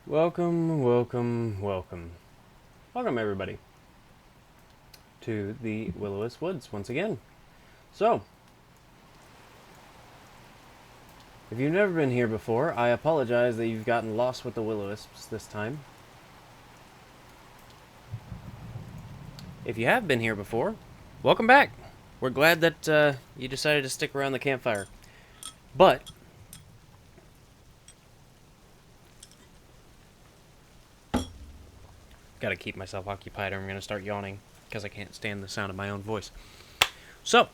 Welcome, welcome, welcome. Welcome, everybody, to the Will-O-Wisp Woods once again. So, if you've never been here before, I apologize that you've gotten lost with the Will-O-Wisps this time. If you have been here before, welcome back. We're glad that you decided to stick around the campfire. But, gotta keep myself occupied or I'm gonna start yawning because I can't stand the sound of my own voice. So,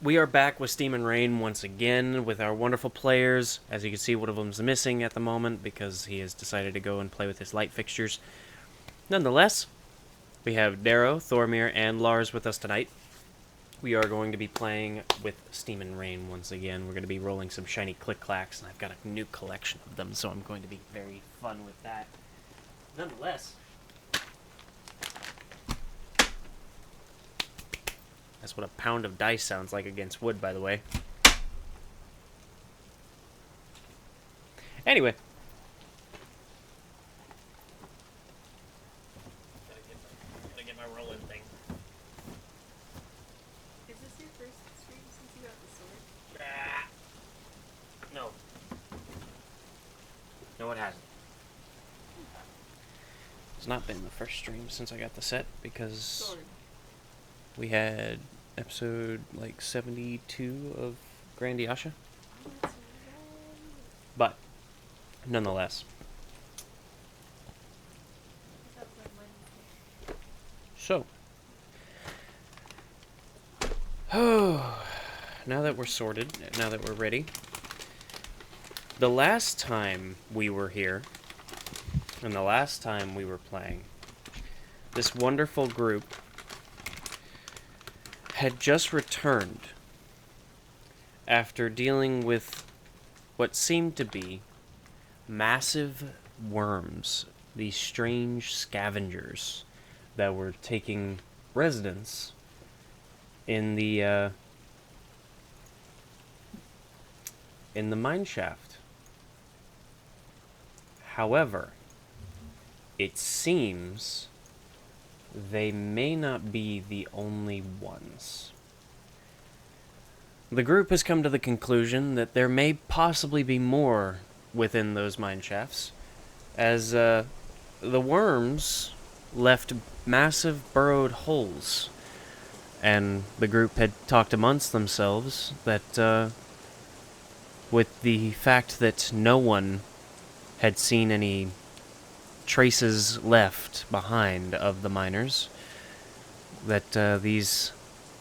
we are back with Steam and Rain once again with our wonderful players. As you can see, one of them's missing at the moment because he has decided to go and play with his light fixtures. Nonetheless, we have Darrow, Thormir, and Larz with us tonight. We are going to be playing with Steam and Rain once again. We're going to be rolling some shiny click-clacks, and I've got a new collection of them, so I'm going to be very fun with that. Nonetheless, that's what a pound of dice sounds like against wood, by the way. Anyway. Gotta get my rolling thing. Is this your first stream since you got the sword? No. No, it hasn't. It's not been the first stream since I got the set because Sword. we had episode like 72 of Grandiasha. Oh, that's right. But nonetheless. I thought that mine So. Oh, now that we're sorted, now that we're ready. The last time we were here, and the last time we were playing, this wonderful group had just returned after dealing with what seemed to be massive worms, these strange scavengers that were taking residence in the mine shaft. However, it seems they may not be the only ones. The group has come to the conclusion that there may possibly be more within those mine shafts, as the worms left massive burrowed holes, and the group had talked amongst themselves that with the fact that no one had seen any traces left behind of the miners, that these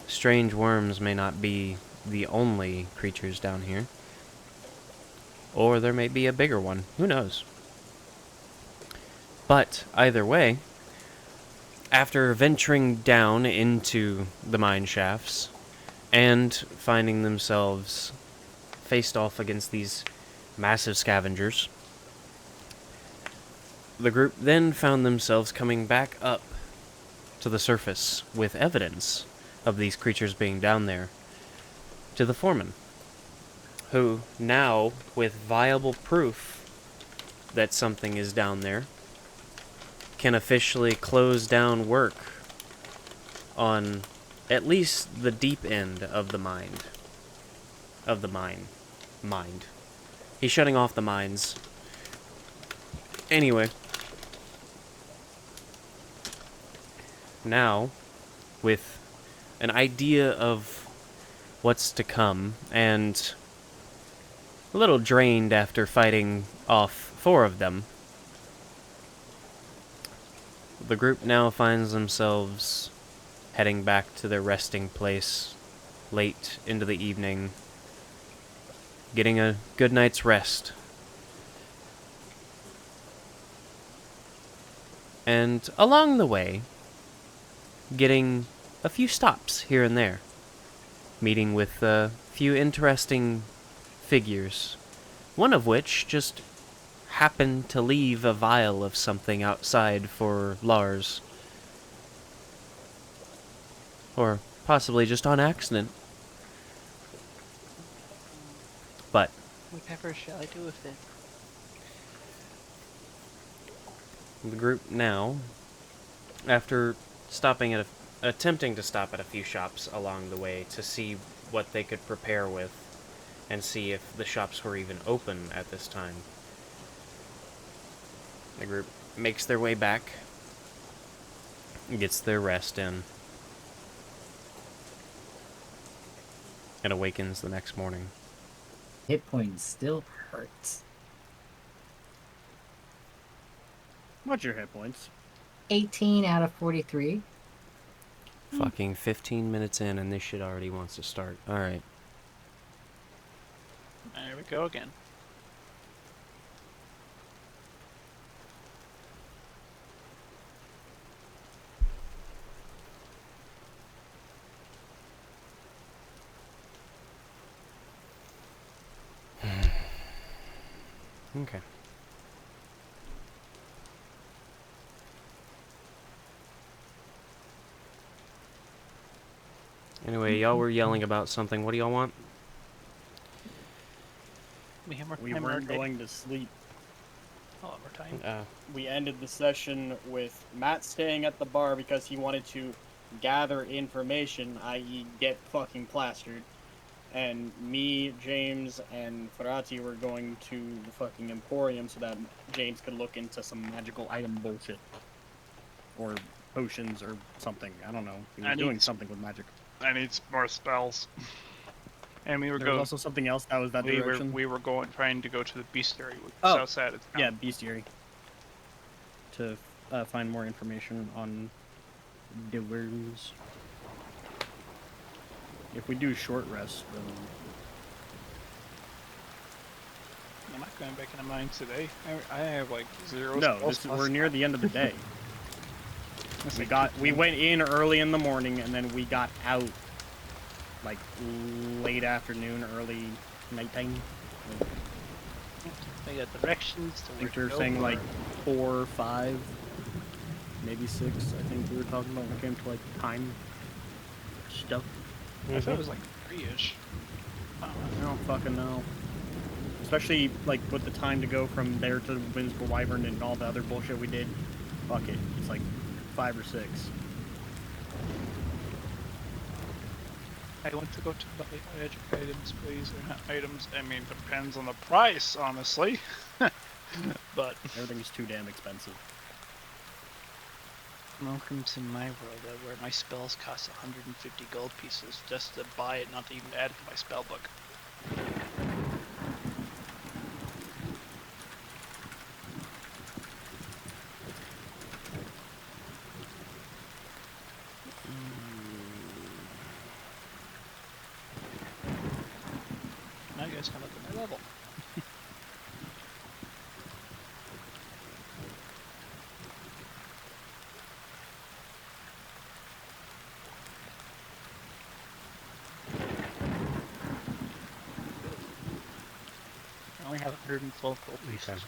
strange worms may not be the only creatures down here. Or there may be a bigger one. Who knows? But either way, after venturing down into the mine shafts and finding themselves faced off against these massive scavengers, the group then found themselves coming back up to the surface with evidence of these creatures being down there to the foreman, who now, with viable proof that something is down there, can officially close down work on at least the deep end of the mine. He's shutting off the mines. Anyway. Now, with an idea of what's to come, and a little drained after fighting off 4 of them, the group now finds themselves heading back to their resting place late into the evening, getting a good night's rest. And along the way, getting a few stops here and there, meeting with a few interesting figures, one of which just happened to leave a vial of something outside for Larz. Or possibly just on accident. But Whatever shall I do with it? The group now, after attempting to stop at a few shops along the way to see what they could prepare with, and see if the shops were even open at this time, the group makes their way back, gets their rest in, and awakens the next morning. Hit points still hurts. What's your hit points? 18 out of 43. Fucking 15 minutes in and this shit already wants to start. Alright. There we go again. Okay. Anyway, y'all were yelling about something. What do y'all want? We weren't going to sleep. Oh, we're time. We ended the session with Matt staying at the bar because he wanted to gather information, i.e. get fucking plastered. And me, James, and Ferrati were going to the fucking Emporium so that James could look into some magical item bullshit. Or potions or something. I don't know. He was doing something with magic. I need more spells. And we were There was also something else that was that direction. We were trying to go to the bestiary, which is Oh, outside of town. yeah, bestiary. To find more information on the worms. If we do short rest, then I'm not going back into mine today. I have like 0 no, spells. we're near the end of the day. We went in early in the morning and then we got out like late afternoon, early nighttime. They got directions to We were saying like 4 or 5, maybe 6. I think we were talking about when it came to like time stuff. I thought it was like 3-ish. I don't fucking know. Especially like with the time to go from there to Windsor Wyvern and all the other bullshit we did. Fuck it, it's like 5 or 6. I want to go to buy magic items, please. Or not items. I mean, depends on the price, honestly. But Everything's too damn expensive. welcome to my world, where my spells cost 150 gold pieces just to buy it, not to even add it to my spell book. Now you guys can look at my level. I only have 112 gold pieces. Okay.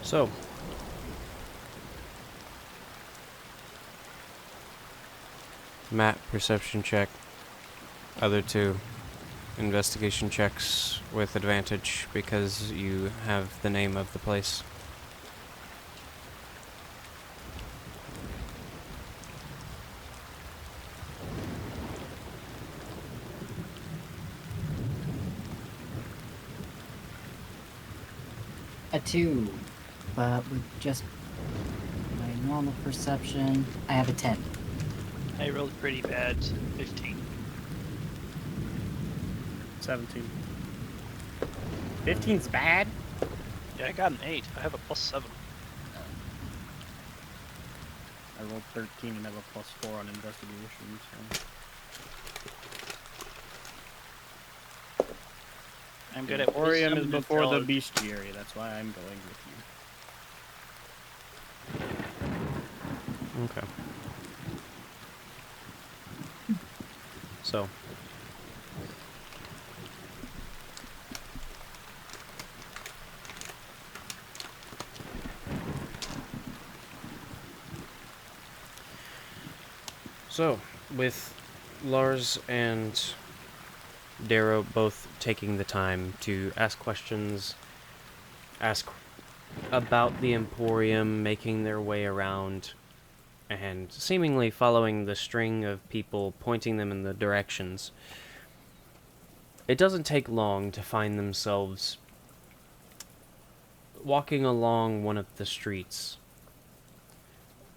So, Matt, perception check. Other two, investigation checks with advantage because you have the name of the place. A 2. But with just my normal perception, I have a 10. I rolled pretty bad, 15. 17. 15's bad? Yeah, I got an 8. I have a +7. I rolled 13 and have a +4 on investigation, so... I'm good at Emporium wisdom is and before the intelligence. bestiary, that's why I'm going with you. Okay. So, with Larz and Darrow both taking the time to ask questions, ask about the Emporium, making their way around, and seemingly following the string of people pointing them in the directions. It doesn't take long to find themselves walking along one of the streets,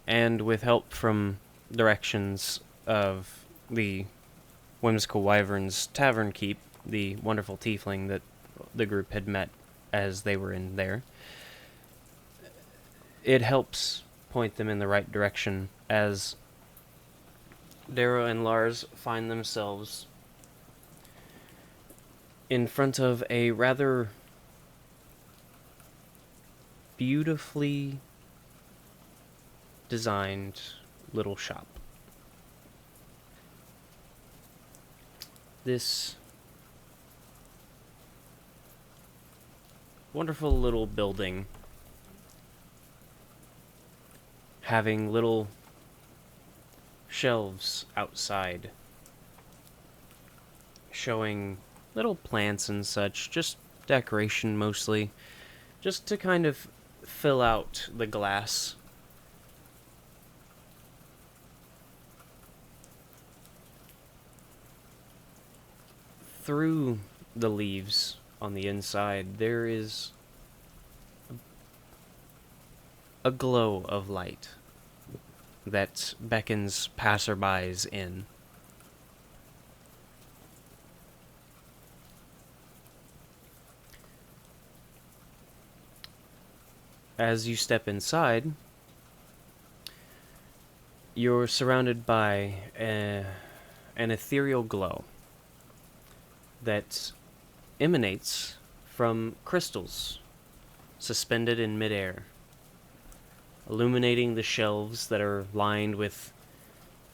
and with help from directions of the Whimsical Wyvern's Tavern Keep, the wonderful tiefling that the group had met as they were in there, it helps point them in the right direction as Darrow and Larz find themselves in front of a rather beautifully designed little shop. This wonderful little building having little shelves outside showing little plants and such, just decoration mostly, just to kind of fill out the glass. Through the leaves on the inside, there is a glow of light that beckons passerbys in. As you step inside, you're surrounded by an ethereal glow that emanates from crystals suspended in midair, illuminating the shelves that are lined with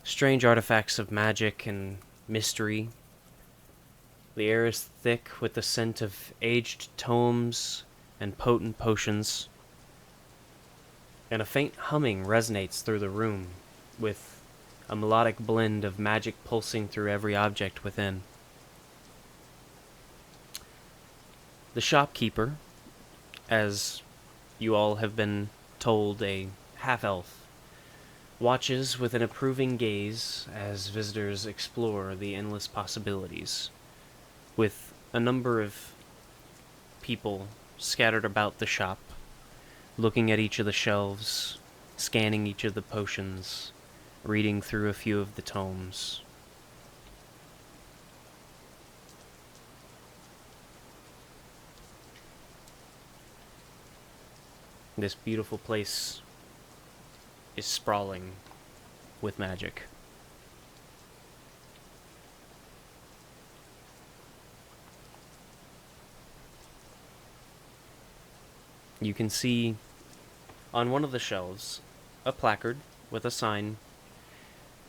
strange artifacts of magic and mystery. The air is thick with the scent of aged tomes and potent potions, and a faint humming resonates through the room with a melodic blend of magic pulsing through every object within. The shopkeeper, as you all have been told, a half-elf, watches with an approving gaze as visitors explore the endless possibilities, with a number of people scattered about the shop, looking at each of the shelves, scanning each of the potions, reading through a few of the tomes. This beautiful place is sprawling with magic. You can see on one of the shelves a placard with a sign,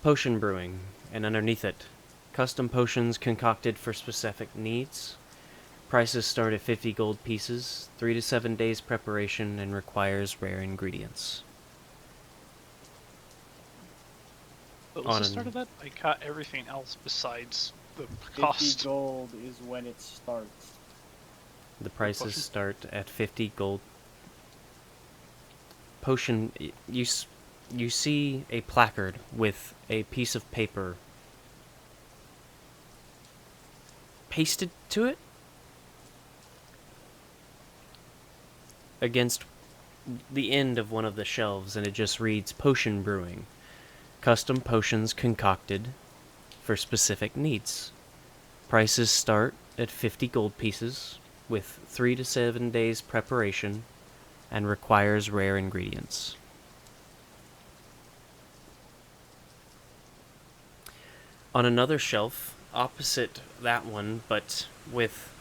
Potion Brewing, and underneath it, custom potions concocted for specific needs. Prices start at 50 gold pieces, 3 to 7 days preparation, and requires rare ingredients. What was the start of that? I caught everything else besides the 50 cost. gold is when it starts. The prices start at 50 gold. Potion, you see a placard with a piece of paper pasted to it against the end of one of the shelves, and it just reads Potion Brewing. Custom potions concocted for specific needs. Prices start at 50 gold pieces with 3 to 7 days preparation and requires rare ingredients. On another shelf, opposite that one, but with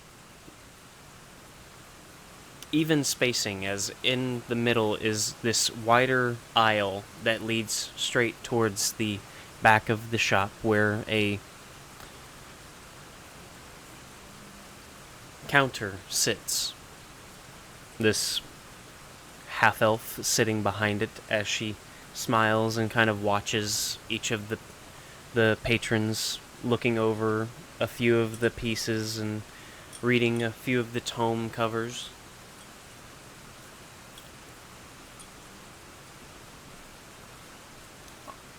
even spacing, as in the middle is this wider aisle that leads straight towards the back of the shop, where a counter sits. This half-elf sitting behind it as she smiles and kind of watches each of the patrons looking over a few of the pieces and reading a few of the tome covers.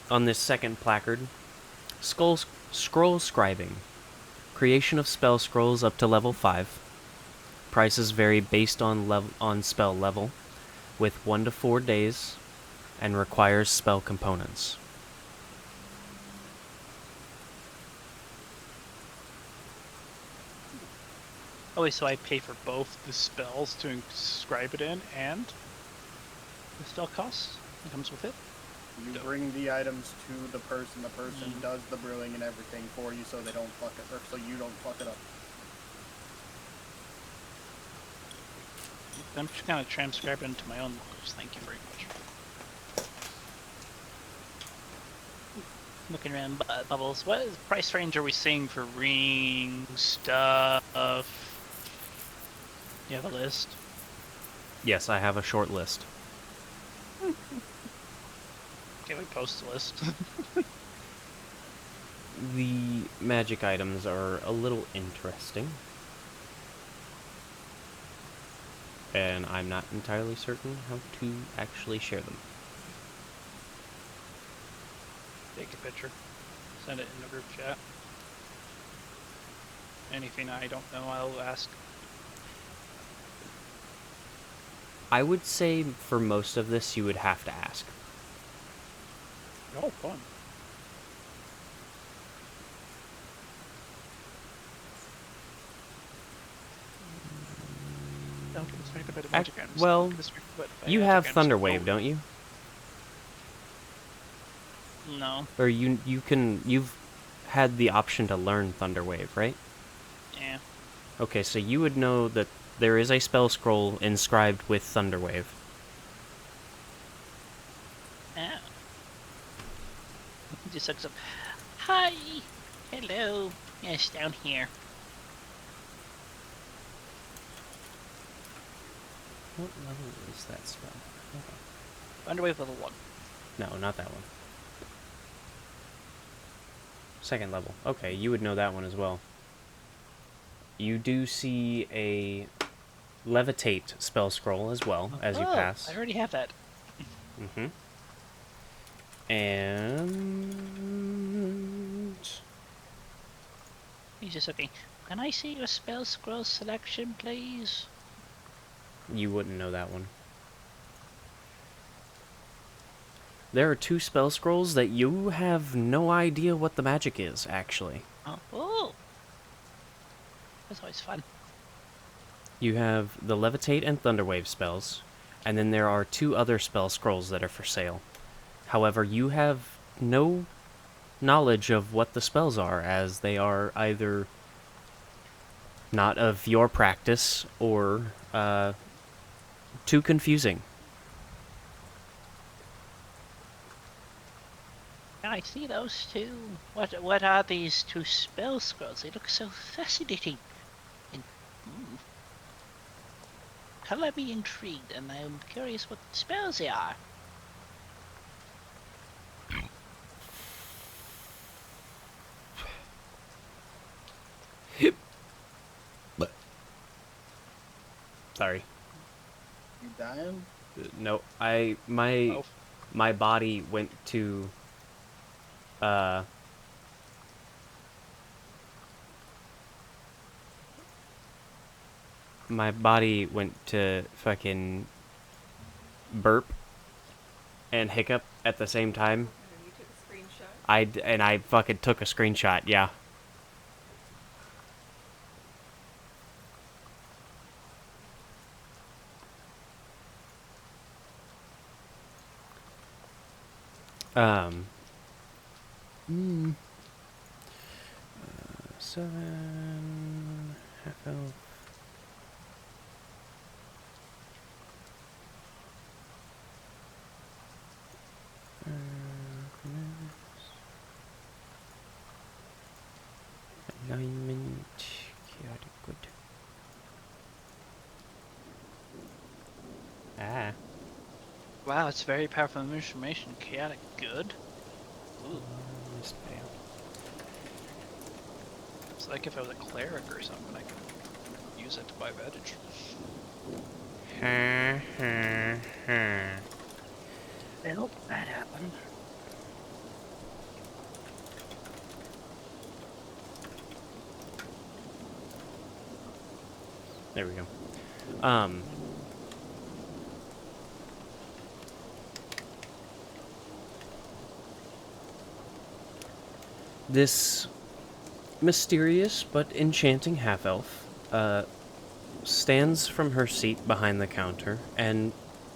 On this second placard, scroll scribing. Creation of spell scrolls up to level 5. Prices vary based on spell level, with 1 to 4 days, and requires spell components. Oh wait, so I pay for both the spells to inscribe it in and the spell costs that comes with it? You bring the items to the person does the brewing and everything for you so they don't fuck it, or so you don't fuck it up. I'm just kind of transcribing into my own words. Thank you very much. Looking around bubbles. What price range are we seeing for ring stuff? You have a list? Yes, I have a short list. Can we post a list? The magic items are a little interesting. And I'm not entirely certain how to actually share them. Take a picture. Send it in the group chat. Anything I don't know, I'll ask. I would say for most of this you would have to ask. Oh, fun. Don't get distracted by the magic items. well, Don't get distracted by the You magic have items. Thunderwave, don't you? No. Or you've had the option to learn Thunderwave, right? Yeah. Okay, so you would know that there is a spell scroll inscribed with Thunderwave. Yeah. Just said some. Hi. Hello. Yes, down here. What level is that spell? Thunderwave level 1. No, not that one. Second level. Okay, you would know that one as well. You do see a Levitate spell scroll as well as you pass. I already have that. Mm-hmm. And He's just looking. Can I see your spell scroll selection, please? you wouldn't know that one. There are 2 spell scrolls that you have no idea what the magic is, actually. Oh. That's always fun. You have the Levitate and Thunderwave spells, and then there are 2 other spell scrolls that are for sale. However, you have no knowledge of what the spells are, as they are either not of your practice or too confusing. I see those two. What are these 2 spell scrolls? They look so fascinating. And, color me intrigued, and I'm curious what spells they are. Sorry. You dying? No, my body went to my body went to fucking burp and hiccup at the same time. And you took a screenshot. I fucking took a screenshot, yeah. Seven half elf. Alignment. Chaotic good. Ah. Wow, it's very powerful information. Chaotic good. Ooh. It's like if I was a cleric or something, I could use it to my advantage. I hope that happened. There we go. This mysterious but enchanting half-elf stands from her seat behind the counter and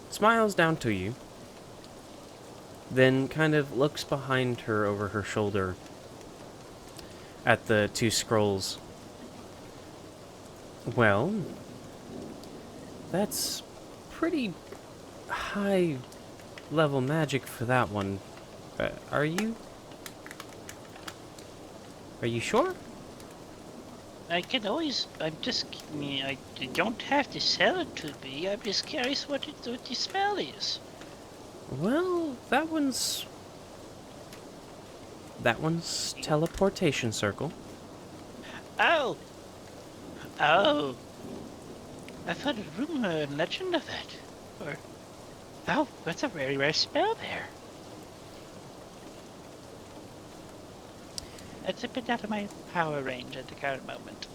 smiles down to you, then kind of looks behind her over her shoulder at the two scrolls. Well, that's pretty high level magic for that one. Are you sure? I can always. I don't have to sell it to me. I'm just curious what the smell is. Well, that one's teleportation circle. Oh! Oh! I've heard a rumor and legend of that. Oh, that's a very rare spell there. It's a bit out of my power range at the current moment.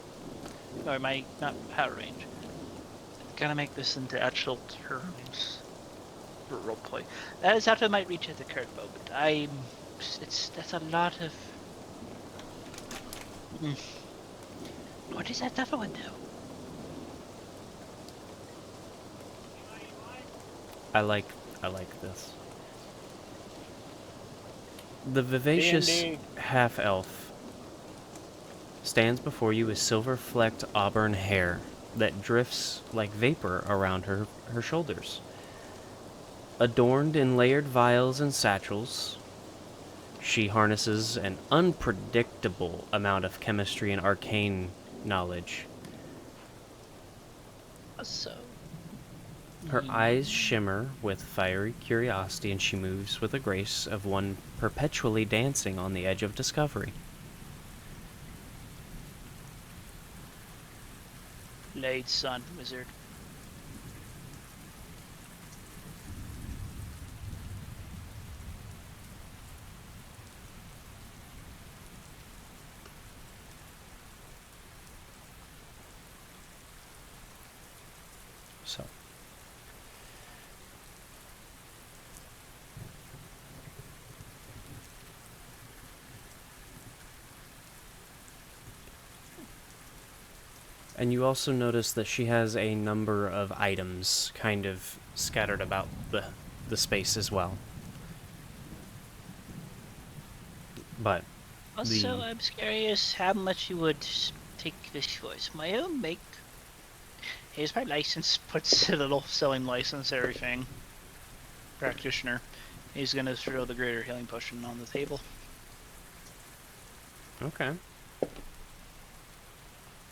Or not power range. Gotta make this into actual terms for roleplay. That is out of my reach at the current moment. That's a lot of... What does that other one do? I like this. The vivacious D&D. half-elf stands before you with silver-flecked auburn hair that drifts like vapor around her shoulders. Adorned in layered vials and satchels, she harnesses an unpredictable amount of chemistry and arcane knowledge. So... Her eyes shimmer with fiery curiosity, and she moves with the grace of one perpetually dancing on the edge of discovery. Laid son, wizard. So. And you also notice that she has a number of items kind of scattered about the space as well. But Also, I'm curious how much you would take this for. It's my own make. Here's my license. Puts a little selling license, everything. Practitioner. He's gonna throw the greater healing potion on the table. Okay.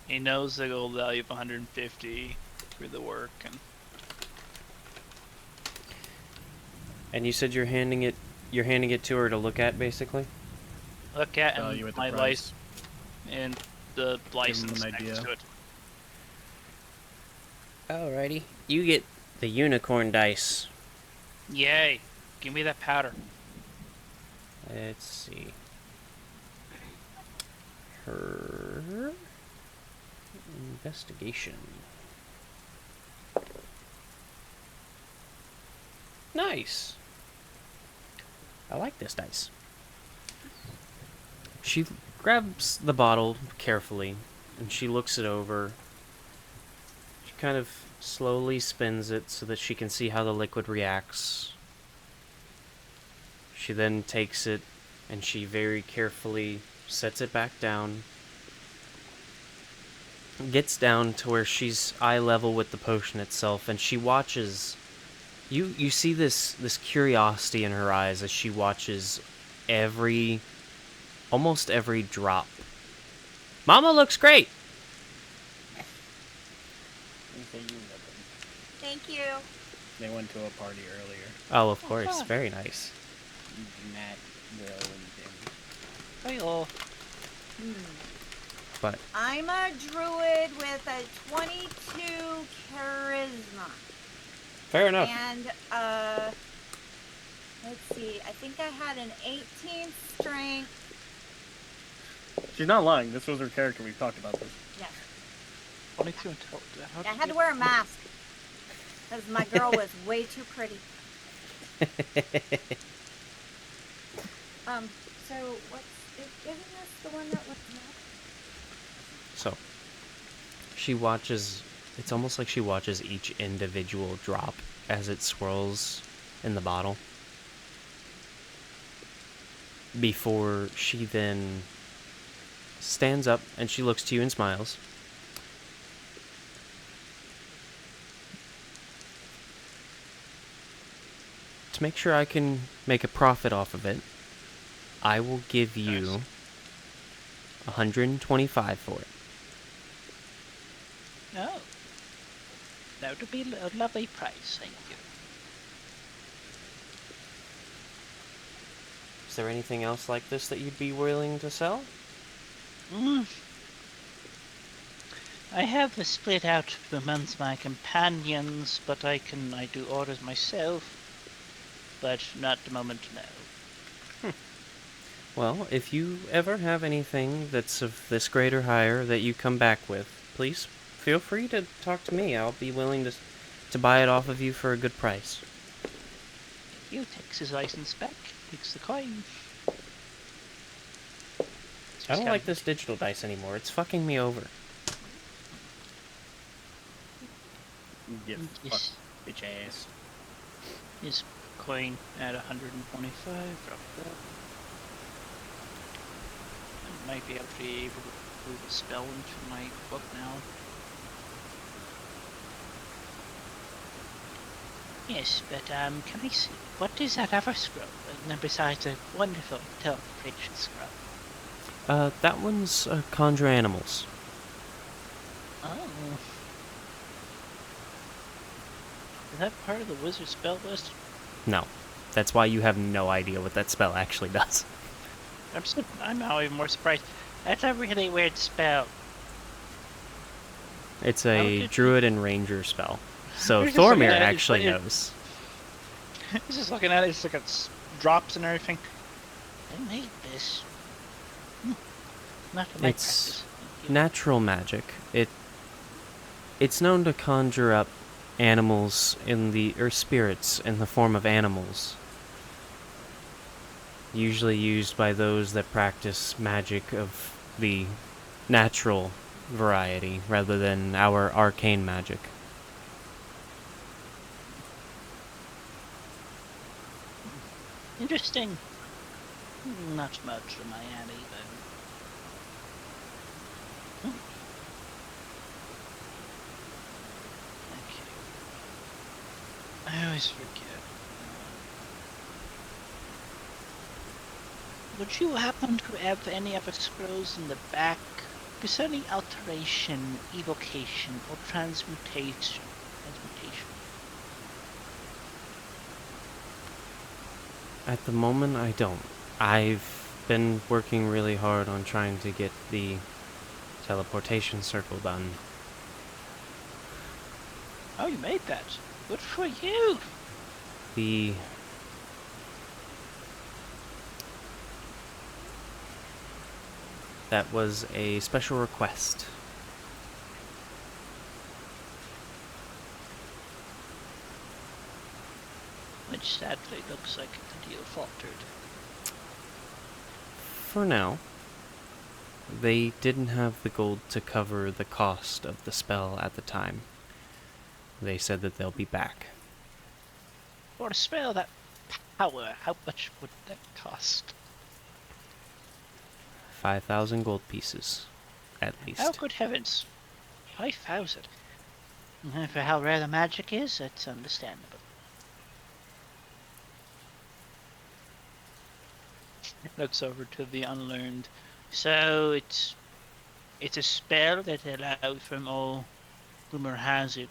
He knows the gold value of 150 for the work, And you said you're handing it to her to look at, basically? look at Value and at the my price. license and the license an next idea. to it. Alrighty. You get the unicorn dice. Yay! Give me that powder. Let's see. Her investigation. Nice. I like this dice. She grabs the bottle carefully and she looks it over. She kind of slowly spins it so that she can see how the liquid reacts. She then takes it and she very carefully sets it back down. Gets down to where she's eye level with the potion itself, and she watches. You see this curiosity in her eyes as she watches almost every drop. Mama looks great. Thank you. They went to a party earlier. Oh, of course, fun. very nice. Matt, Will, and Jim. Hey, all. but I'm a druid with a 22 charisma. fair enough. And, let's see, I think I had an 18 strength. She's not lying. This was her character. We've talked about this. Yeah. 22 intelligence. I had to wear a mask. Because my girl was way too pretty. So isn't this the one that was not? So, she watches, it's almost like she watches each individual drop as it swirls in the bottle. Before she then stands up and she looks to you and smiles. To make sure I can make a profit off of it, I will give you 125 for it. Oh. That would be a lovely price, thank you. Is there anything else like this that you'd be willing to sell? I have a split out amongst my companions, but I do orders myself. But not at the moment, no. Well, if you ever have anything that's of this grade or higher that you come back with, please feel free to talk to me. I'll be willing to buy it off of you for a good price. You takes his license back, takes the coin. I don't like this digital dice anymore. It's fucking me over. Get Yes. fucked, bitch ass. His coin at 125. Drop that. I might be actually able to move a spell into my book now. Yes, but can I see what is that other scroll? Besides a wonderful teleportation scroll. That one's conjure animals. Oh. Is that part of the wizard spell list? No. That's why you have no idea what that spell actually does. I'm now even more surprised. That's a really weird spell. It's a druid and ranger spell. So You're just looking Thormir at it, actually it's like knows. He's just looking at it, it's like it's drops and everything. I made this. Not to my It's practice. Thank you. natural magic. It's known to conjure up animals or spirits in the form of animals. Usually used by those that practice magic of the natural variety rather than our arcane magic. Interesting. Not much of my alley, then. Okay. I always forget. Would you happen to have any other scrolls in the back concerning alteration, evocation, or transmutation? At the moment, I don't. I've been working really hard on trying to get the teleportation circle done. Oh, you made that. Good for you. That was a special request. Which sadly looks like the deal faltered. For now, they didn't have the gold to cover the cost of the spell at the time. They said that they'll be back. For a spell that power, how much would that cost? 5,000 gold pieces, at least. Oh, good heavens. 5,000. For how rare the magic is, it's understandable. Looks over to the unlearned. So it's a spell that allows from all rumor has it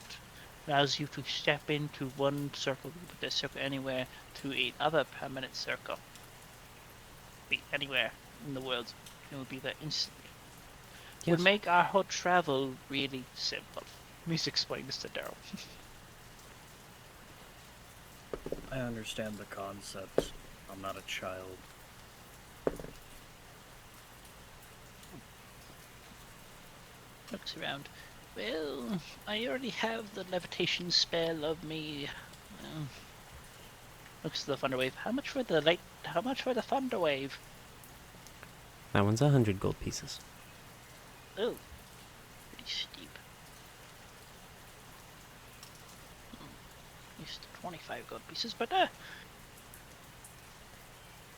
allows you to step into one circle, put that circle anywhere, to another permanent circle. Be anywhere in the world, it will be there instantly. would Yes. make our whole travel really simple. Please explain this to Darrow. I understand the concept. I'm not a child. Looks around. Well, I already have the levitation spell of me. Uh, looks to the thunder wave. How much for the light? How much for the thunder wave? That one's 100 gold pieces. Oh, pretty steep. At least 25 gold pieces, but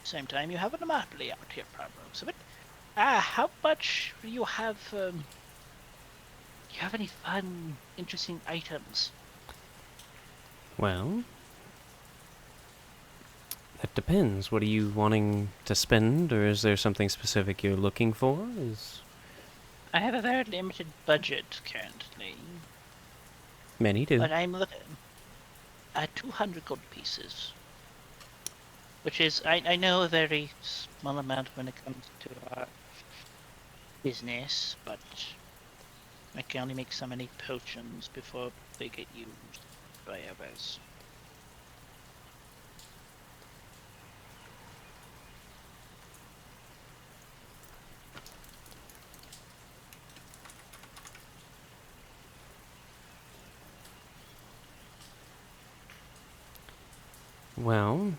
same time you have a monopoly out here, by the looks of it. How much do you have? Do you have any fun, interesting items? Well, that depends. What are you wanting to spend, or is there something specific you're looking for? I have a very limited budget currently, Many do. but I'm looking at 200 gold pieces, which is, I know, a very small amount when it comes to our business, but I can only make so many potions before they get used by others. Well,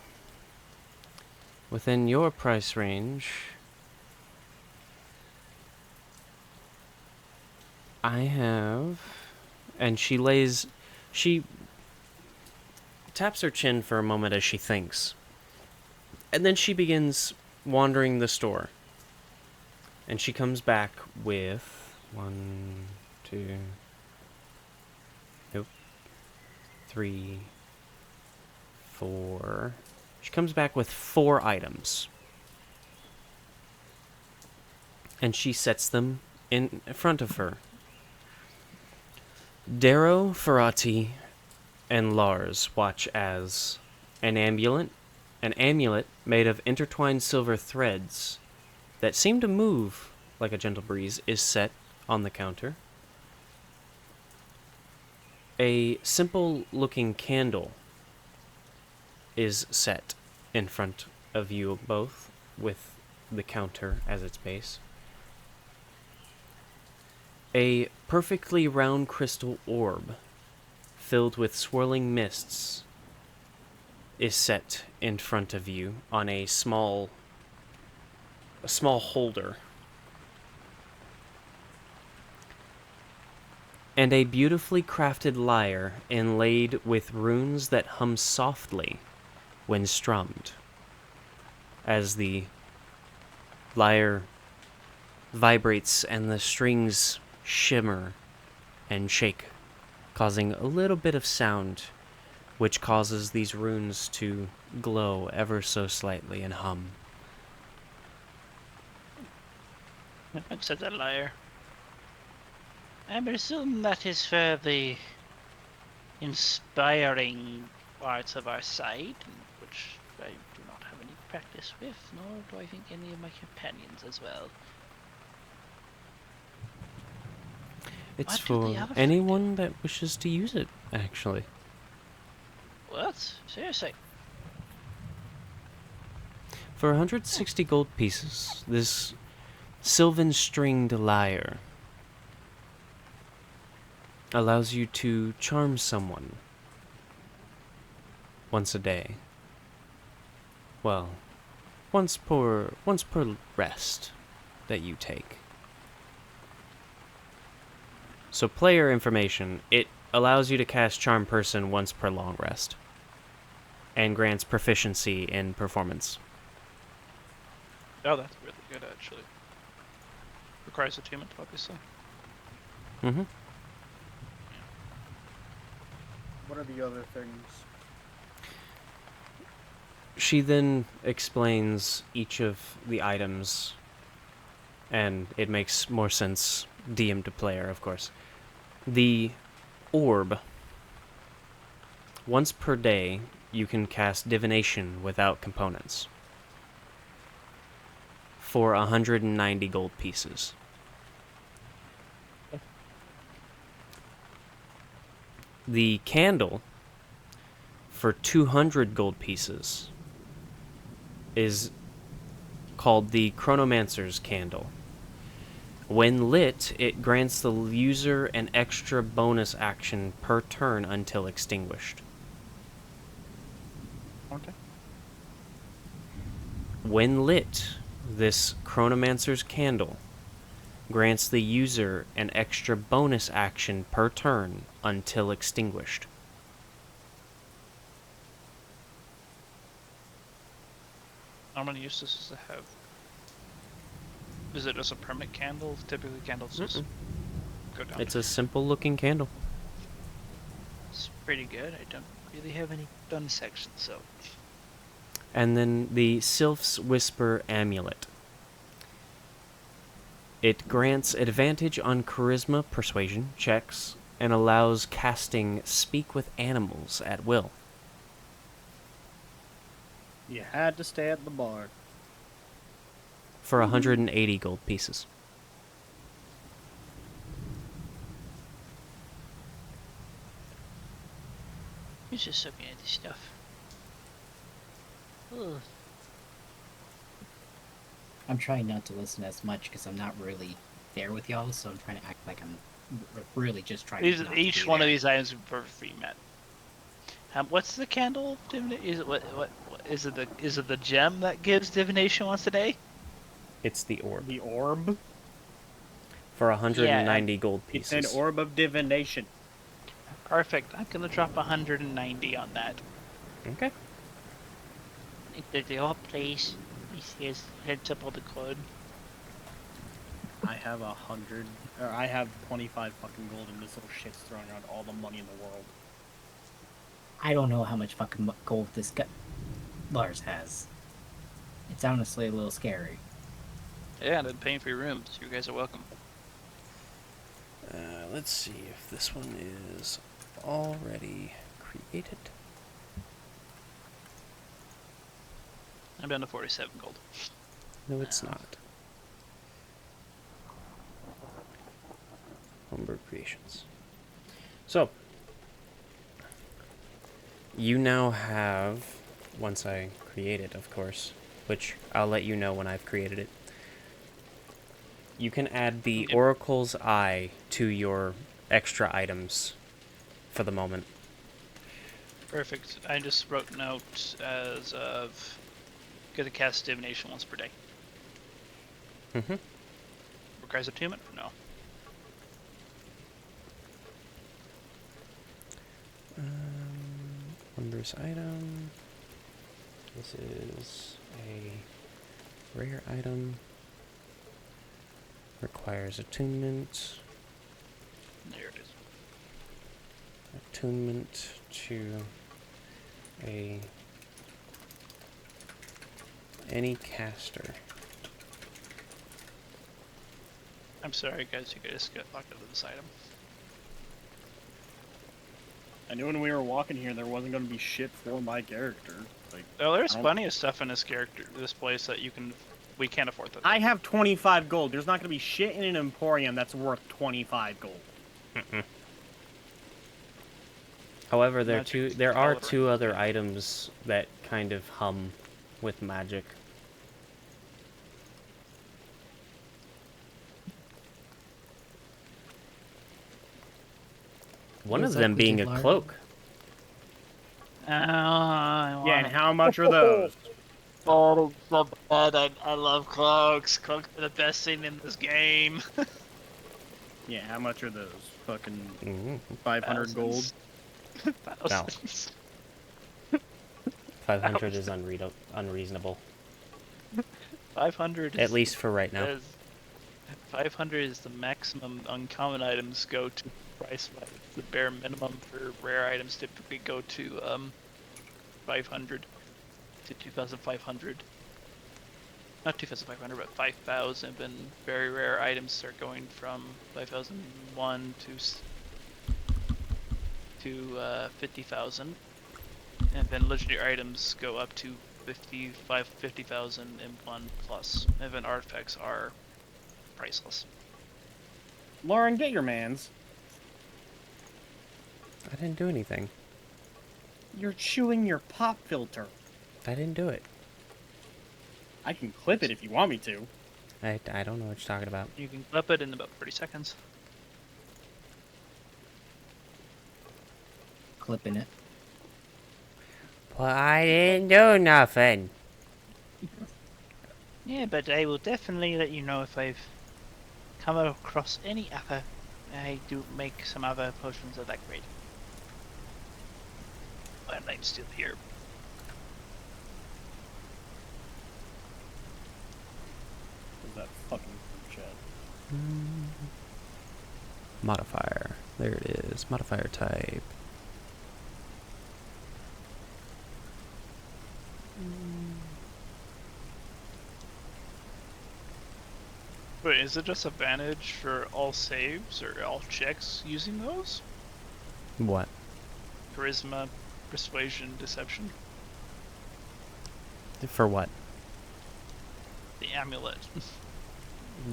within your price range, I have, and she taps her chin for a moment as she thinks, and then she begins wandering the store, and she comes back with 1, 2, nope, 3, 4. She comes back with 4 items. And she sets them in front of her. Darrow, Ferrati, and Larz watch as an amulet made of intertwined silver threads that seem to move like a gentle breeze is set on the counter. A simple-looking candle is set in front of you both, with the counter as its base. A perfectly round crystal orb filled with swirling mists is set in front of you on a small holder. And a beautifully crafted lyre inlaid with runes that hum softly when strummed, as the lyre vibrates and the strings shimmer and shake, causing a little bit of sound, which causes these runes to glow ever so slightly and hum. Looks at the lyre. I presume that is for the inspiring parts of our side, which I do not have any practice with, nor do I think any of my companions as well. It's What do for they have for anyone that wishes to use it, actually. What? Seriously? For 160 gold pieces, this sylvan stringed lyre allows you to charm someone once a day. Well, once per rest that you take. So player information, it allows you to cast Charm Person once per long rest, and grants proficiency in performance. Oh, that's really good, actually. Requires attunement, obviously. Mm-hmm. What are the other things? She then explains each of the items, and it makes more sense DM to player, of course. The orb. Once per day, you can cast divination without components for 190 gold pieces. The candle for 200 gold pieces is called the Chronomancer's Candle. When lit, it grants the user an extra bonus action per turn until extinguished. Okay. When lit, this Chronomancer's Candle grants the user an extra bonus action per turn until extinguished. How many uses does it have? Is it just a permit candle? Typically candles just go down. It's a simple looking candle. It's pretty good. I don't really have any done sections, so. And then the Sylph's Whisper Amulet. It grants advantage on Charisma Persuasion checks and allows casting Speak with Animals at will. You had to stay at the bar. For 180 gold pieces. He's just looking at this stuff. Ugh. I'm trying not to listen as much because I'm not really there with y'all, so I'm trying to act like I'm really just trying These, not to each be one of there. these items would be for free, Matt. What's the candle? Is it what is it the gem that gives divination once a day? It's the orb. The orb? For 190 gold It's pieces. an orb of divination. Perfect. I'm gonna drop 190 on that. Okay. Into the old place. He says heads up on the code. I have 100, or I have 25 fucking gold, and this little shit's throwing around all the money in the world. I don't know how much fucking gold this guy Lars has. It's honestly a little scary. Yeah, and then paying for your rooms. You guys are welcome. Let's see if this one is already created. I'm down to 47 gold. No, it's not. Homebrew Creations. So, you now have, once I create it, of course, which I'll let you know when I've created it, you can add the Yep. Oracle's Eye to your extra items for the moment. Perfect. I just wrote note as of get to cast divination once per day. Mm-hmm. Requires attunement? No. Wondrous item. This is a rare item. Requires attunement. There it is. Attunement to any caster. I'm sorry, guys. You guys got locked into this item. I knew when we were walking here there wasn't going to be shit for my character. Like, Oh, there's I don't- plenty of stuff in this place that we can't afford that. I have 25 gold. There's not going to be shit in an emporium that's worth 25 gold. However, there Magic are caliber. two other items that kind of hum with magic. One What of is up them with being you, a Lara? cloak. I Yeah, and how much are those? Oh, so bad. I love cloaks. Cloaks are the best thing in this game. Yeah, how much are those? Fucking Mm, 500 gold? Thousands. 500 is unreasonable. 500 At least for right now. 500 is the maximum uncommon items go to price. The bare minimum for rare items typically go to 500 to 2,500. Not 2,500, but 5,000. And very rare items are going from 5,001 to 50,000. And then legendary items go up to 50,000 and 1 plus. And then artifacts are priceless. Lauren, get your mans. I didn't do anything. You're chewing your pop filter. I didn't do it. I can clip it if you want me to. I don't know what you're talking about. You can clip it in about 30 seconds. Clipping it. Well, I didn't do nothing. Yeah, but I will definitely let you know if I've come across any other. I do make some other potions of that grade. And I'm still here. What's that fucking chat? Modifier. There it is. Modifier type. Wait, is it just advantage for all saves or all checks using those? What? Charisma, persuasion, deception? For what? The amulet.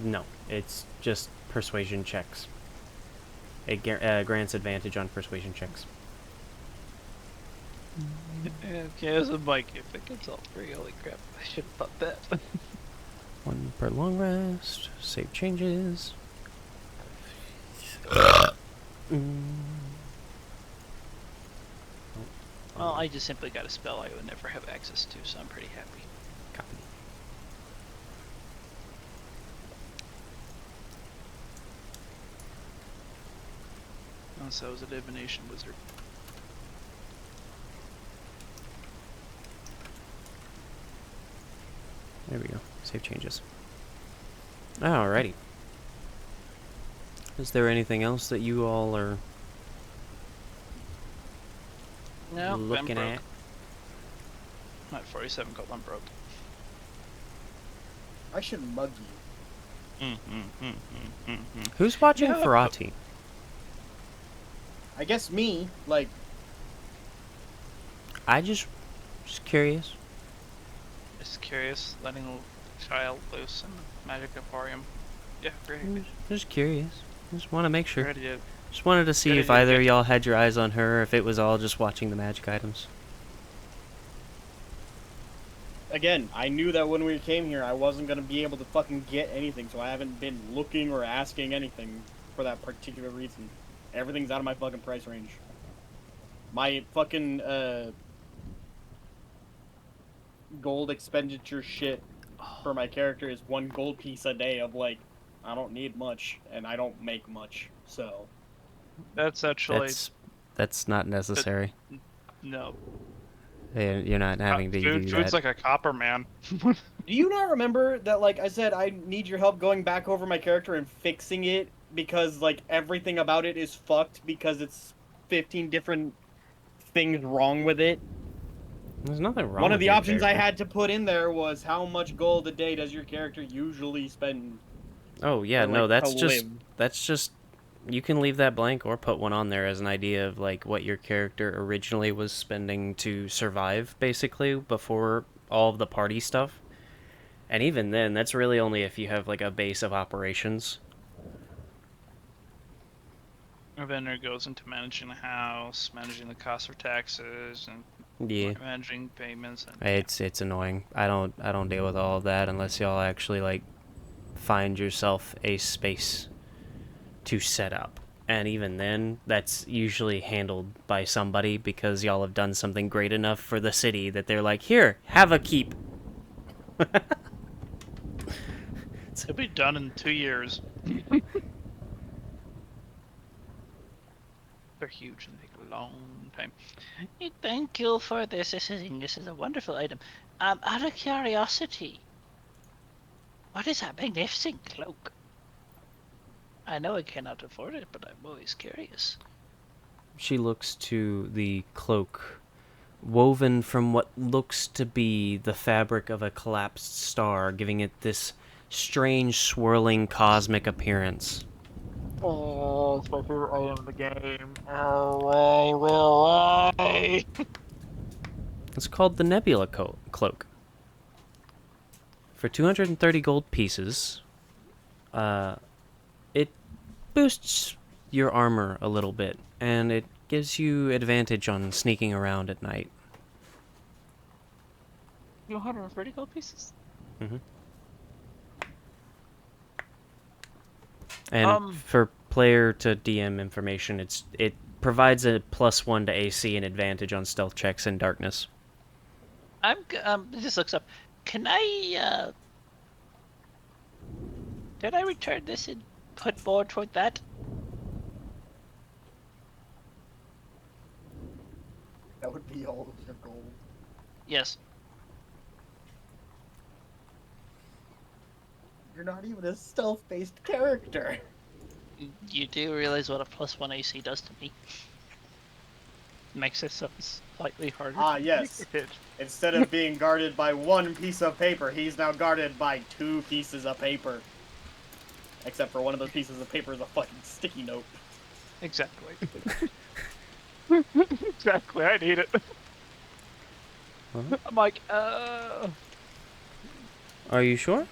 No, it's just persuasion checks. It grants advantage on persuasion checks. Okay, so Mike, if it gets all three, holy crap, I should have thought that. 1 per long rest. Save changes. Well, I just simply got a spell I would never have access to, so I'm pretty happy. Copy. Unless I was a divination wizard. There we go. Save changes. Alrighty. Is there anything else that you all are No, looking I'm broke. at? I'm at 47 gold, I'm broke. I should mug you. Who's watching Yeah. Ferrati? I guess me, like, I just curious. Just curious, letting a child loose in the magic emporium. Yeah, great. Just curious. Just want to make sure. Ready to Just wanted to see Good if idea, either of good. y'all had your eyes on her, or if it was all just watching the magic items. again, I knew that when we came here, I wasn't gonna be able to fucking get anything, so I haven't been looking or asking anything for that particular reason. Everything's out of my fucking price range. My fucking, gold expenditure shit for my character is 1 gold piece a day of, like, I don't need much, and I don't make much, so. That's actually That's not necessary. no. You're not having to do Food's that. like a copper man. Do you not remember that, like I said, I need your help going back over my character and fixing it because, like, everything about it is fucked because it's 15 different things wrong with it? There's nothing wrong. One of with the your options I character. had to put in there was how much gold a day does your character usually spend? Oh yeah, for, no, like, that's to just live? you can leave that blank or put one on there as an idea of like what your character originally was spending to survive, basically, before all of the party stuff. And even then, that's really only if you have like a base of operations. And then it goes into managing the house, managing the cost for taxes, and Yeah, managing payments. And it's annoying. I don't deal with all of that unless y'all actually like find yourself a space to set up. And even then, that's usually handled by somebody because y'all have done something great enough for the city that they're like, here, have a keep. it'll be done in 2 years. They're huge and take a long time. Thank you for this. This is a wonderful item. Out of curiosity, what is that magnificent cloak? I know I cannot afford it, but I'm always curious. She looks to the cloak, woven from what looks to be the fabric of a collapsed star, giving it this strange, swirling, cosmic appearance. Oh, it's my favorite item in the game. Oh, will I? It's called the Nebula Cloak. For 230 gold pieces, it boosts your armor a little bit, and it gives you advantage on sneaking around at night. 230 gold pieces? And for player to DM information, it provides a +1 to AC and advantage on stealth checks in darkness. It just looks up. Can I, Did I return this and put more toward that? That would be all of your gold. Yes. You're not even a stealth-based character. You do realize what a +1 AC does to me. Makes it so slightly harder. Ah, yes. Instead of being guarded by one piece of paper, he's now guarded by 2 pieces of paper. Except for one of those pieces of paper is a fucking sticky note. Exactly. Exactly, I need it. Huh? I'm like, Are you sure?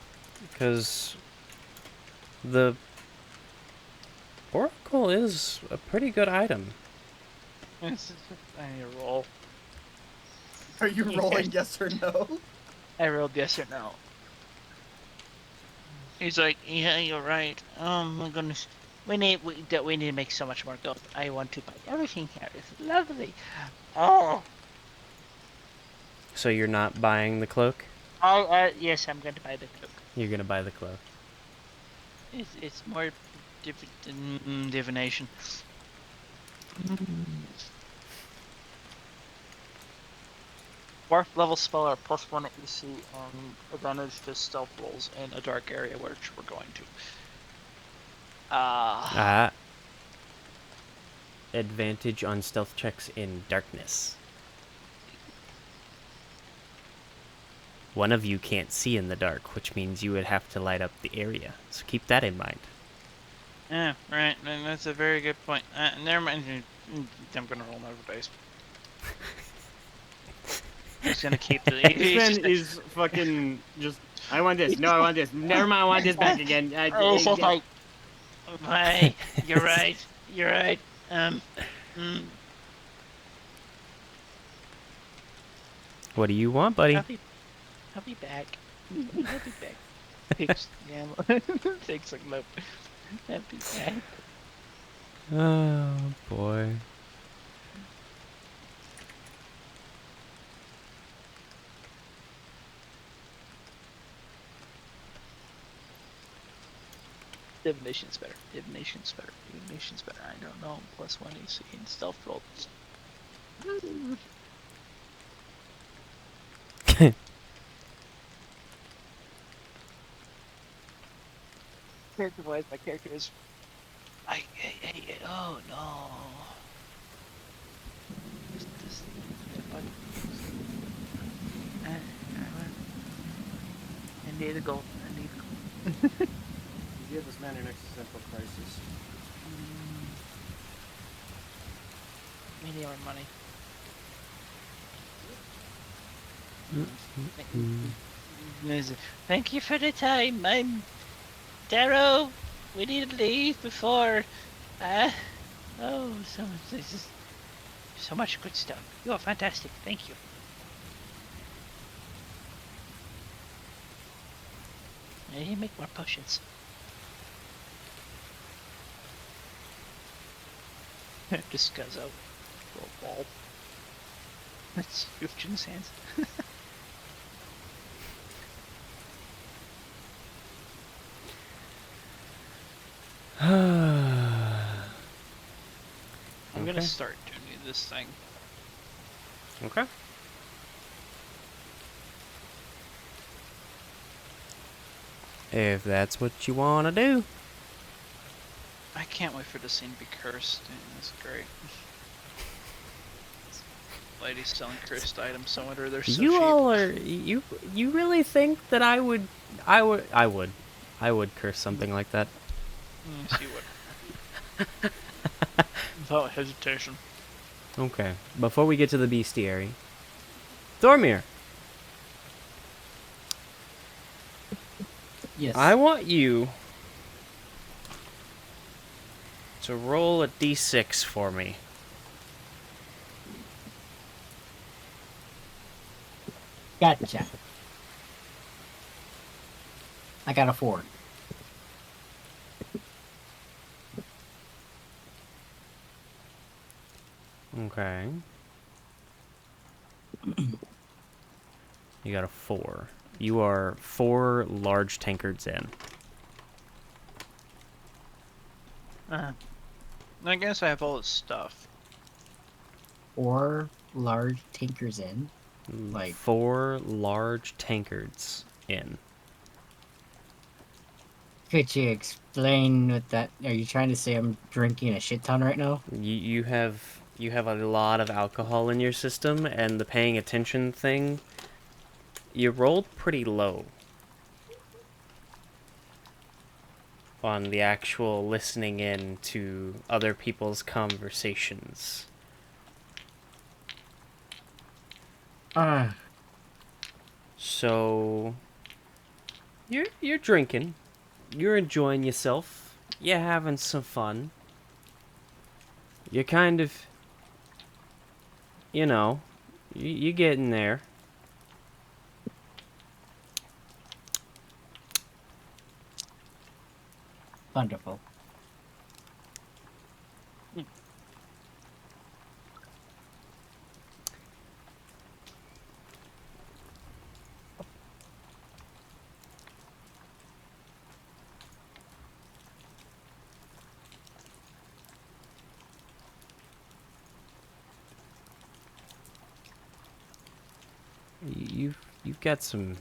Because the Oracle is a pretty good item. I need to roll. Are you rolling yes or no? I rolled yes or no. He's like, yeah, you're right. Oh my goodness. We need to make so much more gold. I want to buy everything here. It's lovely. Oh. So you're not buying the cloak? Yes, I'm going to buy the cloak. You're gonna buy the cloak. It's more divination. Fourth level spell are +1 AC and advantage to stealth rolls in a dark area, which we're going to. Advantage on stealth checks in darkness. One of you can't see in the dark, which means you would have to light up the area. So keep that in mind. Yeah, right. That's a very good point. Never mind. I'm gonna roll another dice. He's gonna keep the. X-Men is fucking just. I want this. No, I want this. Never mind. I want this back again. Hey, you're right. You're right. What do you want, buddy? I'll be back. I'll be back. Takes takes a note. I'll be back. Oh boy. Divination's better. Divination's better. Divination's better. I don't know. +1 AC in stealth rolls. Character-wise, my character is. Oh no. This I need a gold. I need a gold. You have this man in existential crisis. We need more money. Thank you for the time. I'm Darrow. We need to leave before. This is so much good stuff. You are fantastic. Thank you. I need to make more potions. Just goes out for a ball. That's Yufjin's hands. I'm gonna start doing this thing. Okay. If that's what you want to do. I can't wait for the scene to be cursed. That's great. Ladies selling cursed items, so wonder they're so You cheap. all are you really think that I would curse something like that? Yes, you would. Without hesitation. Okay. Before we get to the bestiary, Thormir, Yes. I want you to roll a d6 for me. Gotcha. I got a 4. Okay. You got a 4. You are 4 large tankards in. I guess I have all this stuff. 4 large tankers in. Like, 4 large tankards in. could you explain what that? Are you trying to say I'm drinking a shit ton right now? You have a lot of alcohol in your system, and the paying attention thing, you rolled pretty low on the actual listening in to other people's conversations. So you're drinking, you're enjoying yourself, you're having some fun. You're kind of, you're getting there. Wonderful. You've got some.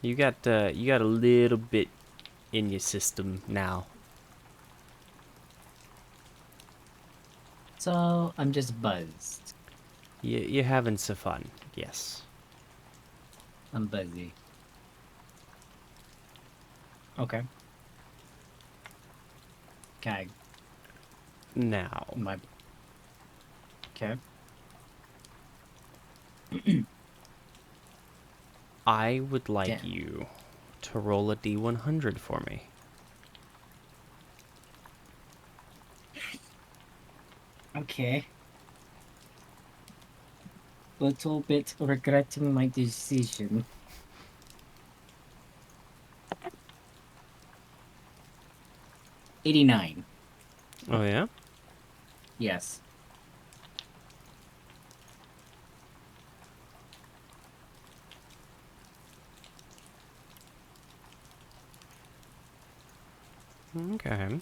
You got a little bit in your system now. So I'm just buzzed. You're having some fun, yes. I'm buzzy. Okay. Okay. Now, My. Okay. I would like Damn. you to roll a D100 for me. Okay. Little bit regretting my decision. $89. Oh yeah? Yes. Okay.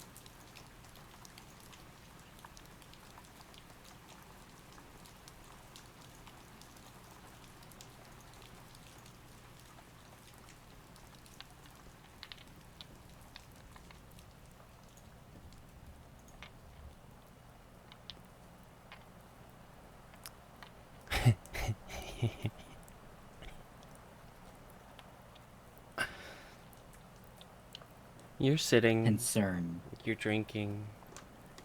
You're sitting, Concern. you're drinking,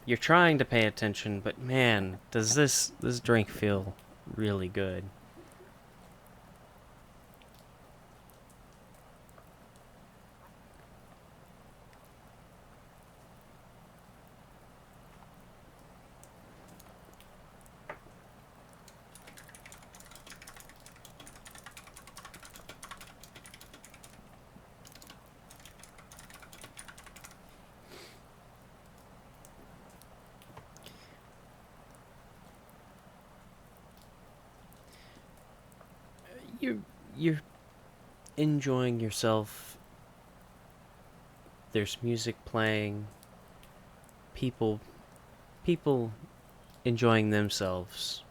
you're trying to pay attention, but man, does this drink feel really good. You're enjoying yourself. There's music playing. People enjoying themselves.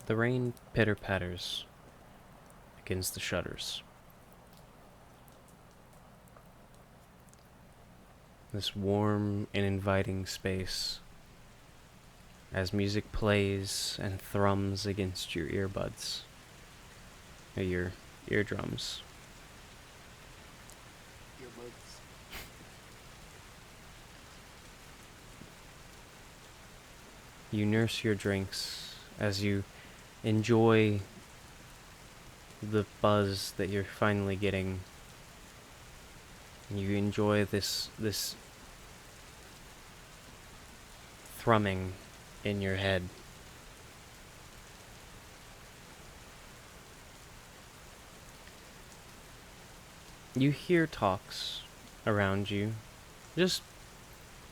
The rain pitter-patters against the shutters. This warm and inviting space as music plays and thrums against your earbuds, or your eardrums. Earbuds. You nurse your drinks as you enjoy the buzz that you're finally getting. You enjoy this thrumming in your head. You hear talks around you, just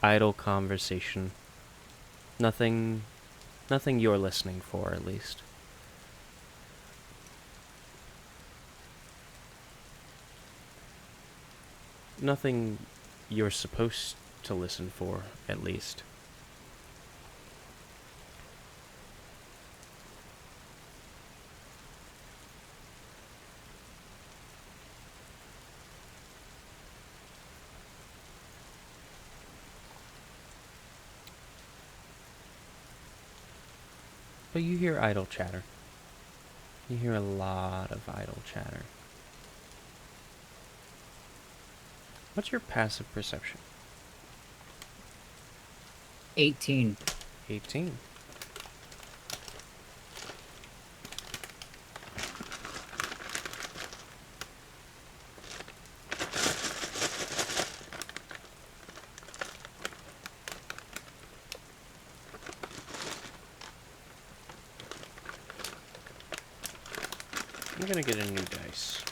idle conversation. Nothing you're listening for, at least. Nothing you're supposed to listen for, at least. But you hear idle chatter. You hear a lot of idle chatter. What's your passive perception? 18. 18. I'm gonna get a new dice.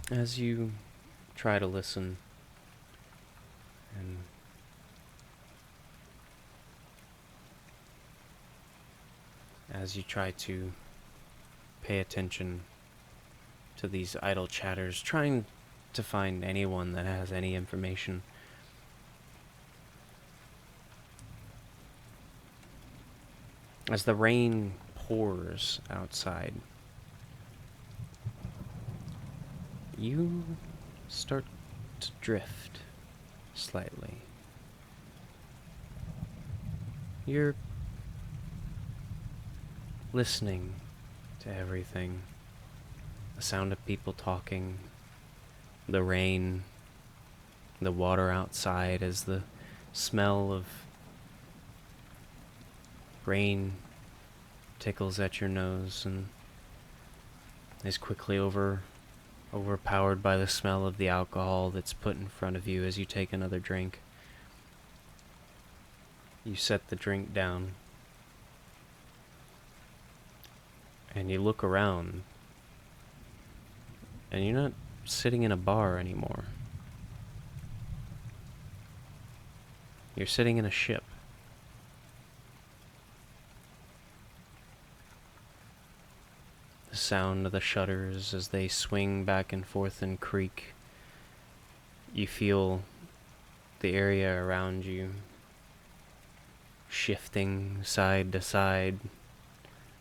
As you try to listen and as you try to pay attention to these idle chatters, trying to find anyone that has any information, as the rain pours outside, you start to drift slightly. You're listening to everything. The sound of people talking, the rain, the water outside as the smell of rain tickles at your nose and is quickly overpowered by the smell of the alcohol that's put in front of you as you take another drink. You set the drink down and you look around, and you're not sitting in a bar anymore. You're sitting in a ship. The sound of the shutters as they swing back and forth and creak. You feel the area around you shifting side to side.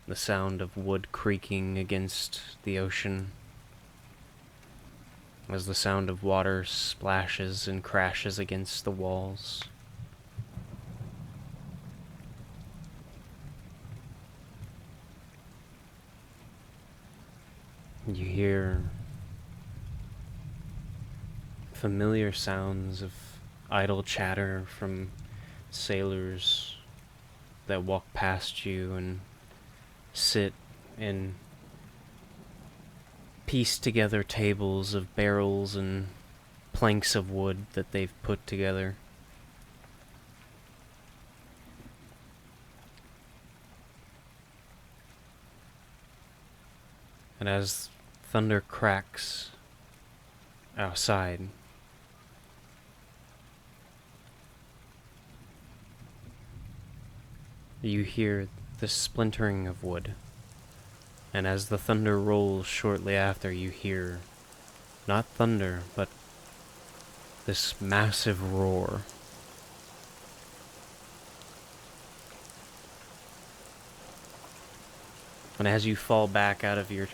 The sound of wood creaking against the ocean as the sound of water splashes and crashes against the walls. You hear familiar sounds of idle chatter from sailors that walk past you and sit and piece together tables of barrels and planks of wood that they've put together. And as thunder cracks outside, you hear the splintering of wood. And as the thunder rolls shortly after, you hear not thunder, but this massive roar. And as you fall back out of your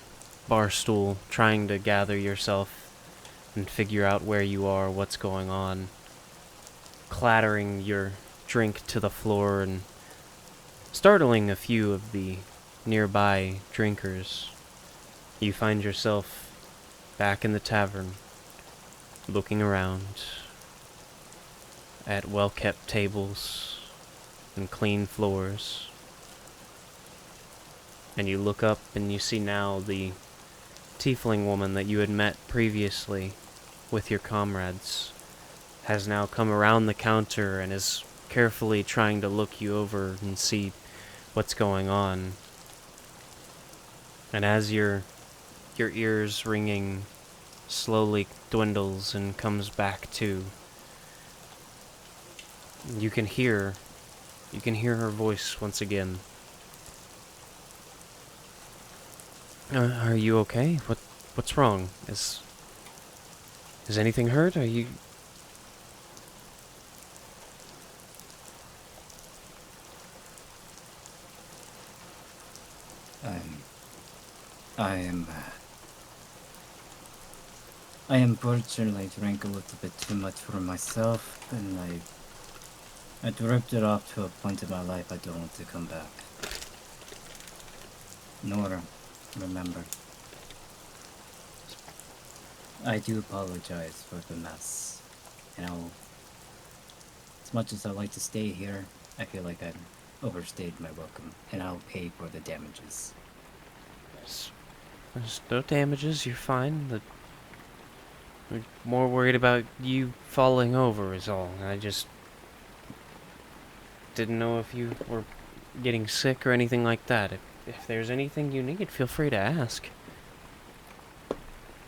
bar stool, trying to gather yourself and figure out where you are, what's going on, clattering your drink to the floor and startling a few of the nearby drinkers, you find yourself back in the tavern, looking around at well-kept tables and clean floors. And you look up and you see now the tiefling woman that you had met previously with your comrades has now come around the counter and is carefully trying to look you over and see what's going on. And as your ears ringing slowly dwindles and comes back to, you can hear her voice once again. Are you okay? What's wrong? Is anything hurt? Are you... I unfortunately drank a little bit too much for myself, and I drifted off to a point in my life I don't want to come back. Nor remember. I do apologize for the mess. You know, as much as I like to stay here, I feel like I've overstayed my welcome, and I'll pay for the damages. There's no damages, you're fine. We're more worried about you falling over is all. I just didn't know if you were getting sick or anything like that. If there's anything you need, feel free to ask.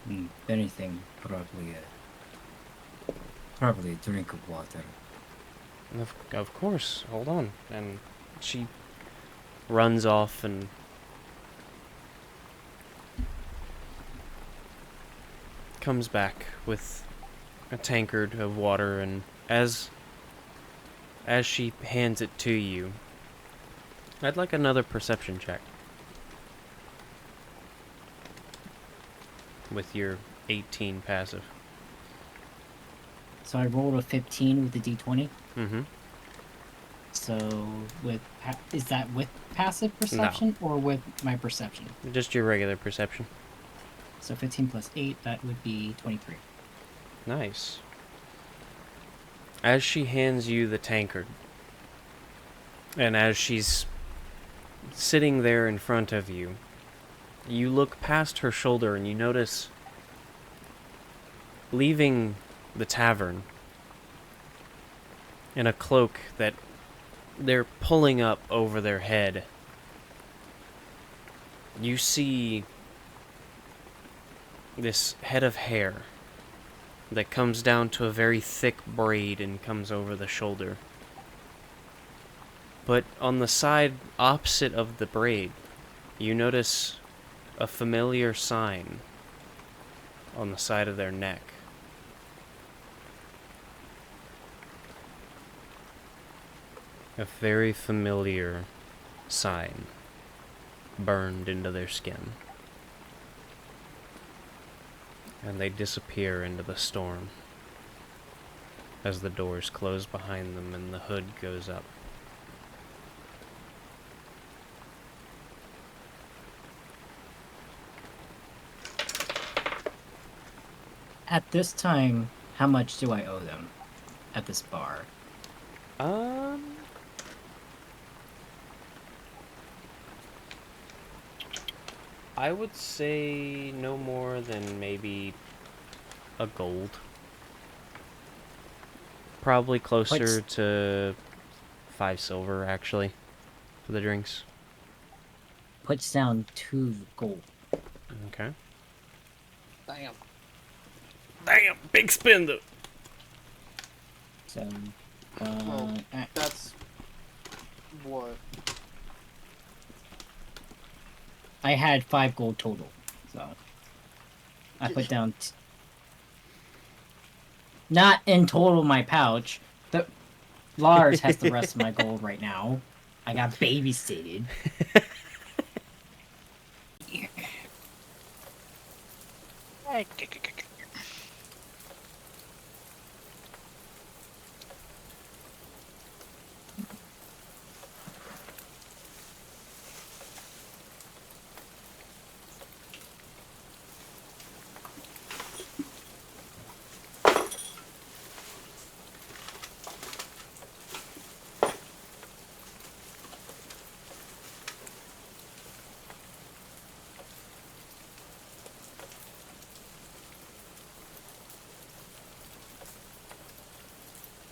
If anything, probably a drink of water. Of course, hold on. And she runs off and comes back with a tankard of water, and as she hands it to you, I'd like another perception check. With your 18 passive. So I rolled a 15 with the d20. Mm-hmm. So is that with passive perception or with my perception? Just your regular perception. So 15 plus 8, that would be 23. Nice. As she hands you the tankard, and as she's sitting there in front of you, you look past her shoulder and you notice, leaving the tavern in a cloak that they're pulling up over their head, you see this head of hair that comes down to a very thick braid and comes over the shoulder. But on the side opposite of the braid, you notice a familiar sign on the side of their neck. A very familiar sign burned into their skin. And they disappear into the storm as the doors close behind them and the hood goes up. At this time, how much do I owe them at this bar? I would say no more than maybe a gold. Probably closer to 5 silver, actually, for the drinks. Puts down 2 gold. Okay. Damn. Damn, big spin though. So, Well, that's what. I had 5 gold total, so I put down. Not in total my pouch. The Lars has the rest of my gold right now. I got babysitted.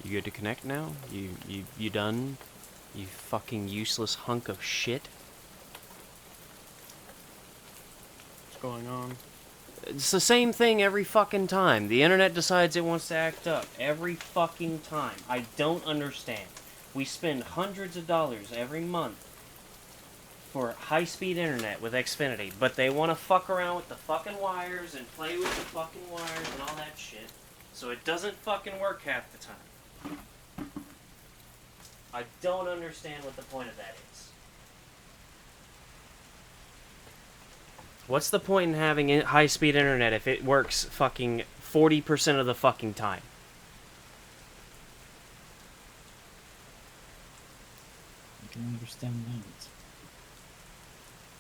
You good to connect now? You done? You fucking useless hunk of shit. What's going on? It's the same thing every fucking time. The internet decides it wants to act up. Every fucking time. I don't understand. We spend hundreds of dollars every month for high-speed internet with Xfinity, but they want to fuck around with the fucking wires and play with the fucking wires and all that shit, so it doesn't fucking work half the time. I don't understand what the point of that is. What's the point in having high-speed internet if it works fucking 40% of the fucking time? I can understand that.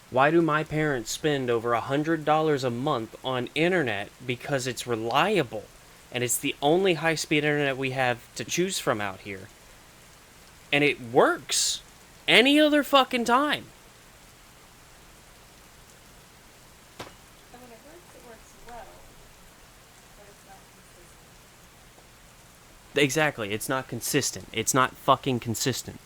Why do my parents spend over $100 a month on internet? Because it's reliable, and it's the only high-speed internet we have to choose from out here. And it works any other fucking time. And when it works well, but it's not consistent. Exactly, it's not consistent. It's not fucking consistent.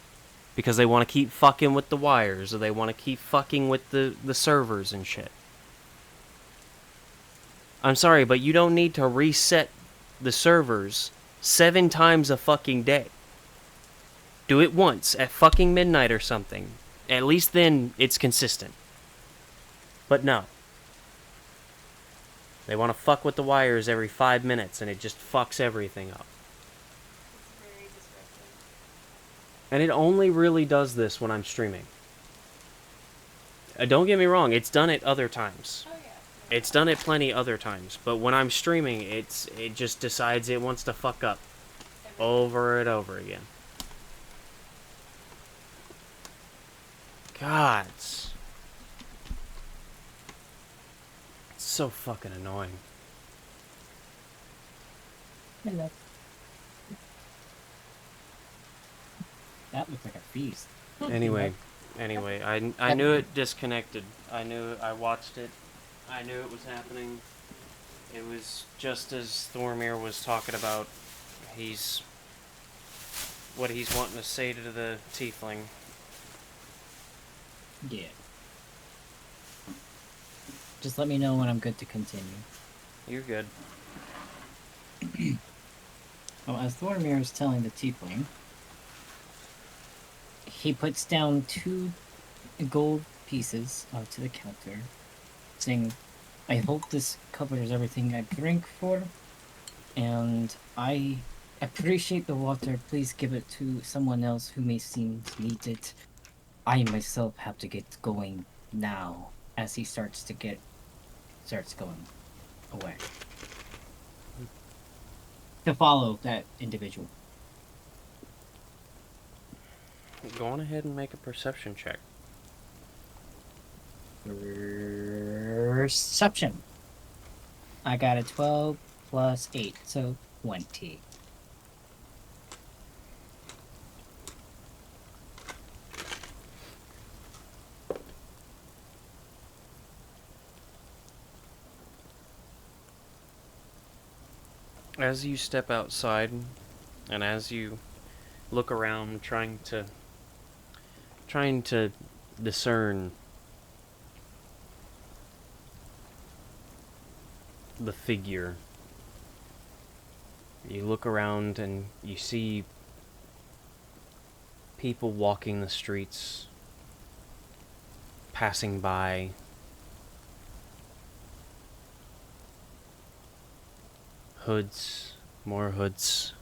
Because they want to keep fucking with the wires, or they want to keep fucking with the servers and shit. I'm sorry, but you don't need to reset the servers 7 times a fucking day. Do it once at fucking midnight or something. At least then it's consistent. But no. They want to fuck with the wires every 5 minutes, and it just fucks everything up. It's very disruptive. And it only really does this when I'm streaming. Don't get me wrong, it's done it other times. Oh yeah. It's done it plenty other times, but when I'm streaming, it just decides it wants to fuck up over and over again. God. It's so fucking annoying. Hello. That looks like a feast. Anyway, I knew it disconnected. I watched it. I knew it was happening. It was just as Thormir was talking about what he's wanting to say to the tiefling. Yeah. Just let me know when I'm good to continue. You're good. Well, as Thormir is telling the tiefling, he puts down 2 gold pieces onto the counter, saying, I hope this covers everything I drink for, and I appreciate the water. Please give it to someone else who may seem to need it. I myself have to get going now, as he starts going away. To follow that individual. Go on ahead and make a perception check. Perception. I got a 12 plus 8, so 20. As you step outside, and as you look around, trying to discern the figure. You look around and you see people walking the streets, passing by. Hoods, more hoods.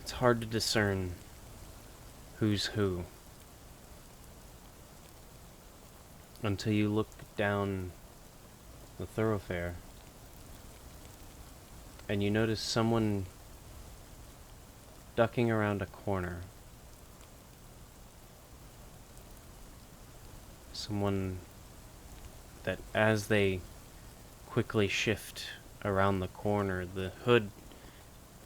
It's hard to discern who's who until you look down the thoroughfare and you notice someone ducking around a corner. Someone that as they quickly shift around the corner, the hood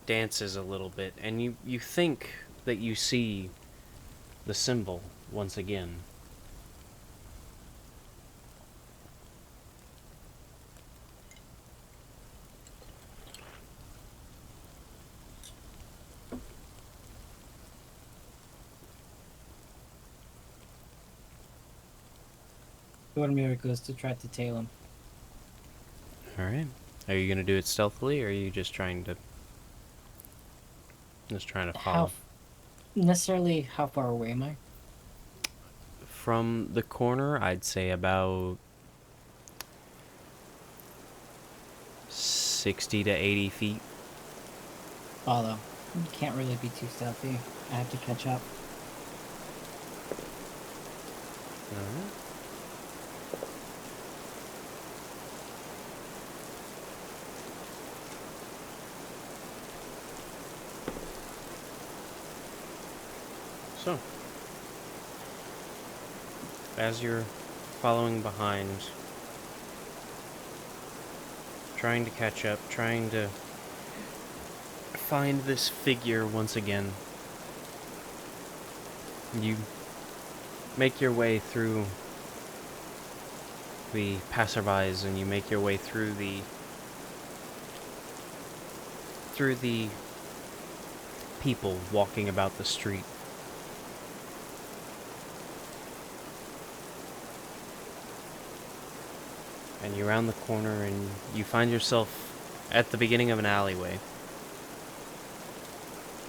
dances a little bit, and you think that you see the symbol once again. Thormir goes to try to tail him. Alright. Are you gonna do it stealthily, or are you just trying to follow? How far away am I? From the corner, I'd say about 60 to 80 feet. Follow. You can't really be too stealthy. I have to catch up. Alright. So, as you're following behind, trying to catch up, trying to find this figure once again, you make your way through the passerbys and you make your way through the people walking about the street. And you round the corner and you find yourself at the beginning of an alleyway.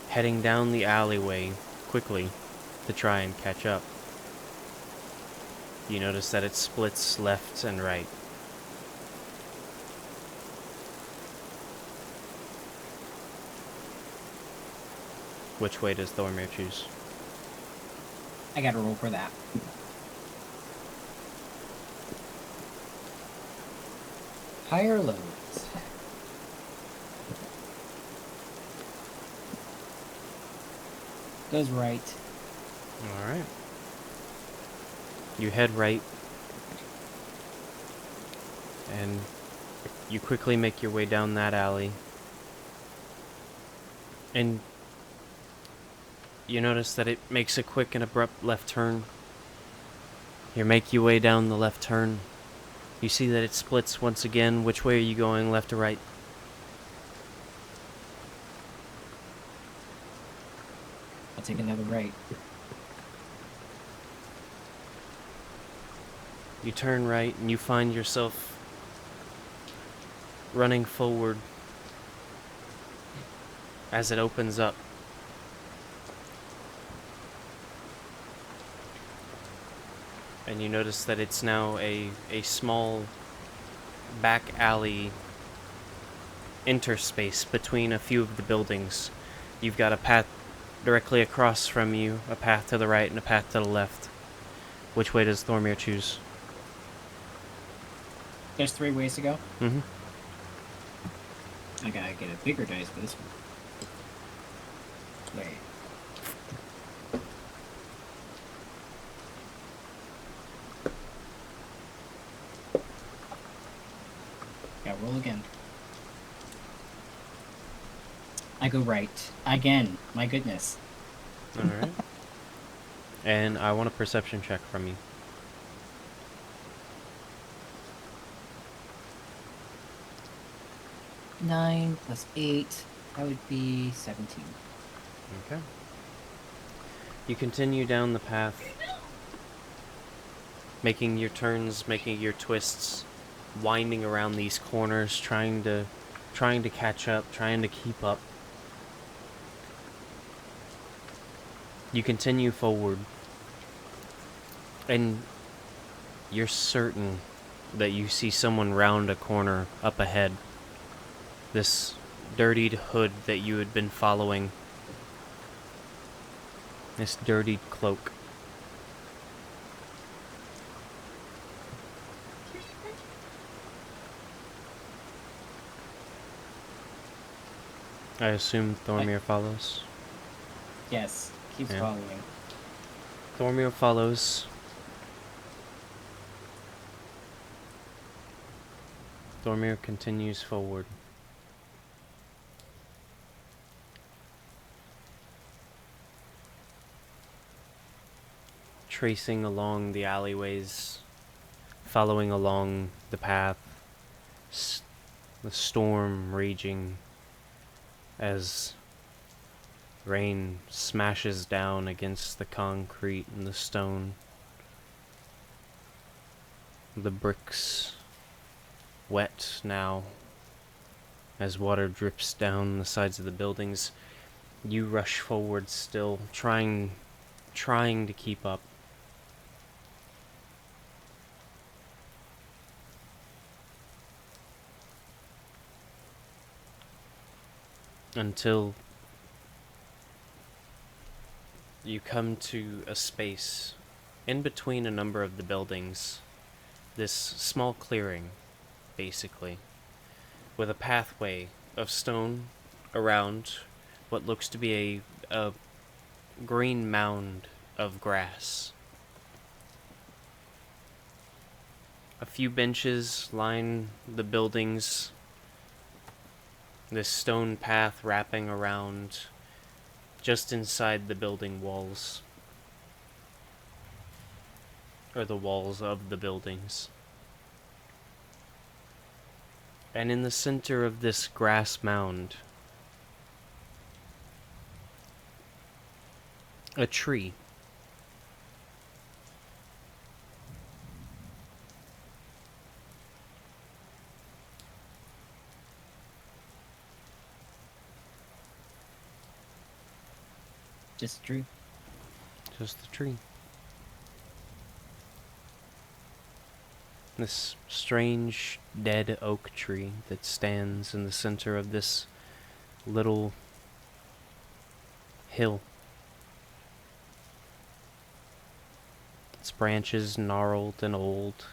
Heading down the alleyway quickly to try and catch up. You notice that it splits left and right. Which way does Thormir choose? I gotta roll for that. Higher lows. Goes right. Alright. You head right. And you quickly make your way down that alley. And you notice that it makes a quick and abrupt left turn. You make your way down the left turn. You see that it splits once again. Which way are you going, left or right? I'll take another right. You turn right and you find yourself running forward as it opens up. And you notice that it's now a small back alley interspace between a few of the buildings. You've got a path directly across from you, a path to the right and a path to the left. Which way does Thormir choose? There's 3 ways to go. Mm-hmm. I gotta get a bigger dice for this one. Wait. Gotta roll again. I go right. Again. My goodness. Alright. And I want a perception check from you. 9 plus 8. That would be 17. Okay. You continue down the path, making your turns, making your twists, winding around these corners, trying to catch up, trying to keep up. You continue forward, and you're certain that you see someone round a corner up ahead. This dirtied hood that you had been following. This dirtied cloak. I assume Thormir follows. Yes, keeps Yeah. following. Thormir follows. Thormir continues forward. Tracing along the alleyways, following along the path, the storm raging as rain smashes down against the concrete and the stone. The bricks wet now as water drips down the sides of the buildings. You rush forward still, trying to keep up. Until you come to a space in between a number of the buildings. This small clearing, basically, with a pathway of stone around what looks to be a green mound of grass. A few benches line the buildings. This stone path wrapping around just inside the building walls. Or the walls of the buildings. And in the center of this grass mound, a tree. Just true. Just the tree. This strange dead oak tree that stands in the center of this little hill. Its branches gnarled and old,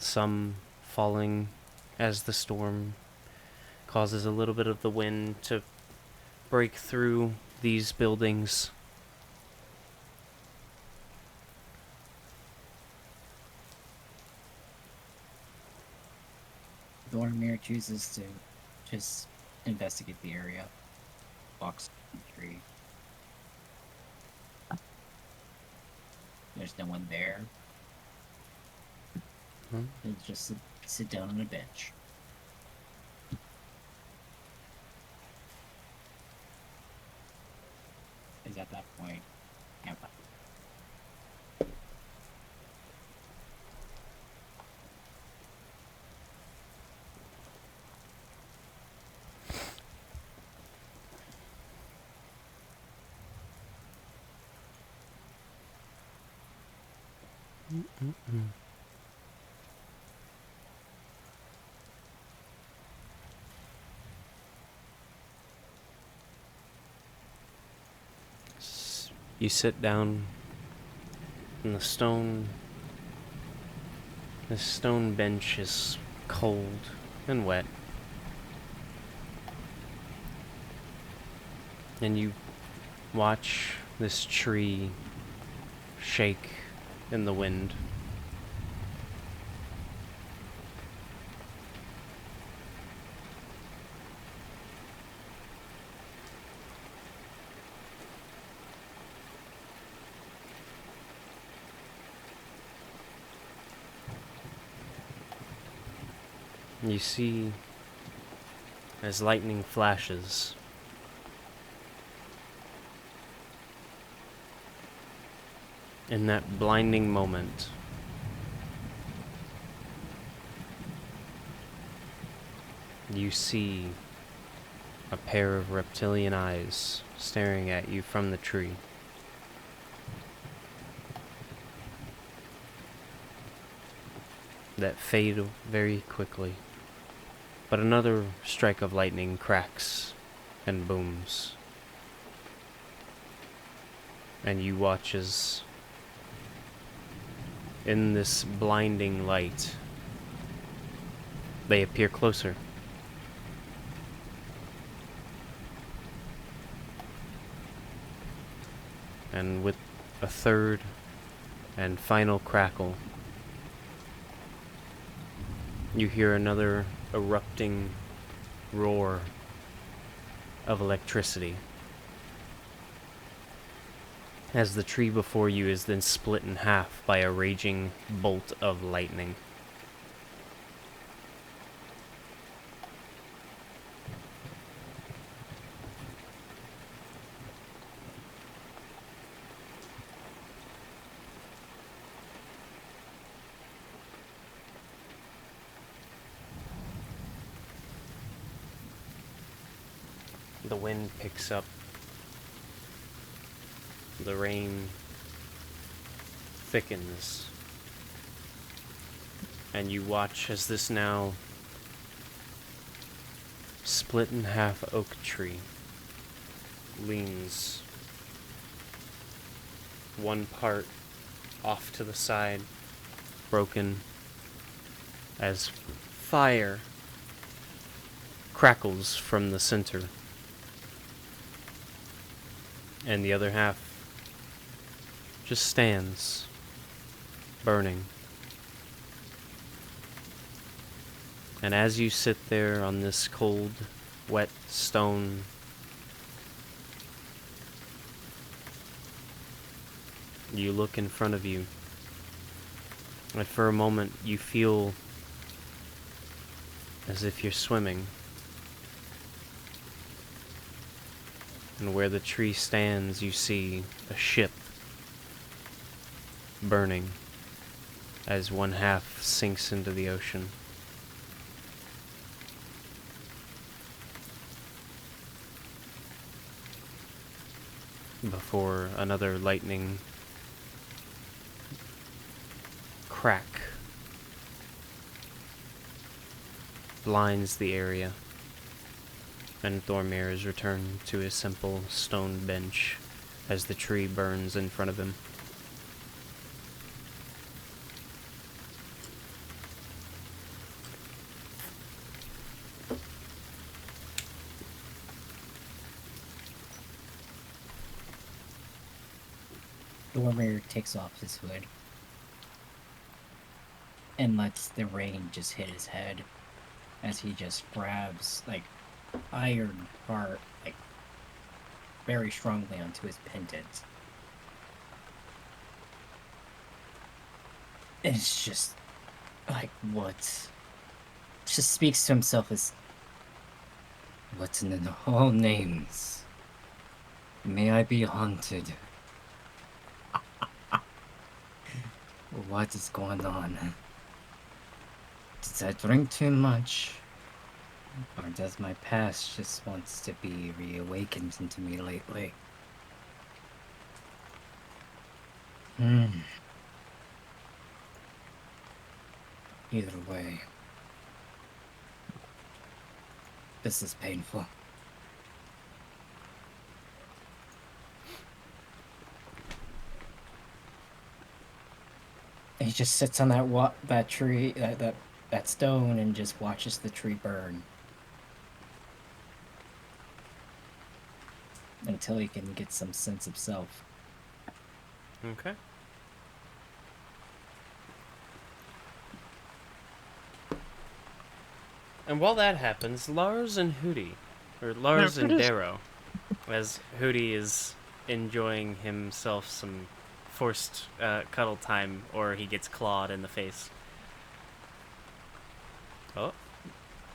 some falling as the storm causes a little bit of the wind to break through these buildings. Thormir chooses to just investigate the area. Walks on the tree. There's no one there. He'll just sit down on a bench. Is at that point, campfire. You sit down in the stone. The stone bench is cold and wet. And you watch this tree shake in the wind. You see, as lightning flashes, in that blinding moment, you see a pair of reptilian eyes staring at you from the tree. That fade very quickly. But another strike of lightning cracks and booms. And you watch as, in this blinding light, they appear closer. And with a third and final crackle, you hear another erupting roar of electricity as the tree before you is then split in half by a raging bolt of lightning. The wind picks up. The rain thickens. And you watch as this now split in half oak tree leans one part off to the side, broken, as fire crackles from the center. And the other half just stands, burning. And as you sit there on this cold, wet stone, you look in front of you, and for a moment you feel as if you're swimming. And where the tree stands, you see a ship burning as one half sinks into the ocean. Before another lightning crack blinds the area. And Thormir is returned to his simple stone bench as the tree burns in front of him. Thormir takes off his hood and lets the rain just hit his head as he just grabs, like, iron part, like, very strongly onto his pendant. And it's just like, what? Just speaks to himself as, what in the whole names? May I be haunted? What is going on? Did I drink too much? Or does my past just wants to be reawakened into me lately? Either way, this is painful. He just sits on that tree, that stone, and just watches the tree burn until he can get some sense of self. Okay. And while that happens, Larz and Hootie, or Larz and Darrow, as Hootie is enjoying himself some forced cuddle time, or he gets clawed in the face. Oh.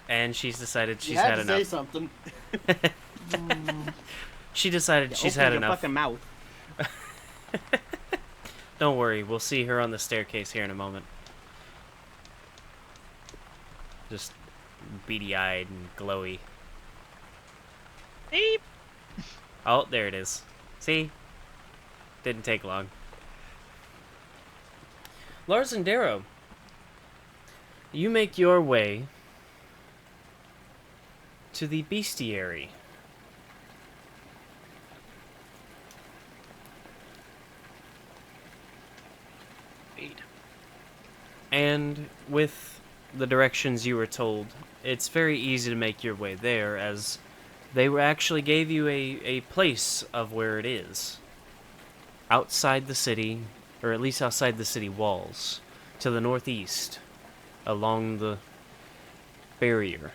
And she's decided she's had enough. Say something. She decided she's Open had your enough. fucking mouth. Don't worry, we'll see her on the staircase here in a moment. Just beady-eyed and glowy. Beep. Oh, there it is. See? Didn't take long. Larz and Darrow, you make your way to the bestiary. Beat. And with the directions you were told, it's very easy to make your way there, as they actually gave you a place of where it is. Outside the city, or at least outside the city walls, to the northeast, along the barrier.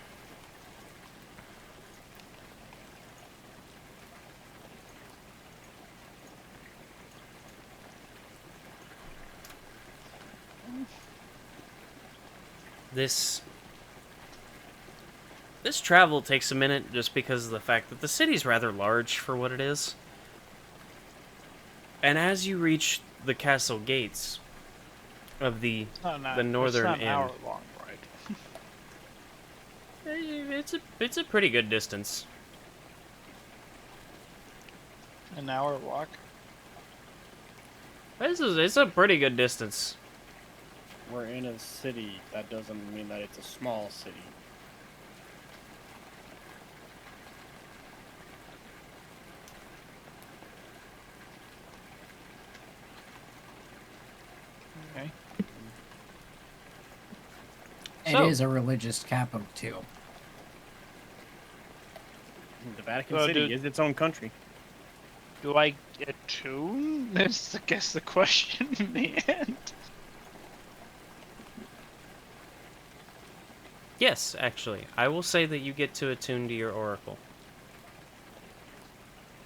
This travel takes a minute just because of the fact that the city's rather large for what it is. And as you reach the castle gates of the northern it's not an end, hour long ride. it's a pretty good distance. An hour walk. It's a pretty good distance. We're in a city. That doesn't mean that it's a small city. Okay. It is a religious capital too. The Vatican Well, City dude. is its own country. Do I get two? That's, I guess, the question in the end. Yes, actually. I will say that you get to attune to your oracle.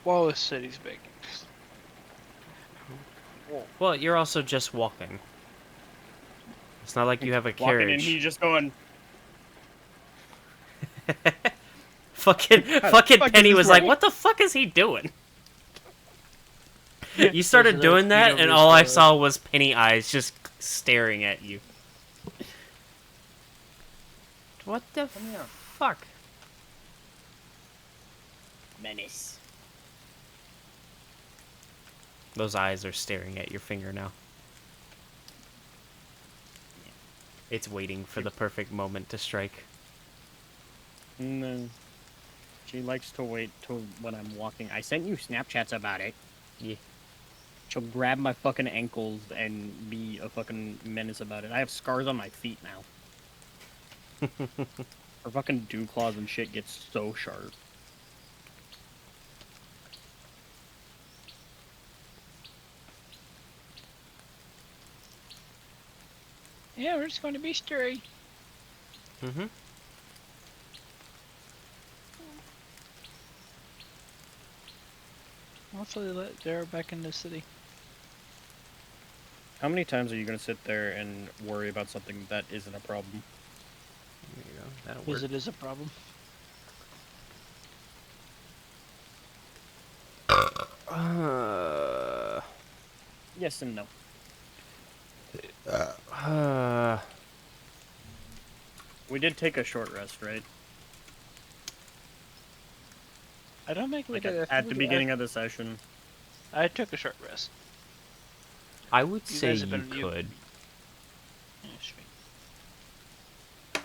Well, the city's big. Well, you're also just walking. It's not like you have a Walking carriage. and he just going, fucking fuck is Penny this was like, working? "What the fuck is he doing?" You started There's doing a that, speed and over all I his saw was Penny eyes just staring at you. What the Come here. fuck? menace. Those eyes are staring at your finger now. It's waiting for the perfect moment to strike. No. She likes to wait till when I'm walking. I sent you Snapchats about it. Yeah. She'll grab my fucking ankles and be a fucking menace about it. I have scars on my feet now. Her fucking dew claws and shit get so sharp. Yeah, we're just going to be stirry. Mm-hmm. Hopefully let Darrow back in the city. How many times are you gonna sit there and worry about something that isn't a problem? There you go. That'll work. Because it is a problem. Yes and no. We did take a short rest, right? I don't make Like it at the beginning of the session. I took a short rest. I would You say guys you have been- you- could. Yeah, sweet.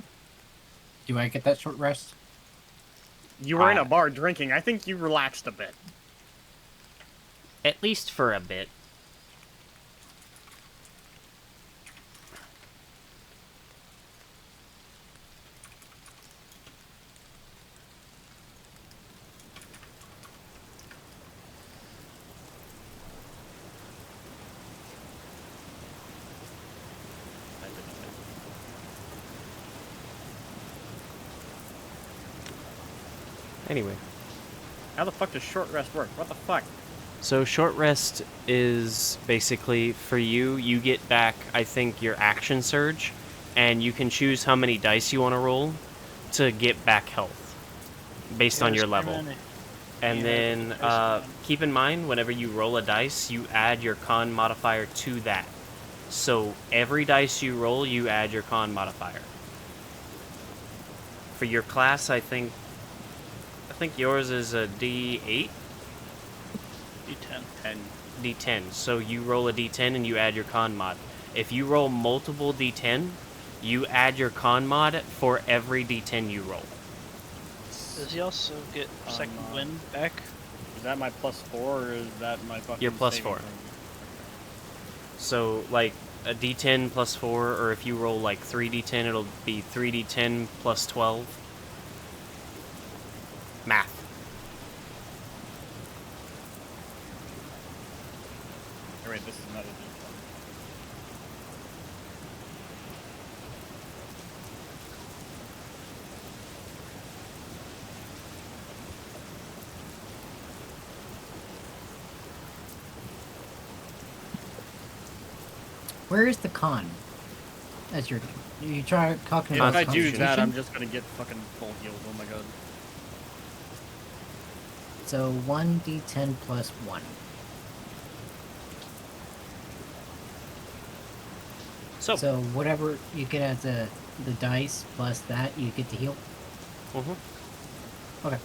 Do I get that short rest? You were in a Ah. bar drinking. I think you relaxed a bit. At least for a bit. Anyway. How the fuck does short rest work? What the fuck? So short rest is basically for you, you get back, I think, your action surge, and you can choose how many dice you want to roll to get back health based on your level. And Yeah, then that's fine. keep in mind, whenever you roll a dice, you add your con modifier to that. So every dice you roll, you add your con modifier. For your class, I think yours is a D8, D10. 10. D10. So you roll a D10 and you add your con mod. If you roll multiple D10, you add your con mod for every D10 you roll. Does he also get second mod. wind back? Is that my +4 or is that my fucking Your +4. saving throw? So, like, a D10 plus 4, or if you roll, like, 3D10, it'll be 3D10 plus 12. Math. Alright, this is not a D10. Where is the con? As you try talking If about I do that, Constitution? I'm just gonna get fucking full healed. Oh my god. So 1d10 plus 1. So whatever you get as the dice plus that, you get to heal? Mm-hmm. Okay.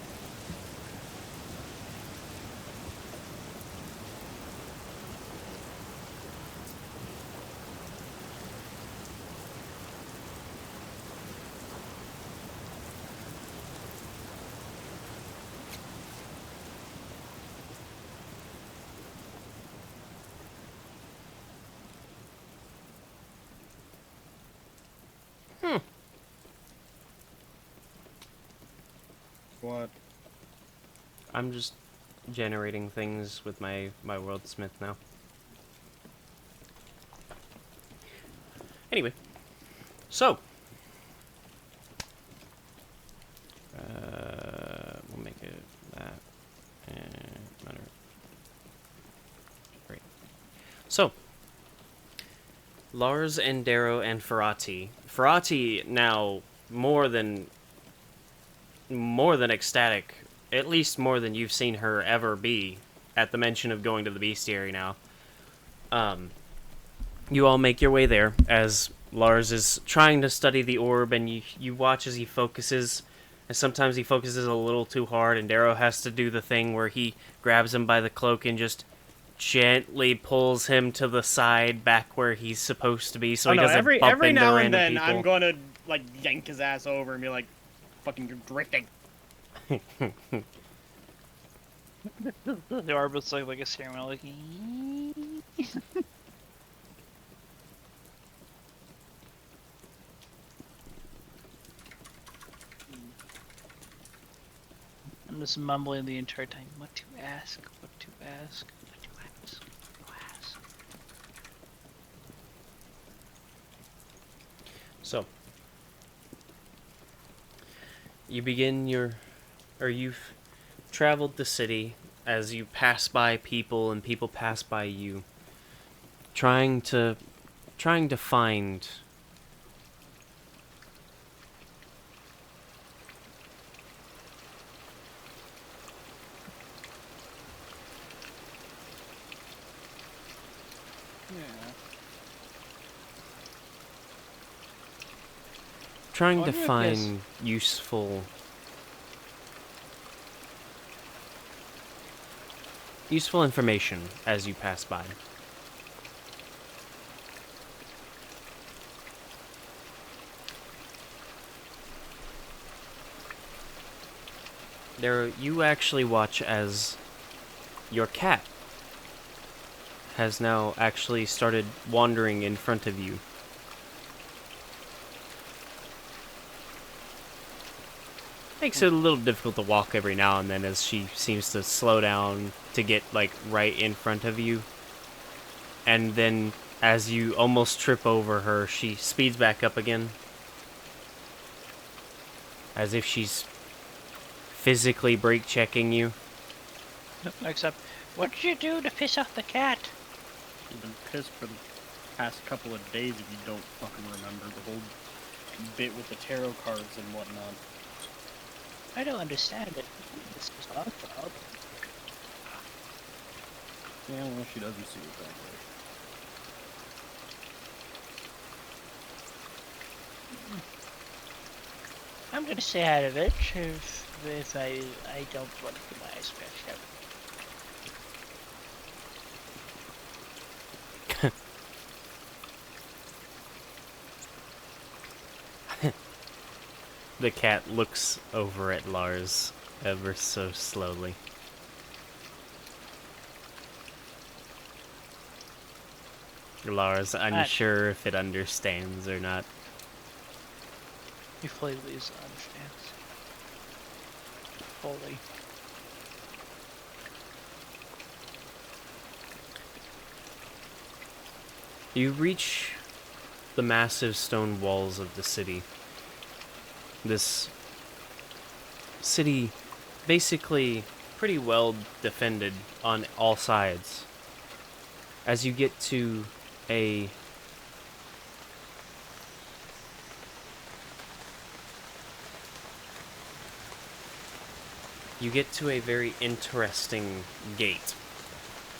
What? I'm just generating things with my worldsmith now. Anyway, so we'll make it that and matter. Great. So Larz and Darrow and Ferrati. Ferrati now more than ecstatic, at least more than you've seen her ever be at the mention of going to the bestiary now. You all make your way there as Larz is trying to study the orb, and you watch as he focuses, and sometimes he focuses a little too hard, and Darrow has to do the thing where he grabs him by the cloak and just gently pulls him to the side back where he's supposed to be so he doesn't every bump into now and random then people. I'm gonna like yank his ass over and be like, fucking you're drifting. The orb was like a ceremony, like. I'm just mumbling the entire time. What to ask? What to ask? What to ask? What to ask? So, you've traveled the city as you pass by people and people pass by you, trying to find trying to find useful information as you pass by. You actually watch as your cat has now actually started wandering in front of you. Makes it a little difficult to walk every now and then as she seems to slow down to get like right in front of you. And then as you almost trip over her, she speeds back up again. As if she's physically brake checking you. Except, what did you do to piss off the cat? You've been pissed for the past couple of days if you don't fucking remember the whole bit with the tarot cards and whatnot. I don't understand it. This is our fault. Yeah, well, she doesn't see it that way. I'm gonna stay out of it if I don't want to get my eyes scratched out. The cat looks over at Lars ever so slowly. Lars, unsure if it understands or not. He fully understands. Fully. You reach the massive stone walls of the city. This city basically pretty well defended on all sides. As you get to a very interesting gate.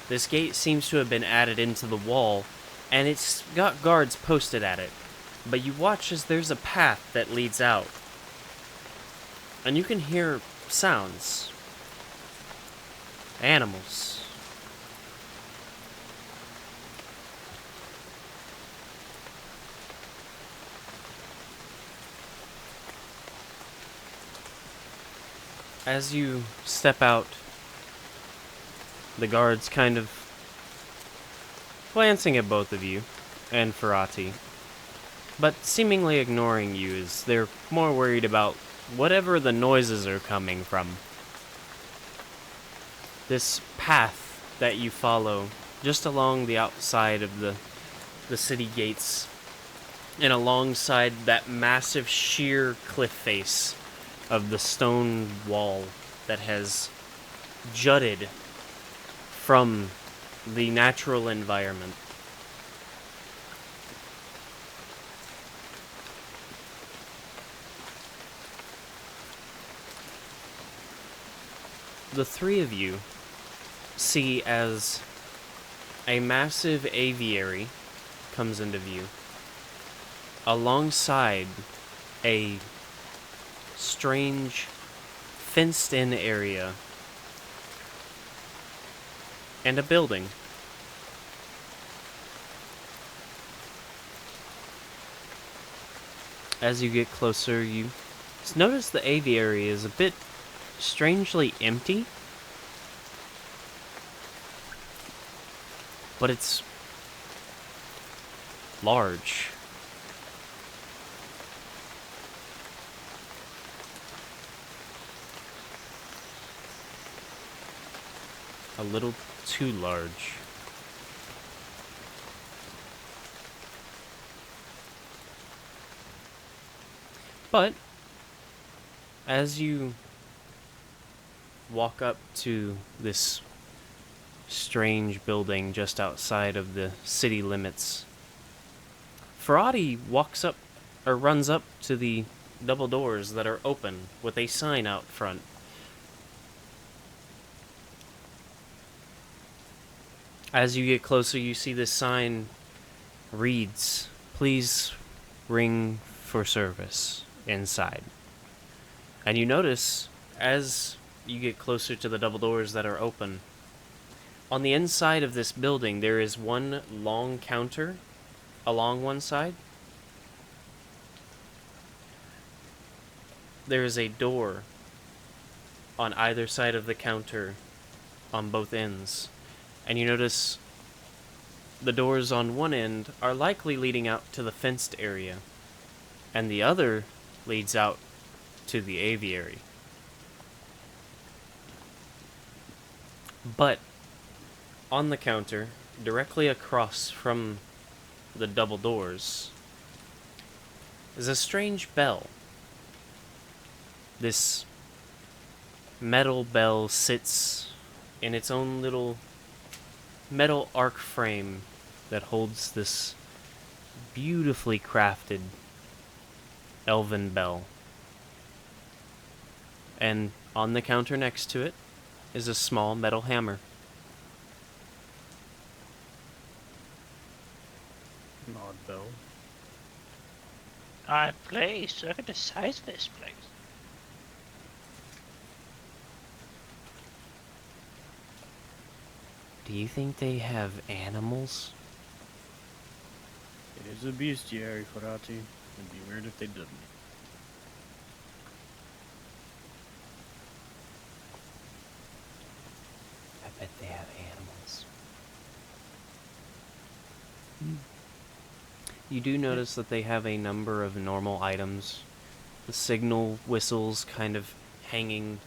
This gate seems to have been added into the wall, and it's got guards posted at it. But you watch as there's a path that leads out. And you can hear sounds. Animals. As you step out, the guards kind of glancing at both of you and Ferrati, but seemingly ignoring you as they're more worried about whatever the noises are coming from. This path that you follow just along the outside of the city gates and alongside that massive sheer cliff face of the stone wall that has jutted from the natural environment. The three of you see as a massive aviary comes into view alongside a strange fenced-in area and a building. As you get closer, you notice the aviary is a bit strangely empty, but it's large. A little too large. But as you walk up to this strange building just outside of the city limits, Ferrati walks up or runs up to the double doors that are open with a sign out front. As you get closer, you see this sign reads, "Please ring for service inside." And you notice, as you get closer to the double doors that are open, on the inside of this building, there is one long counter along one side. There is a door on either side of the counter on both ends. And you notice the doors on one end are likely leading out to the fenced area, and the other leads out to the aviary. But on the counter, directly across from the double doors, is a strange bell. This metal bell sits in its own little metal arc frame that holds this beautifully crafted elven bell. And on the counter next to it is a small metal hammer. An odd bell. Our place. Look at the size of this place. Do you think they have animals? It is a bestiary, Ferrati. It'd be weird if they didn't. I bet they have animals. You do notice that they have a number of normal items. The signal whistles kind of hanging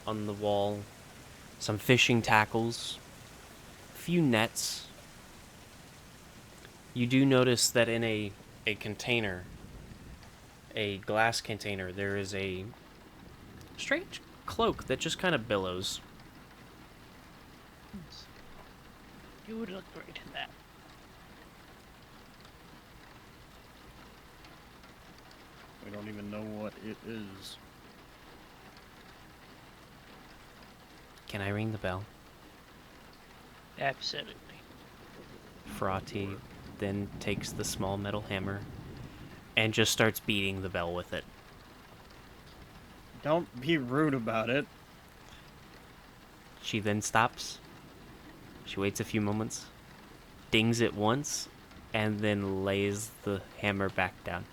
on the wall. Some fishing tackles. A few nets. You do notice that in a container, a glass container, there is a strange cloak that just kind of billows. You would look great in that. We don't even know what it is. Can I ring the bell? Absolutely. Ferrati then takes the small metal hammer and just starts beating the bell with it. Don't be rude about it. She then stops. She waits a few moments, dings it once, and then lays the hammer back down.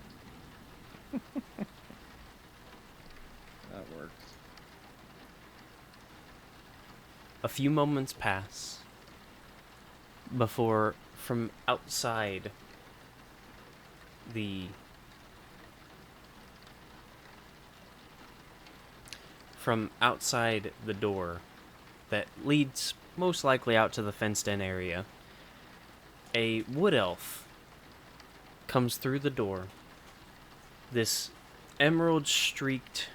That works. A few moments pass before, from outside the door that leads most likely out to the fenced-in area, a wood elf comes through the door. This emerald-streaked,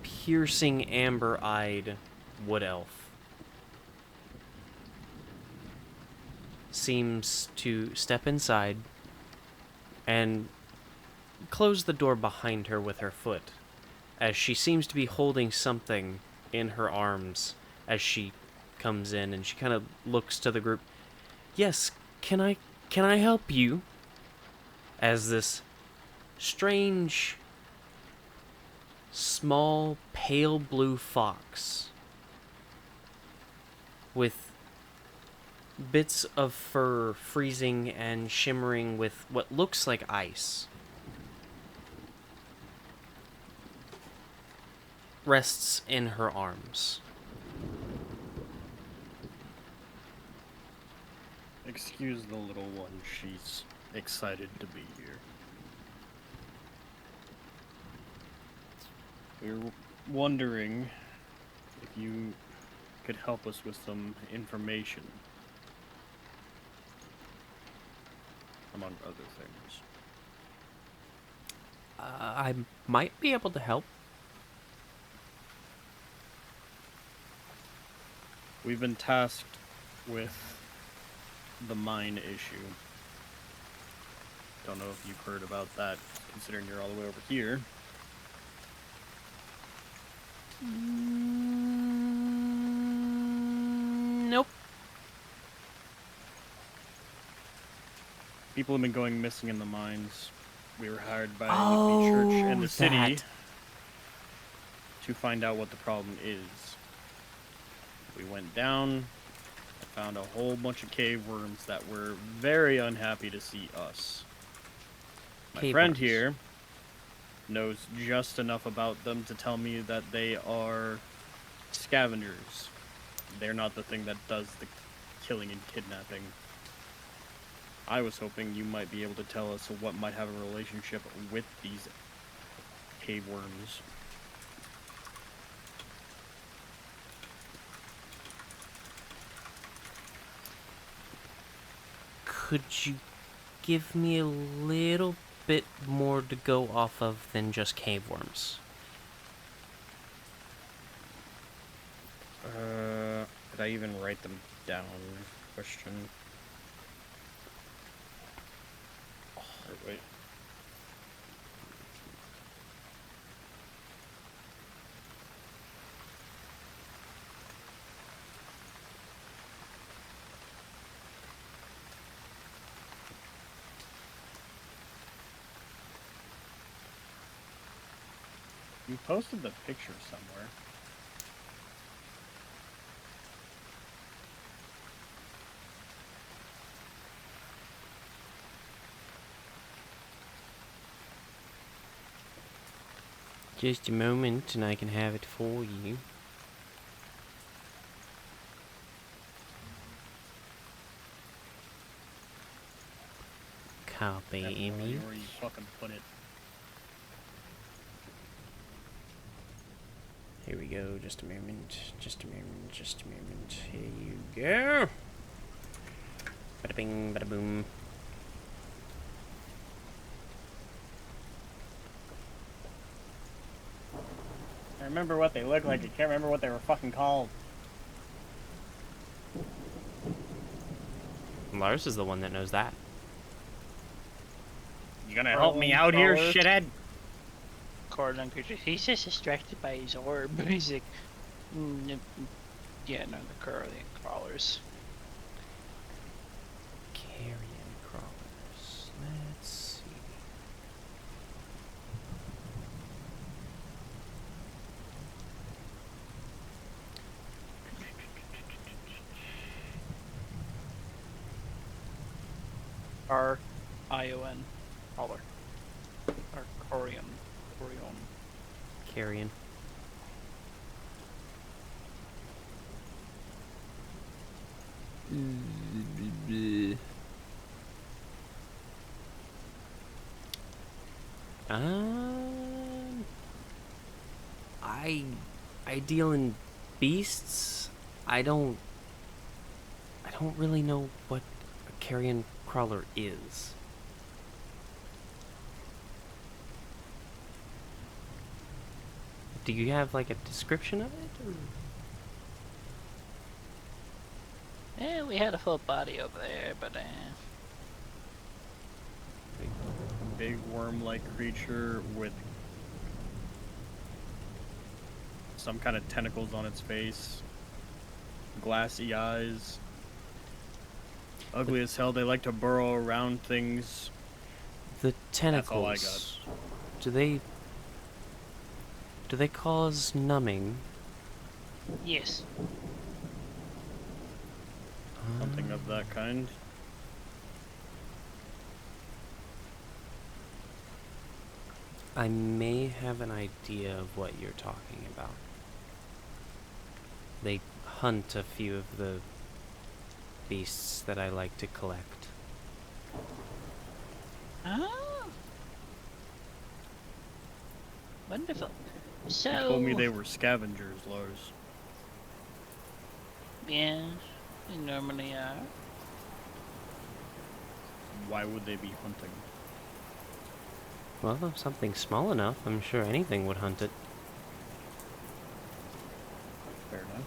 piercing amber-eyed wood elf seems to step inside and close the door behind her with her foot, as she seems to be holding something in her arms as she comes in, and she kind of looks to the group. Yes, can I help you? As this strange, small, pale blue fox with bits of fur freezing and shimmering with what looks like ice rests in her arms. Excuse the little one. She's excited to be here. We were wondering if you could help us with some information, among other things. I might be able to help. We've been tasked with the mine issue. Don't know if you've heard about that, considering you're all the way over here. Nope. People have been going missing in the mines. We were hired by the church and the city that. to find out what the problem is. We went down, found a whole bunch of cave worms that were very unhappy to see us. My Cave friend worms. here knows just enough about them to tell me that they are scavengers. They're not the thing that does the killing and kidnapping. I was hoping you might be able to tell us what might have a relationship with these cave worms. Could you give me a little bit more to go off of than just cave worms? Did I even write them down? Question. Or wait. You posted the picture somewhere. Just a moment and I can have it for you. Copy I have no idea image. where you fucking put it. Here we go, just a moment, just a moment, just a moment. Here you go. Bada bing, bada boom. I remember what they look like. I can't remember what they were fucking called. Lars is the one that knows that. You gonna help me out here, Crawler. shithead? Corlin creature. He's just distracted by his orb. He's like, yeah, no, the curling crawlers. Carrion crawlers. Let's see. R-I-O-N. Crawler. Or Corion. Corion. Carrion. Um, I deal in beasts. I don't really know what a carrion crawler is. Do you have like a description of it? Or? Yeah, we had a full body over there, but Big worm-like creature with some kind of tentacles on its face, glassy eyes, ugly as hell. They like to burrow around things. The That's all I tentacles. Do they cause numbing? yes. Something of that kind. I may have an idea of what you're talking about. They hunt a few of the beasts that I like to collect. Oh. Wonderful. So. You told me they were scavengers, Lars. Yes, they normally are. Why would they be hunting? Well, if something's small enough, I'm sure anything would hunt it. Fair enough.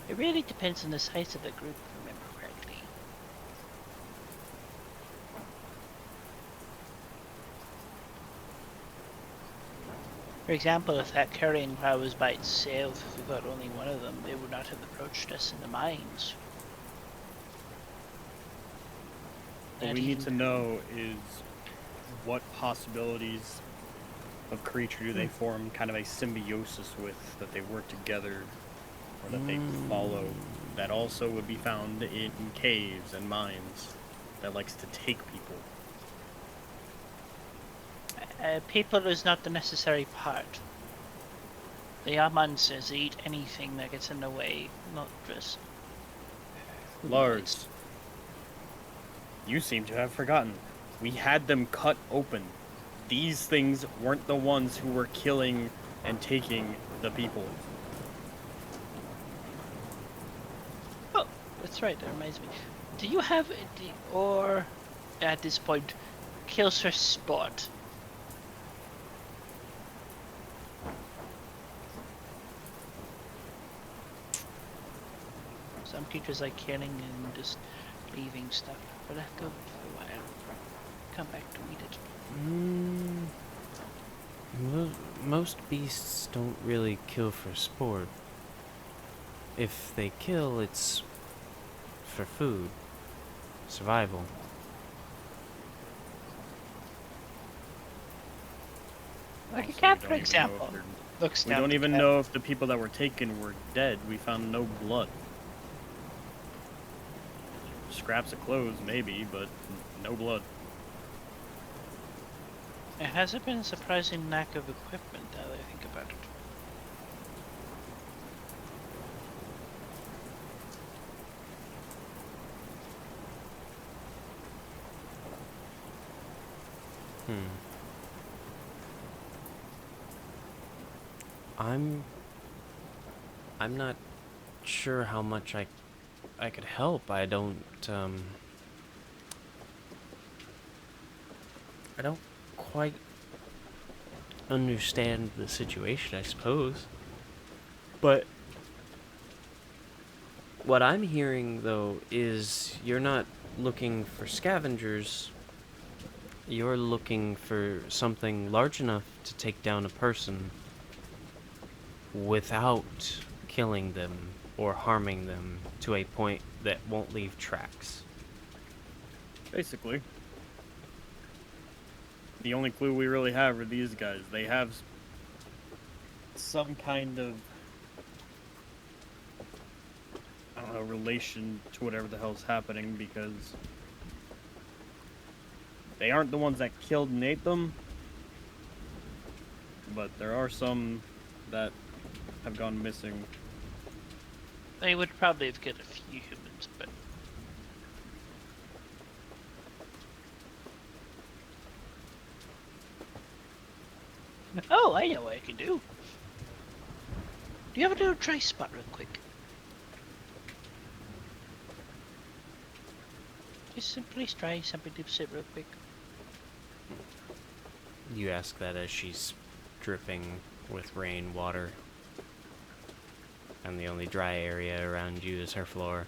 It really depends on the size of the group, if I remember correctly. For example, if that carrying crowd was by itself, if we got only one of them, they would not have approached us in the mines. What we need to know is what possibilities of creature do they form kind of a symbiosis with, that they work together, or that they follow, that also would be found in caves and mines, that likes to take people. People is not the necessary part. They are monsters. They eat anything that gets in the way, not just... Lars, you seem to have forgotten. We had them cut open. These things weren't the ones who were killing and taking the people. Oh, that's right, that reminds me. Do you have, or at this point, kills for sport? Some creatures like killing and just leaving stuff, but let go for a while. Come back to eat it. Most beasts don't really kill for sport. If they kill, it's for food, survival. Like a Also, cat, we for don't even know example. if they're- Looks We down don't at the even cat. know if the people that were taken were dead. We found no blood. Scraps of clothes, maybe, but no blood. It hasn't been a surprising lack of equipment, now that I think about it. Hmm. I'm not sure how much I could help. I don't quite understand the situation, I suppose. But what I'm hearing though is you're not looking for scavengers. You're looking for something large enough to take down a person without killing them or harming them to a point that won't leave tracks. Basically. The only clue we really have are these guys. They have some kind of, I don't know, relation to whatever the hell's happening, because they aren't the ones that killed and ate them, but there are some that have gone missing. They would probably have killed a few humans, but oh, I know what I can do. Do you have a little dry spot real quick? Just simply try something to sit real quick. You ask that as she's dripping with rain water, and the only dry area around you is her floor.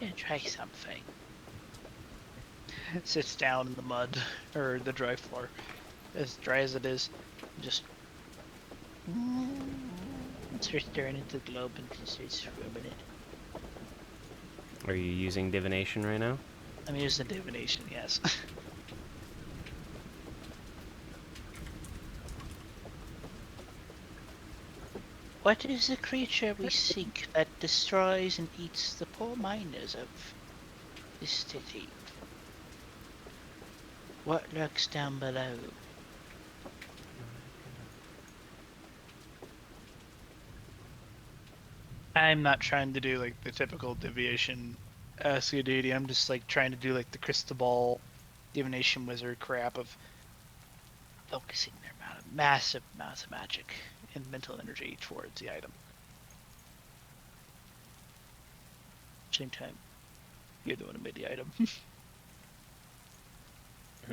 Yeah, try something. Sits down in the mud, or the dry floor, as dry as it is. Just starts staring into the globe and just starts rubbing it. Are you using divination right now? I'm using divination, yes. What is the creature we seek that destroys and eats the poor miners of this city? What lurks down below? I'm not trying to do like the typical divination deity. I'm just like trying to do like the crystal ball divination wizard crap of focusing their massive amounts of magic and mental energy towards the item. Same time, you're the one who made the item.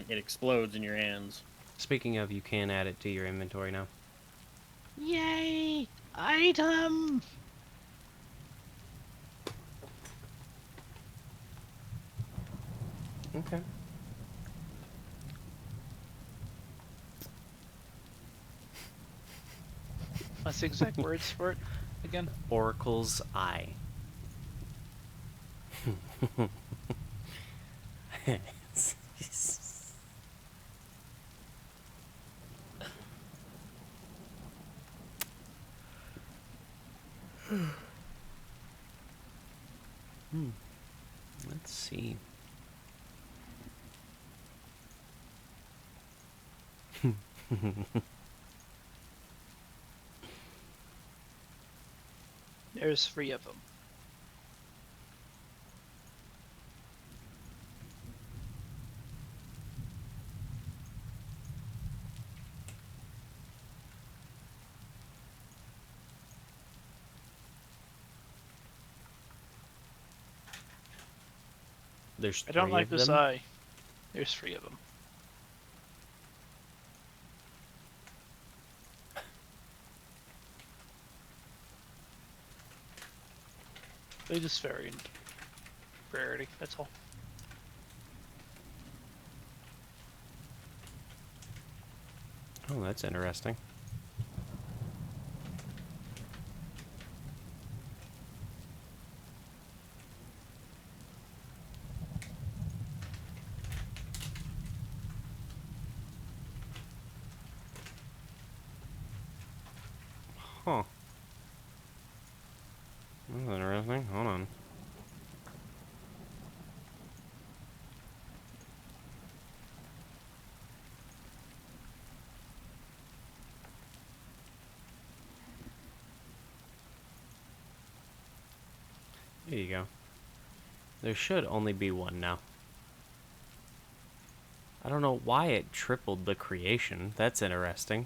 It explodes in your hands. Speaking of, you can add it to your inventory now. Yay! Item! Okay. What's the exact words for it again? Oracle's Eye. Let's see. There's 3 of them. There's I don't 3 like of this them. eye. There's 3 of them. They just vary in rarity, that's all. Oh, that's interesting. Huh. That's interesting. Hold on. There you go. There should only be one now. I don't know why it tripled the creation. That's interesting.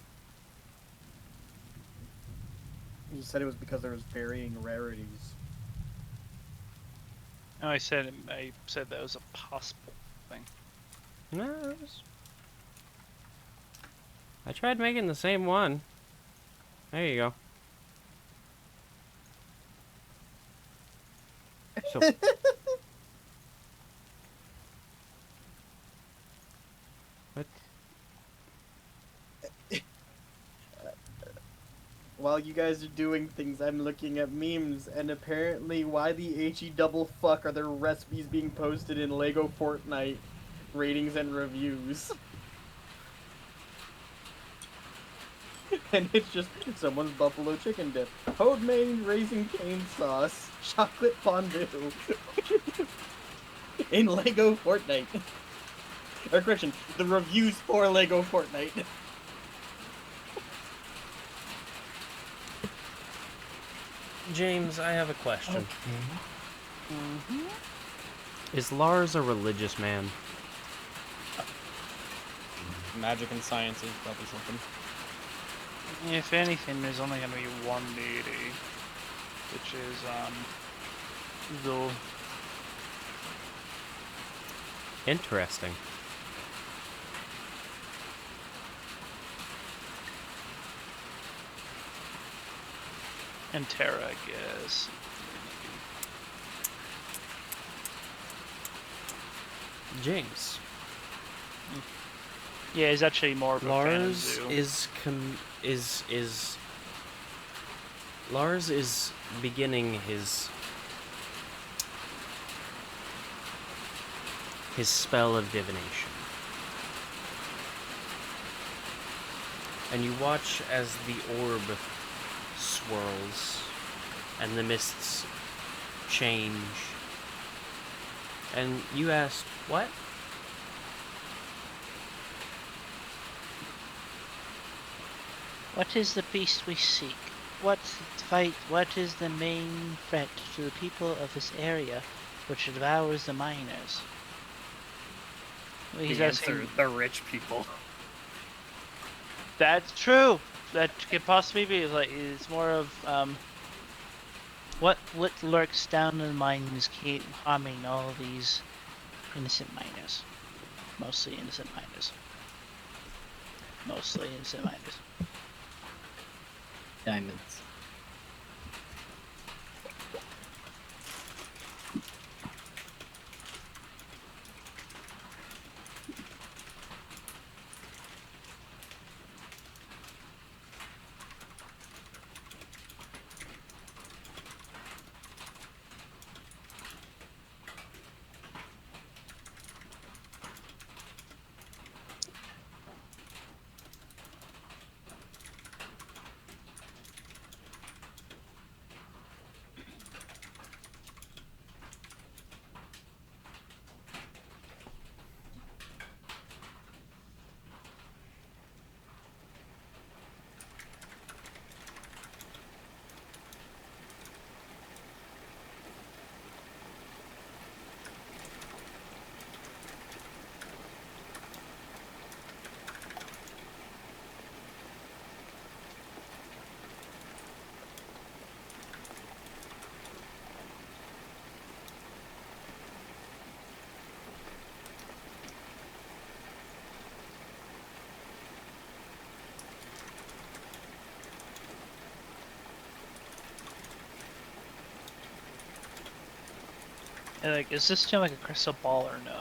You said it was because there was varying rarities. No, I said that was a possible thing. No, I tried making the same one. There you go. So, what? While you guys are doing things, I'm looking at memes, and apparently, why the HE double fuck are there recipes being posted in Lego Fortnite ratings and reviews? And it's just someone's buffalo chicken dip, homemade Raising Cane sauce, chocolate fondue, in Lego Fortnite. Or correction, the reviews for Lego Fortnite. James, I have a question. Okay. Is Lars a religious man? Magic and science is probably something. If anything, there's only going to be one deity, which is Zul. Interesting. And Terra, I guess. James. Yeah, he's actually more of a fan of Lars Zoo. Lars is beginning his spell of divination. And you watch as the orb swirls and the mists change. And you asked, what? What is the beast we seek? What's the fight? What is the main threat to the people of this area which devours the miners? Well, he's The asking. answer, the rich people. That's true. That could possibly be like it's more of what lurks down in the mines keep harming all these innocent miners. Mostly innocent miners. Mostly innocent miners. Diamonds. And like, is this still like a crystal ball or no?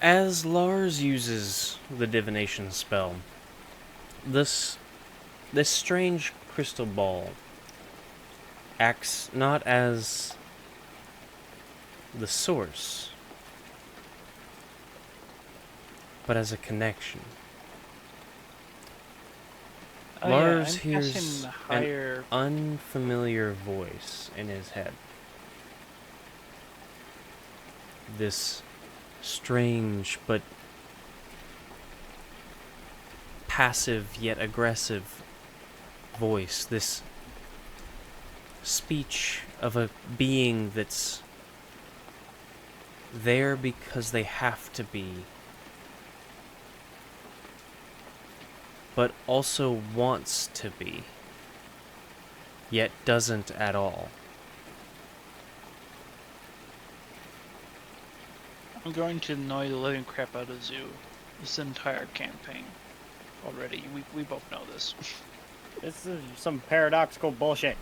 As Lars uses the divination spell, this strange crystal ball acts not as the source, but as a connection. Oh, Larz yeah, I'm guessing hears the an higher. unfamiliar voice in his head. This strange but passive yet aggressive voice, this speech of a being that's there because they have to be, but also wants to be, yet doesn't at all. I'm going to annoy the living crap out of Zoo this entire campaign. Already, we both know this. This is some paradoxical bullshit.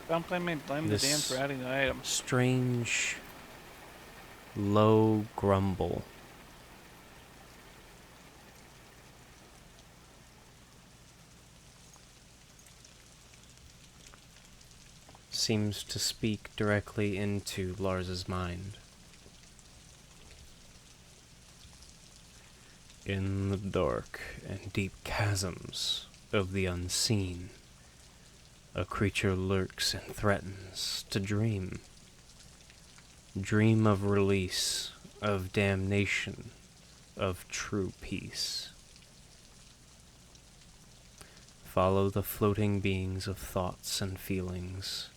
Don't blame me, blame the This- DM for adding the item. Strange, low grumble. Seems to speak directly into Lars's mind. In the dark and deep chasms of the unseen, a creature lurks and threatens to dream. Dream of release, of damnation, of true peace. Follow the floating beings of thoughts and feelings,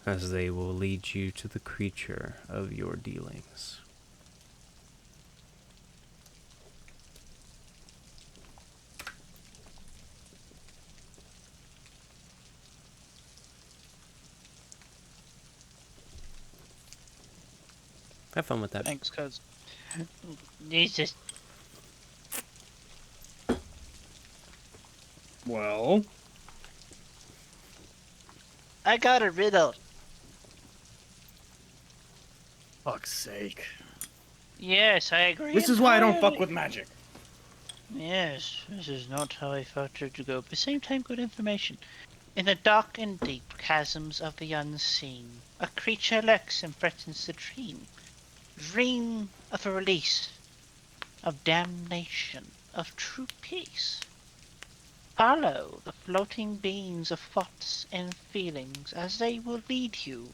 as they will lead you to the creature of your dealings. Have fun with that. Thanks, cuz. Jesus. Well, I got a riddle. fuck's sake. Yes, I agree. This is why I don't fuck entirely. with magic. Yes, this is not how I thought it to go, but same time good information. In the dark and deep chasms of the unseen, a creature lurks and threatens to dream. Dream of a release, of damnation, of true peace. Follow the floating beams of thoughts and feelings as they will lead you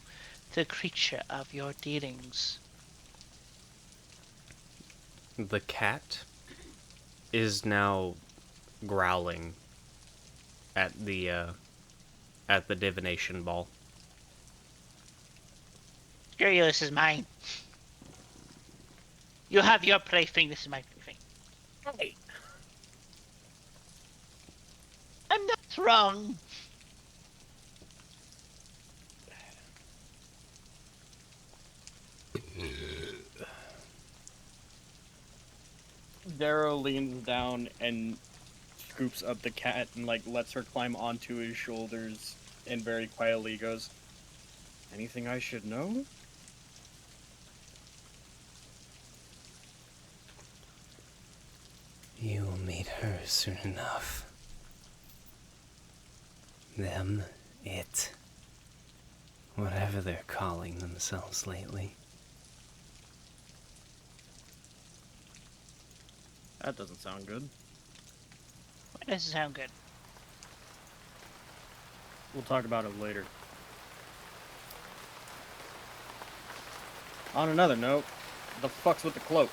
to the creature of your dealings. The cat is now growling at the divination ball. Screw you, this is mine. You have your plaything, this is my plaything. Hey. I'm not wrong. Darrow leans down and scoops up the cat and like lets her climb onto his shoulders and very quietly goes, "Anything I should know?" You will meet her soon enough. Them, it, whatever they're calling themselves lately. That doesn't sound good. Why does it sound good? We'll talk about it later. On another note, the fuck's with the cloak?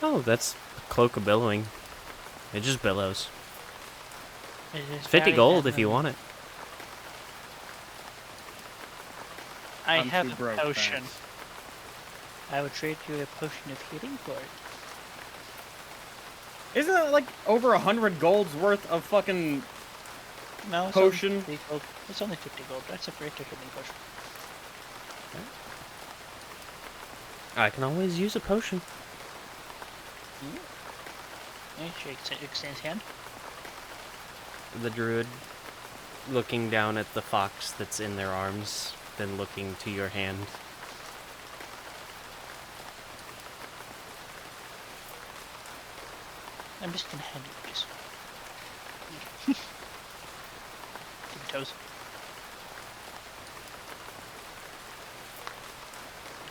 Oh, that's Cloak of Billowing. It just billows. It is 50 very gold if you heavy. want it. I I'm have too a broke, potion. thanks. I would trade you a potion of healing for it. Isn't that like over 100 gold's worth of fucking... No, it's Potion? Only 50 gold. It's only 50 gold. That's a greater healing potion. I can always use a potion. Yeah, she extends hand. The druid looking down at the fox that's in their arms, then looking to your hand. I'm just gonna hand you this. toes.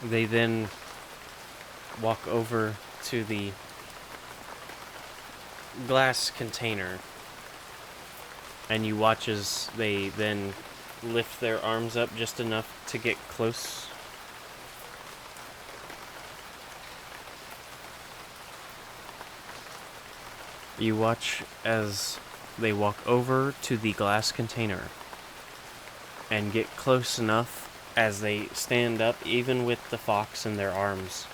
They then walk over to the glass container, and you watch as they then lift their arms up just enough to get close. You watch as they walk over to the glass container and get close enough as they stand up, even with the fox in their arms,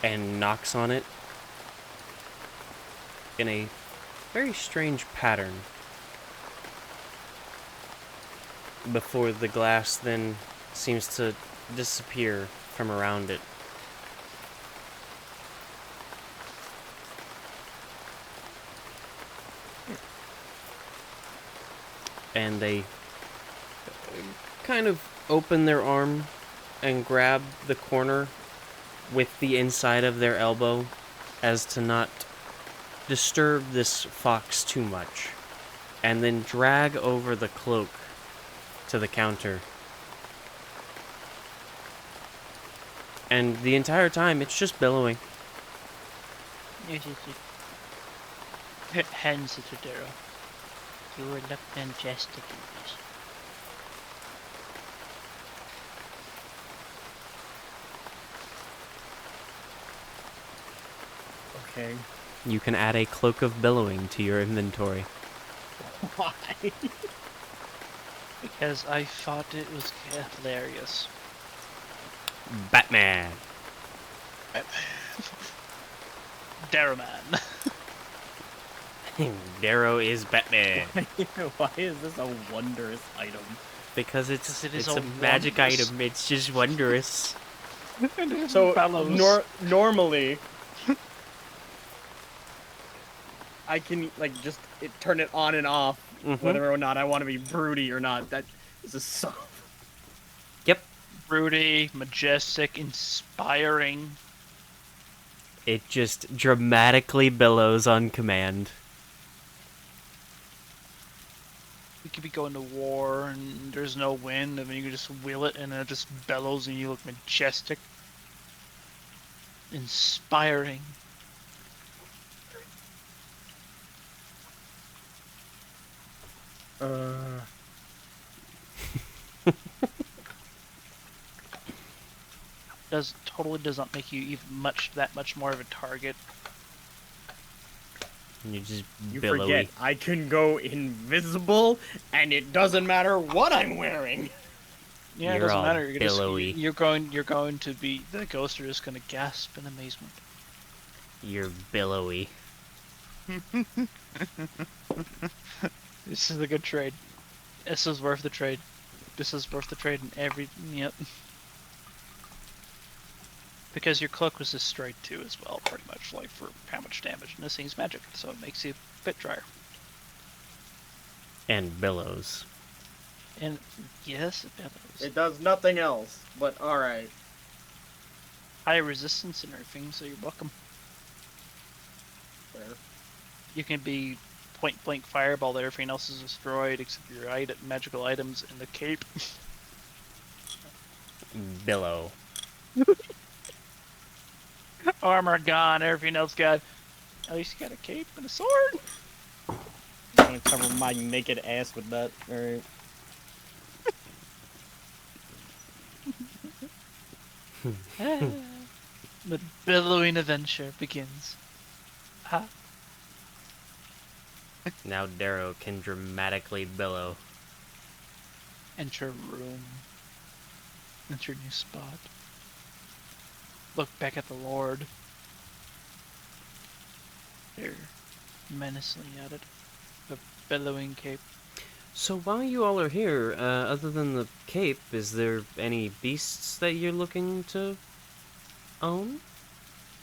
and knocks on it in a very strange pattern before the glass then seems to disappear from around it. And they kind of open their arm and grab the corner with the inside of their elbow as to not disturb this fox too much, and then drag over the cloak to the counter. And the entire time, it's just bellowing. Yes, yes, yes. Hands it to Darrow. You will look fantastic in this. Okay. You can add a cloak of bellowing to your inventory. Why? Because I thought it was hilarious. Batman! Darrow man. Darrow is Batman. Why is this a wondrous item? Because it's it is a a magic wondrous- item. It's just wondrous. So Bellows. normally, I can just turn it on and off, Mhm. whether or not I want to be broody or not. That is a so. Yep. Broody, majestic, inspiring. It just dramatically bellows on command. You could be going to war and there's no wind, and then you can just wheel it and it just bellows and you look majestic. Inspiring. Totally does not make you even that much more of a target. You just You billowy. forget, I can go invisible, and it doesn't matter what I'm wearing. Yeah, it You're doesn't all matter. You're billowy. you're going to be the ghosts are just going to gasp in amazement. You're billowy. This is a good trade. This is worth the trade. This is worth the trade in every yep. Because your cloak was destroyed too as well, pretty much, like for how much damage, and this thing's magic, so it makes you a bit drier. And billows. And yes, it bellows. It does nothing else, but alright. High resistance and everything, so you're welcome. Fair. You can be point blank fireball that everything else is destroyed except your magical items and the cape. Billow. Armor gone, everything else got. At least you got a cape and a sword. I'm gonna cover my naked ass with that. Alright. The billowing adventure begins. Ha. Now Darrow can dramatically billow. Enter room. Enter new spot. Look back at the Lord. There, menacingly at it. The billowing cape. So while you all are here, other than the cape, is there any beasts that you're looking to own?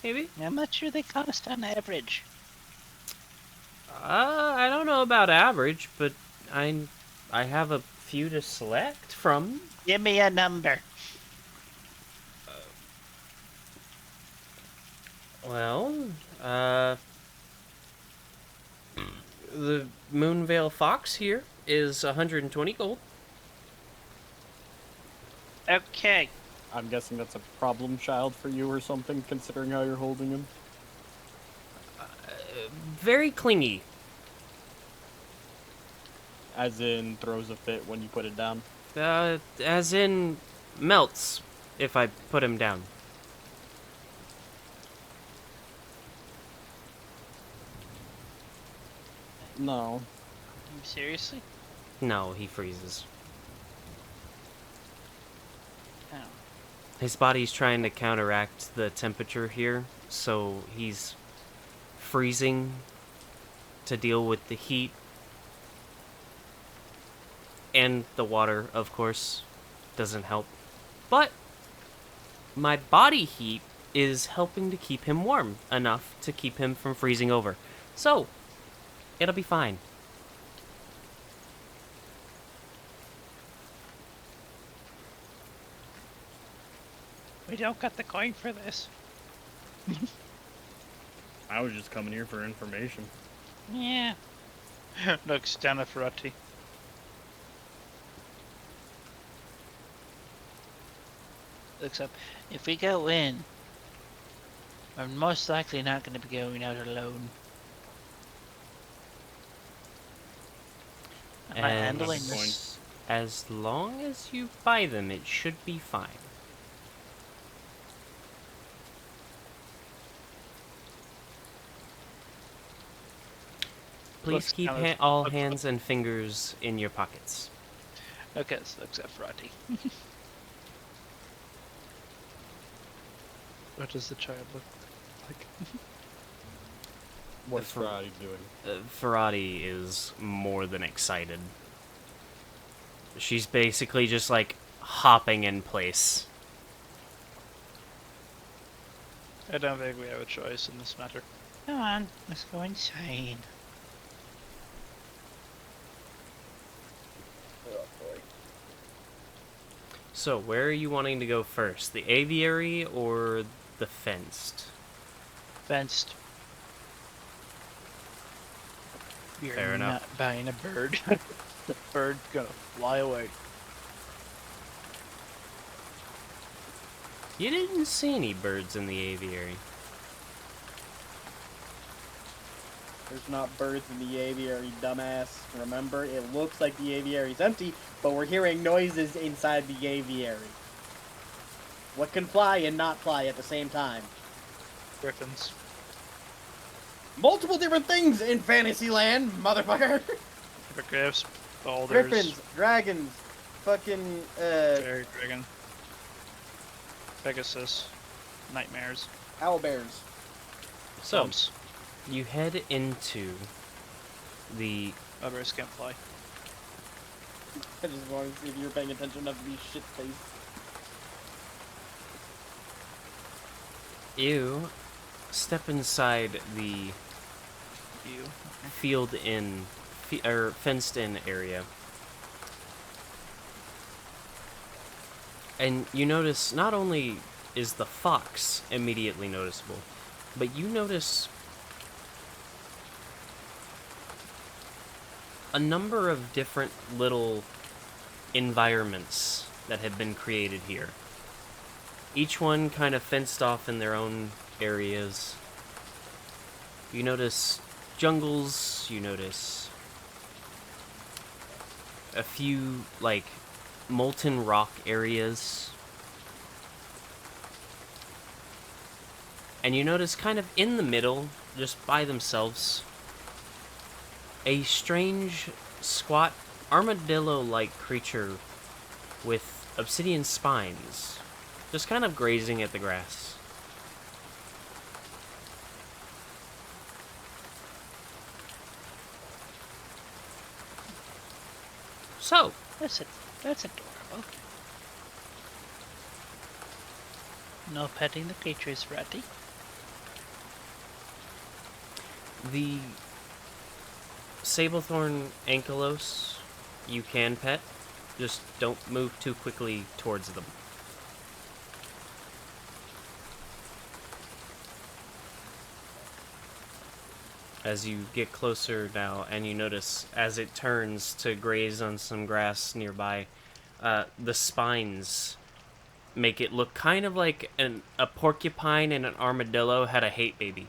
Maybe? I'm not sure they cost on average. I don't know about average, but I have a few to select from. Give me a number. Well, the Moonvale Fox here is 120 gold. Okay. I'm guessing that's a problem child for you or something, considering how you're holding him. Very clingy. As in, throws a fit when you put it down. As in, melts if I put him down. No. Seriously? No, he freezes. Oh. His body's trying to counteract the temperature here, so he's freezing to deal with the heat. And the water, of course, doesn't help. But my body heat is helping to keep him warm enough to keep him from freezing over. So, it'll be fine. We don't got the coin for this. I was just coming here for information. Yeah. Looks down at Ferrati. Looks up. If we go in, we're most likely not going to be going out alone. Am I handling As, this? as long as you buy them, it should be fine. Please Looks keep kind of- all looks- hands and fingers in your pockets. Okay, so looks at Ferrati. What does the child look like? What's For- Ferrati doing? Ferrati is more than excited. She's basically just like hopping in place. I don't think we have a choice in this matter. Come on, let's go inside. So, where are you wanting to go first? The aviary or the fenced? Fenced. You're Fair enough. not buying a bird. The bird's gonna fly away. You didn't see any birds in the aviary. There's not birds in the aviary, dumbass. Remember, it looks like the aviary's empty, but we're hearing noises inside the aviary. What can fly and not fly at the same time? Griffins. Multiple different things in Fantasyland, motherfucker! Hippogriffs. Boulders. Griffins, dragons, fucking, Fairy dragon. Pegasus. Nightmares. owlbears. So, Bumps. you head into the Bears can't fly. I just wanted to see if you were paying attention enough to be shit faced. You step inside the You. fenced in area. And you notice not only is the fox immediately noticeable, but you notice a number of different little environments that have been created here. Each one kind of fenced off in their own areas. You notice jungles, you notice a few, like, molten rock areas. And you notice kind of in the middle, just by themselves, a strange, squat, armadillo-like creature with obsidian spines, just kind of grazing at the grass. So, That's adorable. No petting the creatures, Ferrati. the Sablethorn Ankylos you can pet, just don't move too quickly towards them. as you get closer now, and you notice as it turns to graze on some grass nearby, the spines make it look kind of like a porcupine and an armadillo had a hate baby.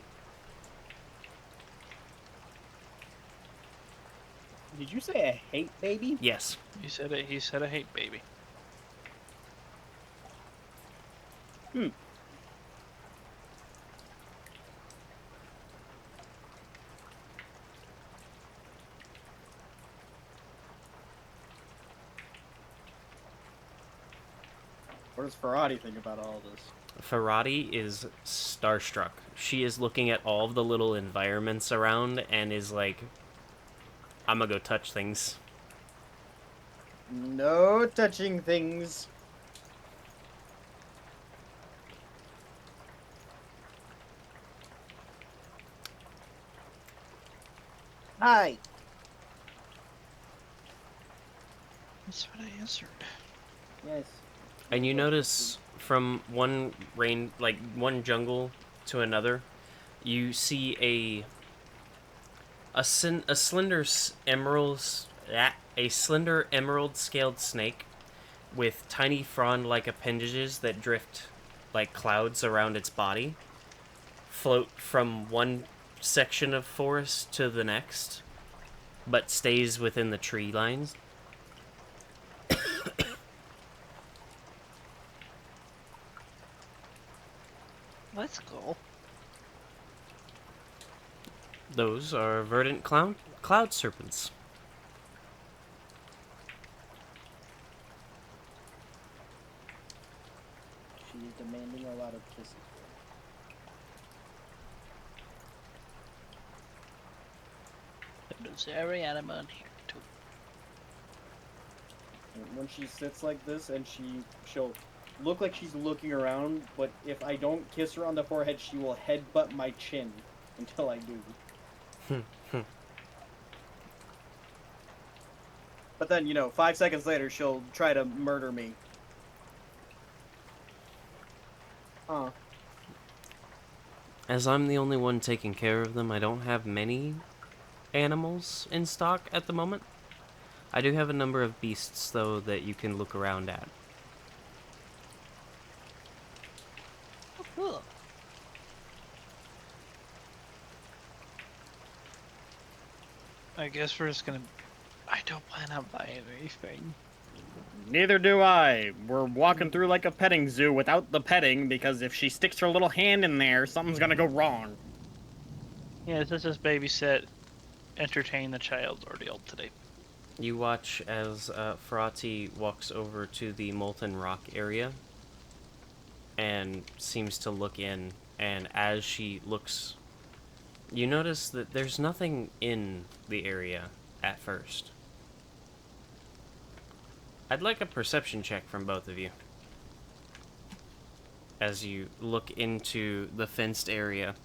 Did you say a hate baby? Yes. He said it. He said, "I hate baby." What does Ferrati think about all this? Ferrati is starstruck. She is looking at all of the little environments around and is like, I'm gonna go touch things. No touching things. Hi. That's what I answered. Yes. And you notice from one one jungle to another, you see a slender a slender emerald scaled snake with tiny frond-like appendages that drift like clouds around its body, float from one section of forest to the next, but stays within the tree lines. Let's go. Those are verdant cloud serpents. She's demanding a lot of kisses. There's every animal in here too. And when she sits like this, and she'll look like she's looking around, but if I don't kiss her on the forehead, she will headbutt my chin until I do. But then, 5 seconds later, she'll try to murder me. As I'm the only one taking care of them, I don't have many animals in stock at the moment. I do have a number of beasts, though, that you can look around at. Oh, cool. I guess we're just gonna. I don't plan on buying anything. Neither do I. We're walking through like a petting zoo without the petting because if she sticks her little hand in there, something's gonna go wrong. Yeah, this is babysit, entertain the child ordeal today. You watch as Ferrati walks over to the molten rock area and seems to look in, and as she looks, you notice that there's nothing in the area at first. I'd like a perception check from both of you as you look into the fenced area.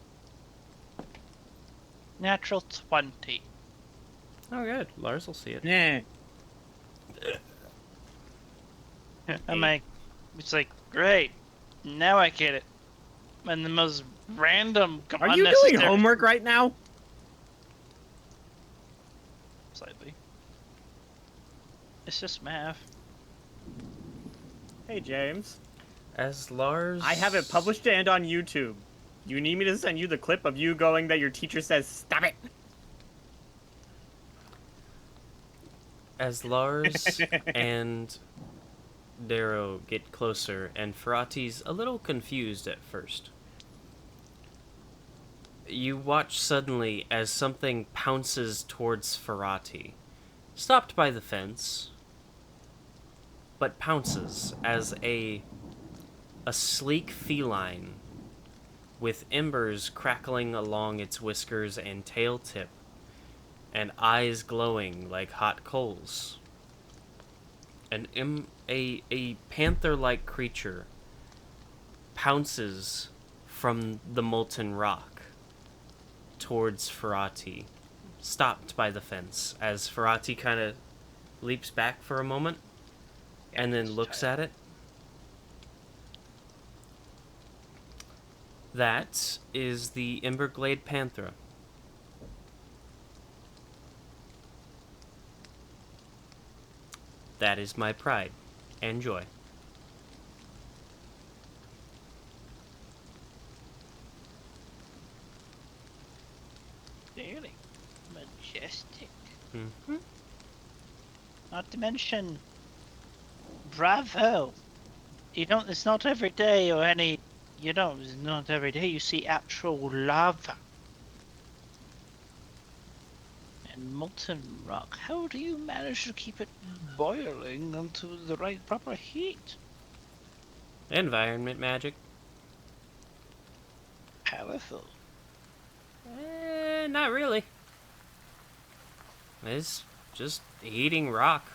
Natural 20. Oh, good. Larz will see it. Yeah. I'm like, it's like, great, now I get it. And the most random, Are you doing unnecessary- homework right now? Slightly. It's just math. Hey, James. As Larz... I have it published and on YouTube. You need me to send you the clip of you going that your teacher says, "Stop it"? As Larz and Darrow get closer, and Ferrati's a little confused at first. You watch suddenly as something pounces towards Ferrati, stopped by the fence, but pounces as a sleek feline with embers crackling along its whiskers and tail tip, and eyes glowing like hot coals. A panther-like creature pounces from the molten rock towards Ferrati, stopped by the fence, as Ferrati kind of leaps back for a moment and then looks at it. That is the Emberglade Panther. that is my pride and joy. Really majestic. Mm-hmm. Not to mention, bravo. You don't. It's not every day or any. You don't. It's not every day you see actual lava and molten rock. How do you manage to keep it boiling onto the right proper heat? Environment magic. Powerful. Not really. It's just heating rock.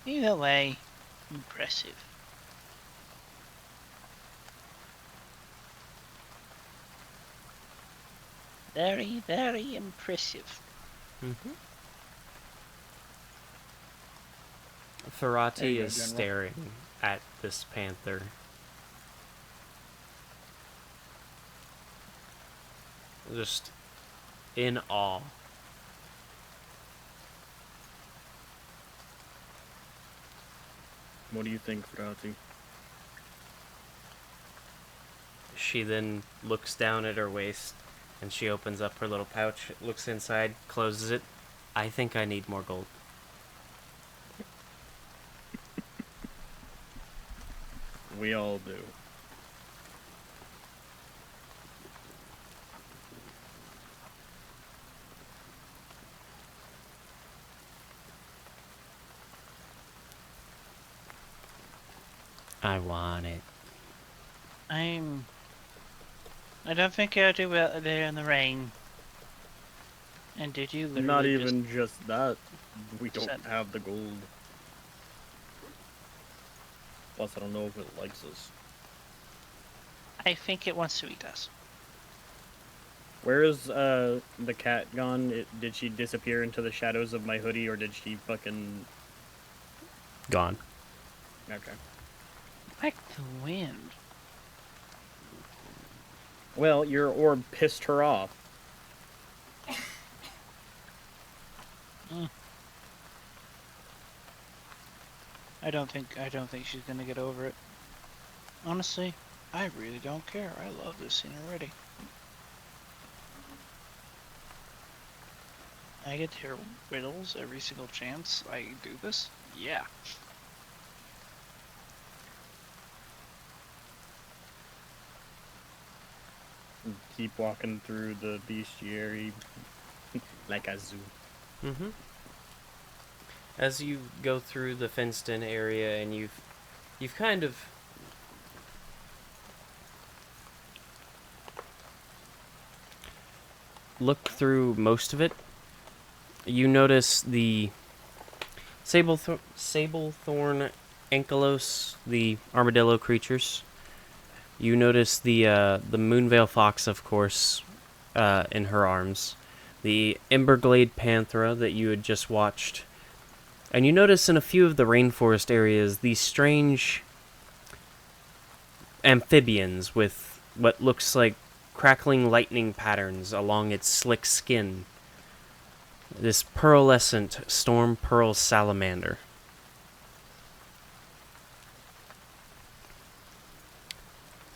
Either way, impressive. Very, very impressive. Mm-hmm. There Ferrati you go, is General. staring at this panther. Just in awe. What do you think, Ferrati? She then looks down at her waist and she opens up her little pouch, looks inside, closes it. I think I need more gold. We all do. I want it. I don't think I'll do well there in the rain. And did you literally Not just even just that. We don't said- have the gold. Plus, I don't know if it likes us. I think it wants to eat us. Where is the cat gone? Did she disappear into the shadows of my hoodie, or did she fucking... Gone. Okay. Like the wind. Well, your orb pissed her off. I don't think she's gonna get over it. Honestly, I really don't care. I love this scene already. I get to hear riddles every single chance I do this. Yeah. Keep walking through the bestiary like a zoo. Mm-hmm. As you go through the fenced-in area, and you've kind of looked through most of it, you notice the Sablethorn Ankylos, the armadillo creatures. You notice the Moonveil Fox, of course, in her arms. The Emberglade Panthera that you had just watched. And you notice in a few of the rainforest areas these strange amphibians with what looks like crackling lightning patterns along its slick skin. This pearlescent storm pearl salamander.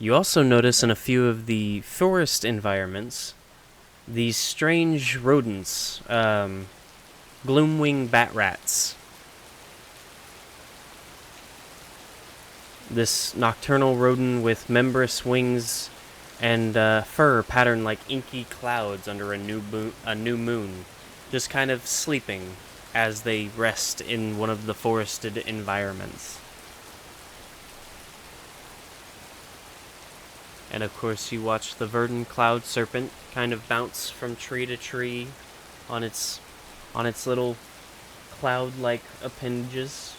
You also notice in a few of the forest environments these strange rodents, gloomwing bat rats. This nocturnal rodent with membranous wings and fur patterned like inky clouds under a new moon, just kind of sleeping as they rest in one of the forested environments. And of course you watch the verdant cloud serpent kind of bounce from tree to tree on its little cloud-like appendages.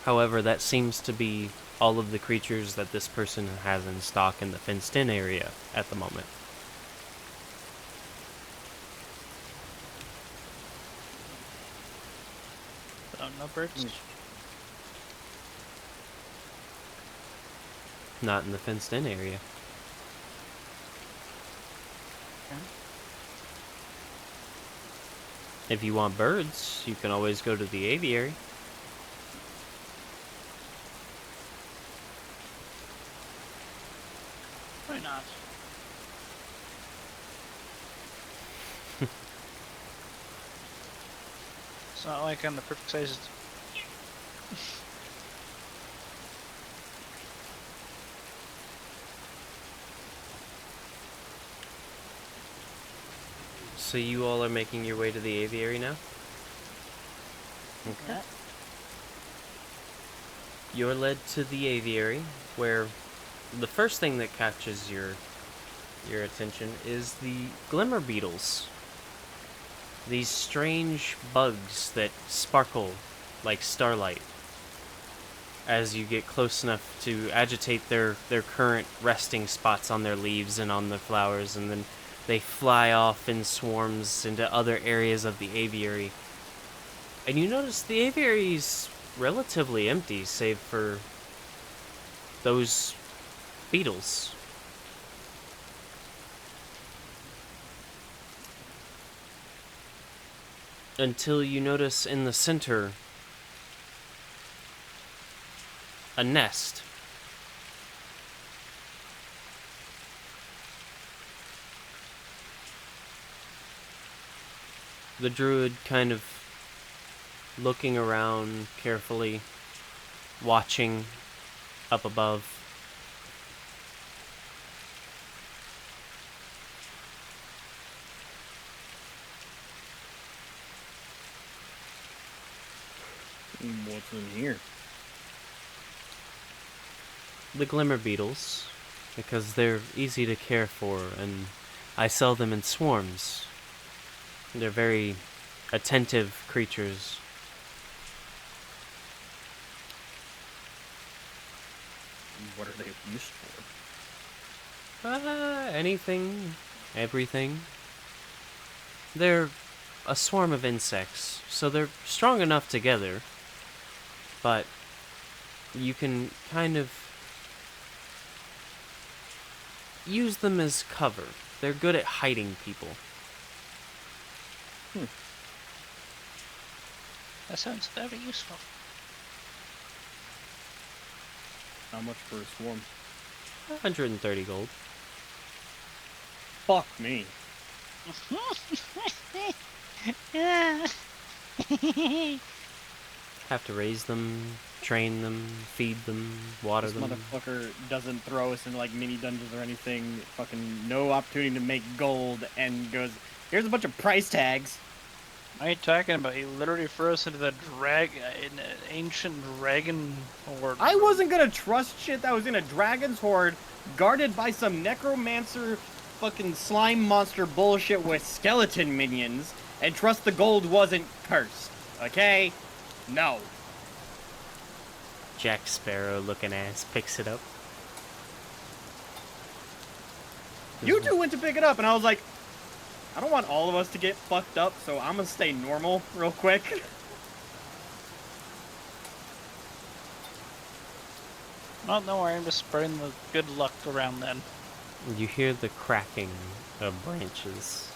However, that seems to be all of the creatures that this person has in stock in the fenced-in area at the moment. no birds. Not in the fenced-in area. Okay. If you want birds, you can always go to the aviary. Why not? It's not like I'm the perfect size. So you all are making your way to the aviary now? Yeah. You're led to the aviary, where the first thing that catches your attention is the glimmer beetles. These strange bugs that sparkle like starlight as you get close enough to agitate their current resting spots on their leaves and on the flowers, and then they fly off in swarms into other areas of the aviary. And you notice the aviary's relatively empty, save for those beetles. Until you notice in the center a nest. The druid kind of looking around carefully, watching up above. What's in here? The glimmer beetles, because they're easy to care for, and I sell them in swarms. They're very attentive creatures. What are they used for? Anything, everything. They're a swarm of insects, so they're strong enough together, but you can kind of use them as cover. They're good at hiding people. That sounds very useful. How much for a swarm? 130 gold. Fuck me. Have to raise them, train them, feed them, water This them. motherfucker doesn't throw us into like mini dungeons or anything. Fucking no opportunity to make gold, and goes, here's a bunch of price tags. What are you talking about? He literally threw us into the in an ancient dragon horde. I wasn't gonna trust shit that was in a dragon's horde, guarded by some necromancer, fucking slime monster bullshit with skeleton minions, and trust the gold wasn't cursed. Okay? No. Jack Sparrow looking ass picks it up. You two went to pick it up, and I was like, I don't want all of us to get fucked up, so I'm gonna stay normal real quick. Well, don't worry, I'm just spreading the good luck around then. You hear the cracking of branches.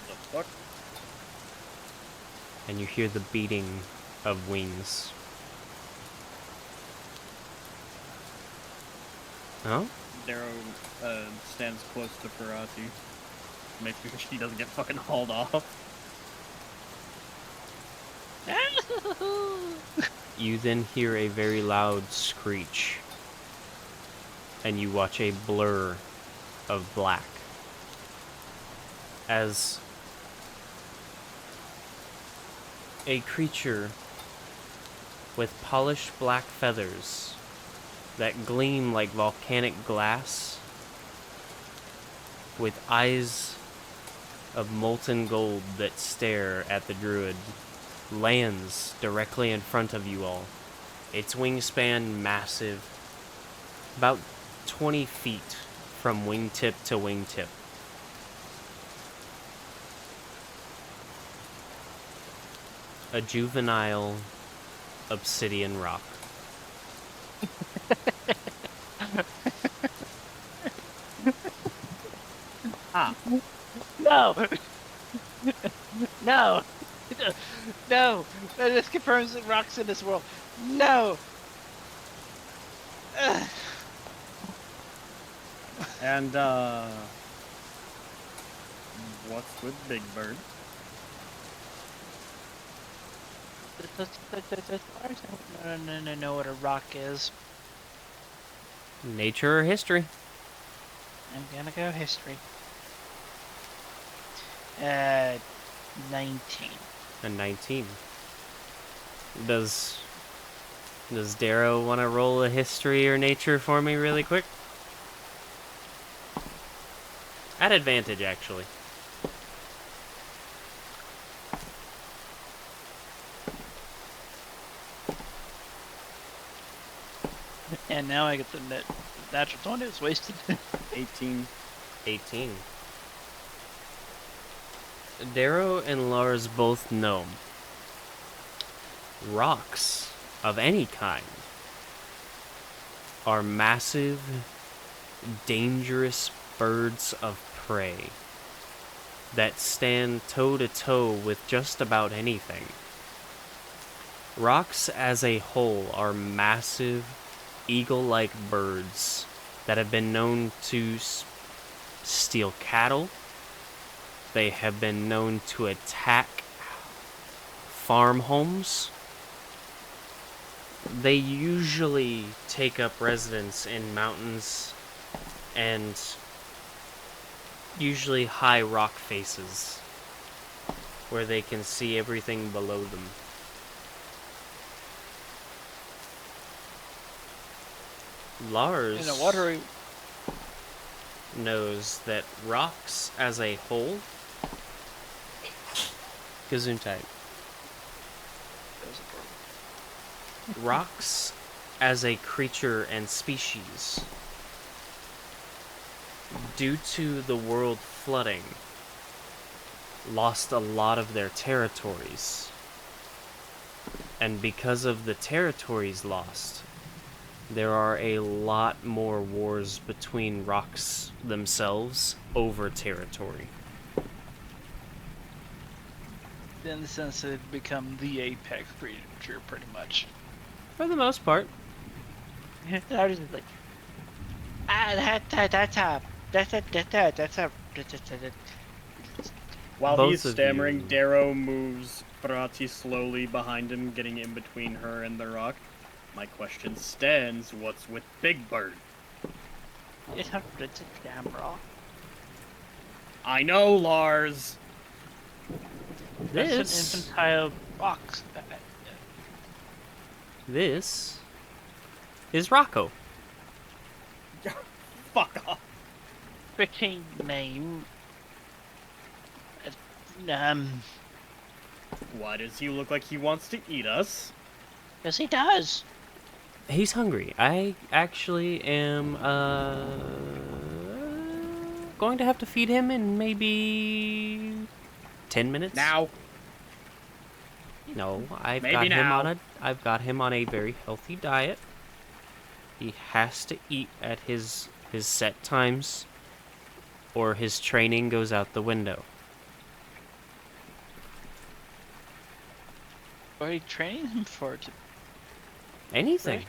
The fuck? And you hear the beating of wings. Huh? Darrow stands close to Ferrati, making sure she doesn't get fucking hauled off. You then hear a very loud screech. And you watch a blur of black. As a creature with polished black feathers that gleam like volcanic glass, with eyes of molten gold that stare at the druid, lands directly in front of you all. Its wingspan massive, about 20 feet from wingtip to wingtip. a juvenile obsidian rock. Ah, No! No! No! This confirms that rocks in this world. No! Ugh. and what's with Big Bird? As far as I know what a rock is, Nature or history? I'm gonna go history. 19. A 19. Does Darrow want to roll a history or nature for me really quick? At advantage, actually. And now I get the natural 20. It's wasted. 18. 18. Darrow and Larz both know rocks of any kind are massive, dangerous birds of prey that stand toe-to-toe with just about anything. Rocks as a whole are massive, eagle-like birds that have been known to steal cattle. They have been known to attack farm homes. They usually take up residence in mountains and usually high rock faces where they can see everything below them. Larz In a watery. knows that rocks as a whole. Gesundheit. Rocks as a creature and species, due to the world flooding, lost a lot of their territories. And because of the territories lost, there are a lot more wars between rocks themselves over territory. In the sense that they've become the apex predator, pretty much. For the most part. I was just like, that's a. While Both he's of stammering, you- Darrow moves Ferrati slowly behind him, getting in between her and the rock. My question stands, what's with Big Bird? It's a damn rock. I know, Larz! That's an This infantile rock. This is Rocco. Fuck off! Freaking name. Why does he look like he wants to eat us? Yes, he does. He's hungry. I actually am going to have to feed him in maybe 10 minutes. Now! No, I've Maybe got him now. I've got him on a very healthy diet. He has to eat at his set times or his training goes out the window. What are you training him for? Anything.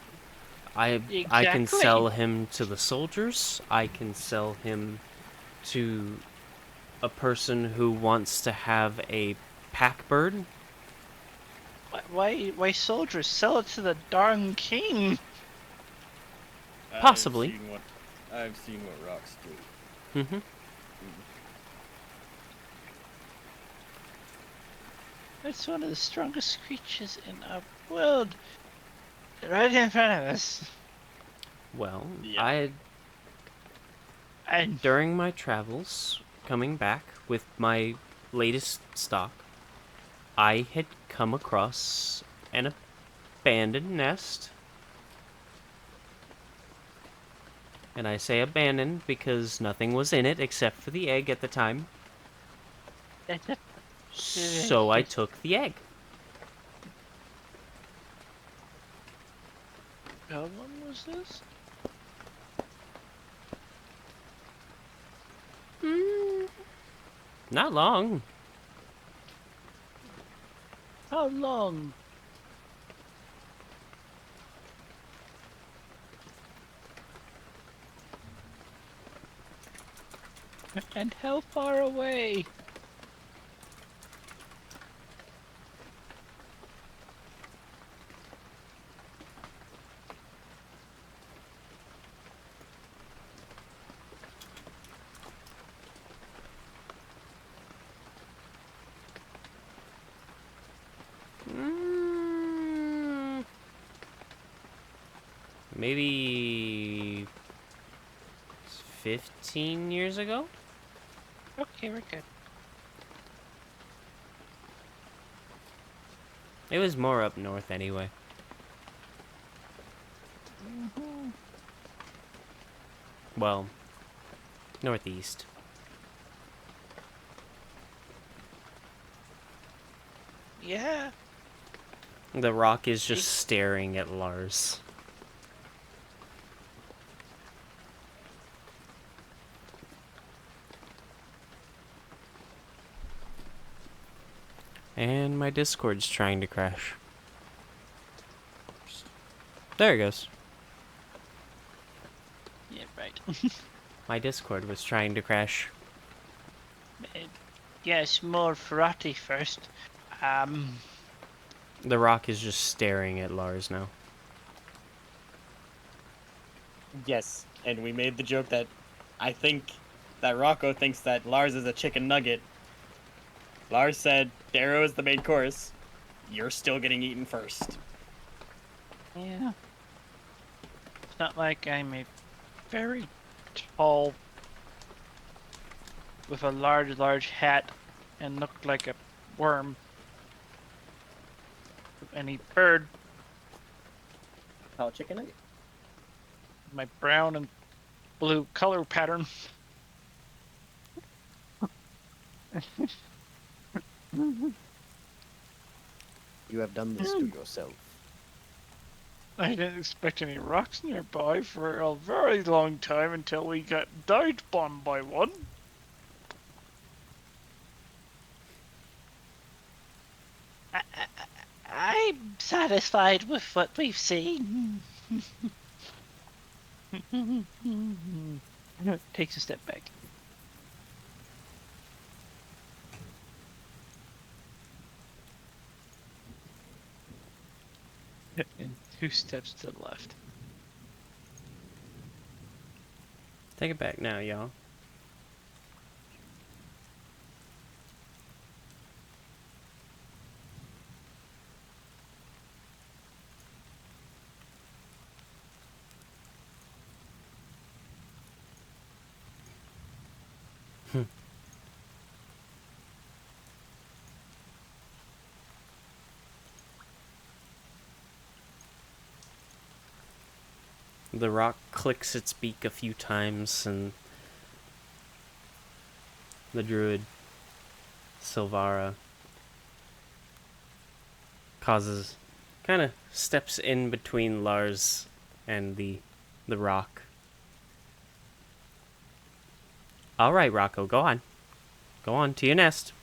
I can Exactly. sell him to the soldiers. I can sell him to a person who wants to have a pack bird. Why soldiers? Sell it to the darn king. Possibly. I've seen what rocks do. Mm-hmm. It's one of the strongest creatures in our world. Right in front of us. Well, Yeah. And during my travels, coming back with my latest stock, I had come across an abandoned nest. And I say abandoned because nothing was in it except for the egg at the time. that's a So I took the egg. was this? Not long. How long? And how far away? Maybe 15 years ago? Okay, we're good. It was more up north anyway. Well, northeast. Yeah. The rock is just staring at Larz. And my Discord's trying to crash. There it goes. Yeah, right. My Discord was trying to crash. Yes, more Ferrati first. The rock is just staring at Larz now. Yes, and we made the joke that I think that Rocco thinks that Larz is a chicken nugget. Larz said Darrow is the main course. You're still getting eaten first. Yeah. It's not like I'm a very tall with a large hat and look like a worm. Any bird, Tall chicken nugget. my brown and blue color pattern. You have done this to yourself. I didn't expect any rocks nearby for a very long time until we got dive bombed by one. I'm satisfied with what we've seen. Takes a step back. And 2 steps to the left. Take it back now, y'all. The rock clicks its beak a few times, and the druid, Silvara, kind of steps in between Larz and the rock. All right, Rocco, go on. Go on to your nest.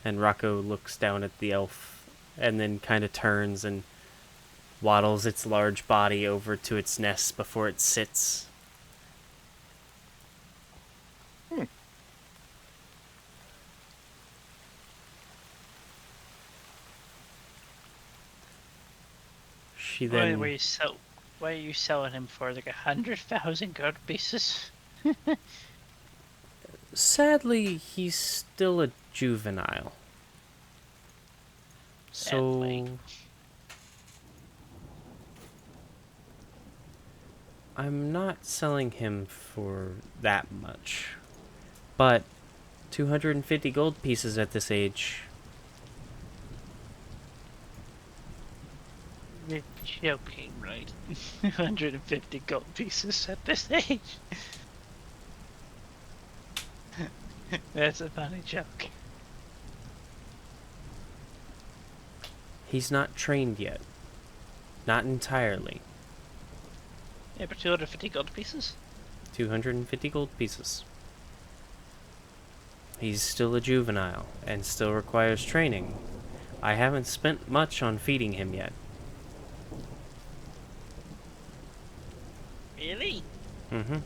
And Rocco looks down at the elf and then kind of turns and waddles its large body over to its nest before it sits. She then... Why are you selling him for like 100,000 gold pieces? Sadly, he's still a juvenile. Sadly. So... I'm not selling him for that much. But 250 gold pieces at this age. You're joking, right? 150 gold pieces at this age. That's a funny joke. He's not trained yet. Not entirely. Yeah, but 250 gold pieces? 250 gold pieces. He's still a juvenile and still requires training. I haven't spent much on feeding him yet. Really? Mm-hmm.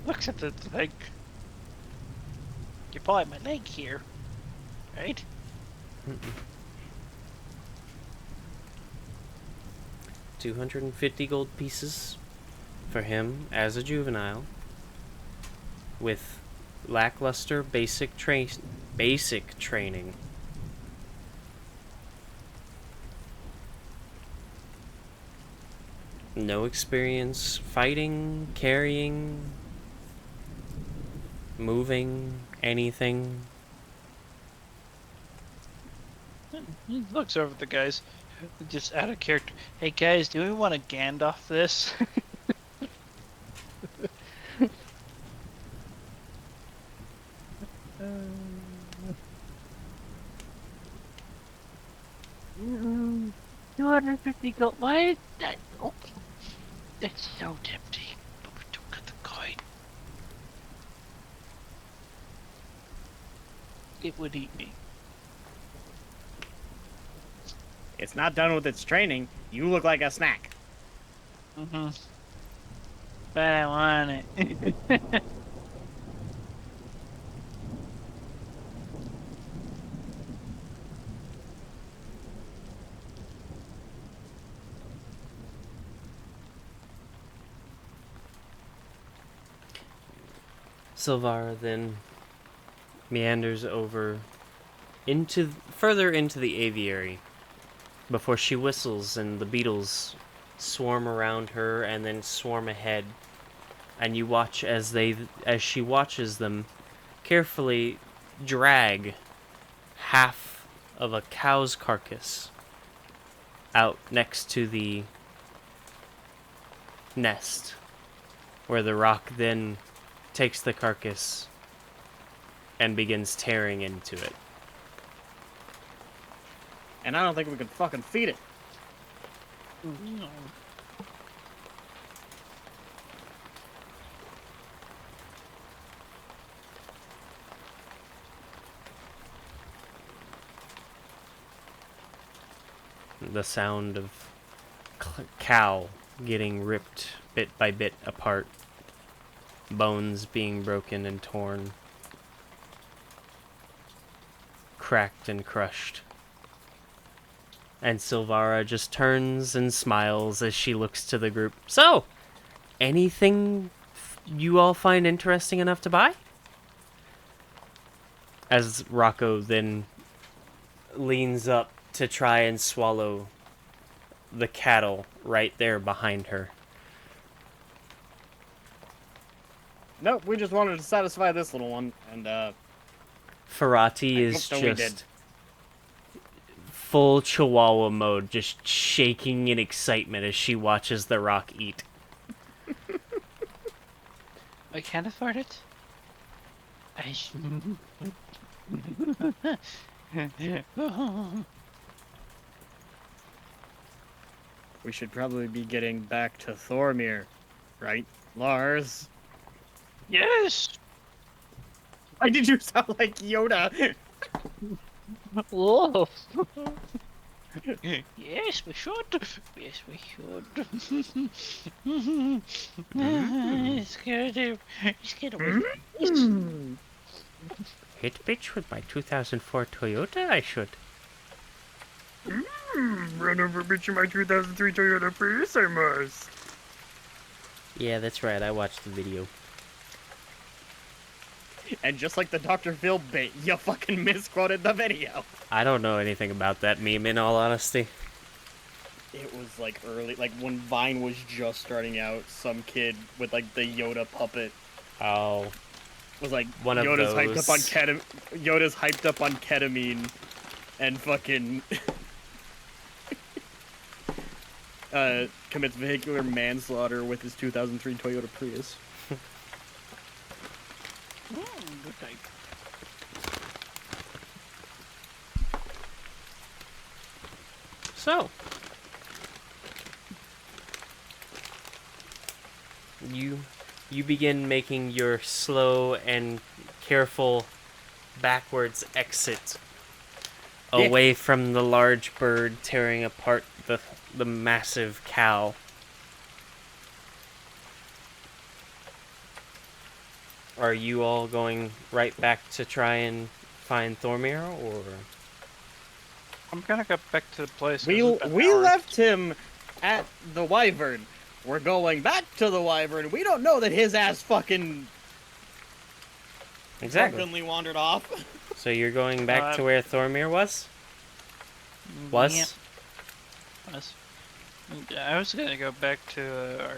Looks at the like. You're pulling my leg here, right? 250 gold pieces for him as a juvenile with lackluster basic training. No experience fighting, carrying, moving, anything. He looks over at the guys, just out of character. Hey guys, do we want to Gandalf this? Uh, 250 gold. Why is that? Oh, that's so tempting. But we don't got the coin. It would eat me. It's not done with its training. You look like a snack. Mm-hmm. But I want it. Silvara then meanders over further into the aviary before she whistles and the beetles swarm around her and then swarm ahead, and you watch as she watches them carefully drag half of a cow's carcass out next to the nest, where the rock then takes the carcass and begins tearing into it. And I don't think we can fucking feed it. No. The sound of cow getting ripped bit by bit apart, bones being broken and torn, cracked and crushed. And Silvara just turns and smiles as she looks to the group. So, anything you all find interesting enough to buy? As Rocco then leans up to try and swallow the cattle right there behind her. Nope, we just wanted to satisfy this little one, and Ferrati is just full chihuahua mode, just shaking in excitement as she watches the rock eat. I can't afford it. we should probably be getting back to Thormir, right, Lars? Yes. Why did you sound like Yoda? Whoa. Yes, we should. Yes, we should. Scared of. Scared away. Hit bitch with my 2004 Toyota, I should. Run over bitch in my 2003 Toyota Prius, I must. Yeah, that's right, I watched the video. And just like the Dr. Phil bit, you fucking misquoted the video. I don't know anything about that meme, in all honesty. It was like early, like when Vine was just starting out, some kid with like the Yoda puppet Oh, was like, one of Yoda's those. Yoda's hyped up on ketamine and fucking commits vehicular manslaughter with his 2003 Toyota Prius. Good type. So, you begin making your slow and careful backwards exit Yeah. away from the large bird tearing apart the massive cow. Are you all going right back to try and find Thormir, or I'm gonna go back to the place. 'cause We it's been we hours. left him at the Wyvern. We're going back to the Wyvern. We don't know that his ass fucking exactly? Drunkenly wandered off. So you're going back to Uh, where Thormir was? Yep. Was? I was gonna go back to our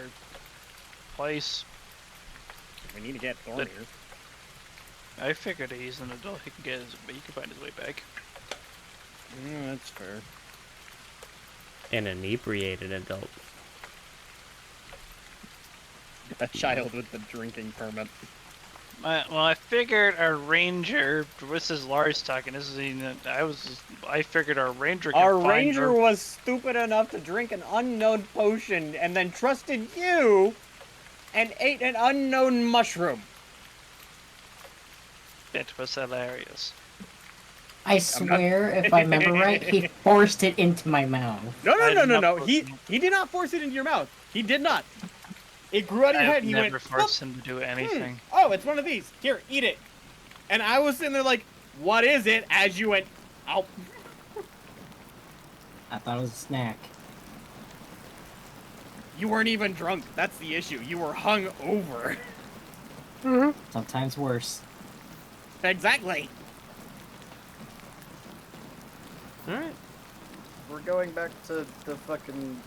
place. We need to get Thormir. I figured he's an adult. He can find his way back. Yeah, that's fair. An inebriated adult. A child with the drinking permit. I figured our ranger. This is Lars talking. I figured our ranger. Could Our find ranger her- was stupid enough to drink an unknown potion and then trusted you and ate an unknown mushroom. It was hilarious. I swear, if I remember right, he forced it into my mouth. No, I did not force He him. did not force it into your mouth. He did not. It grew out of your head. I've He never went, forced him to do anything. oh, it's one of these. Here, eat it. And I was sitting there like, what is it? As you went, ow. I thought it was a snack. You weren't even drunk. That's the issue. You were hung over. Sometimes worse. Exactly. Alright. We're going back to the fucking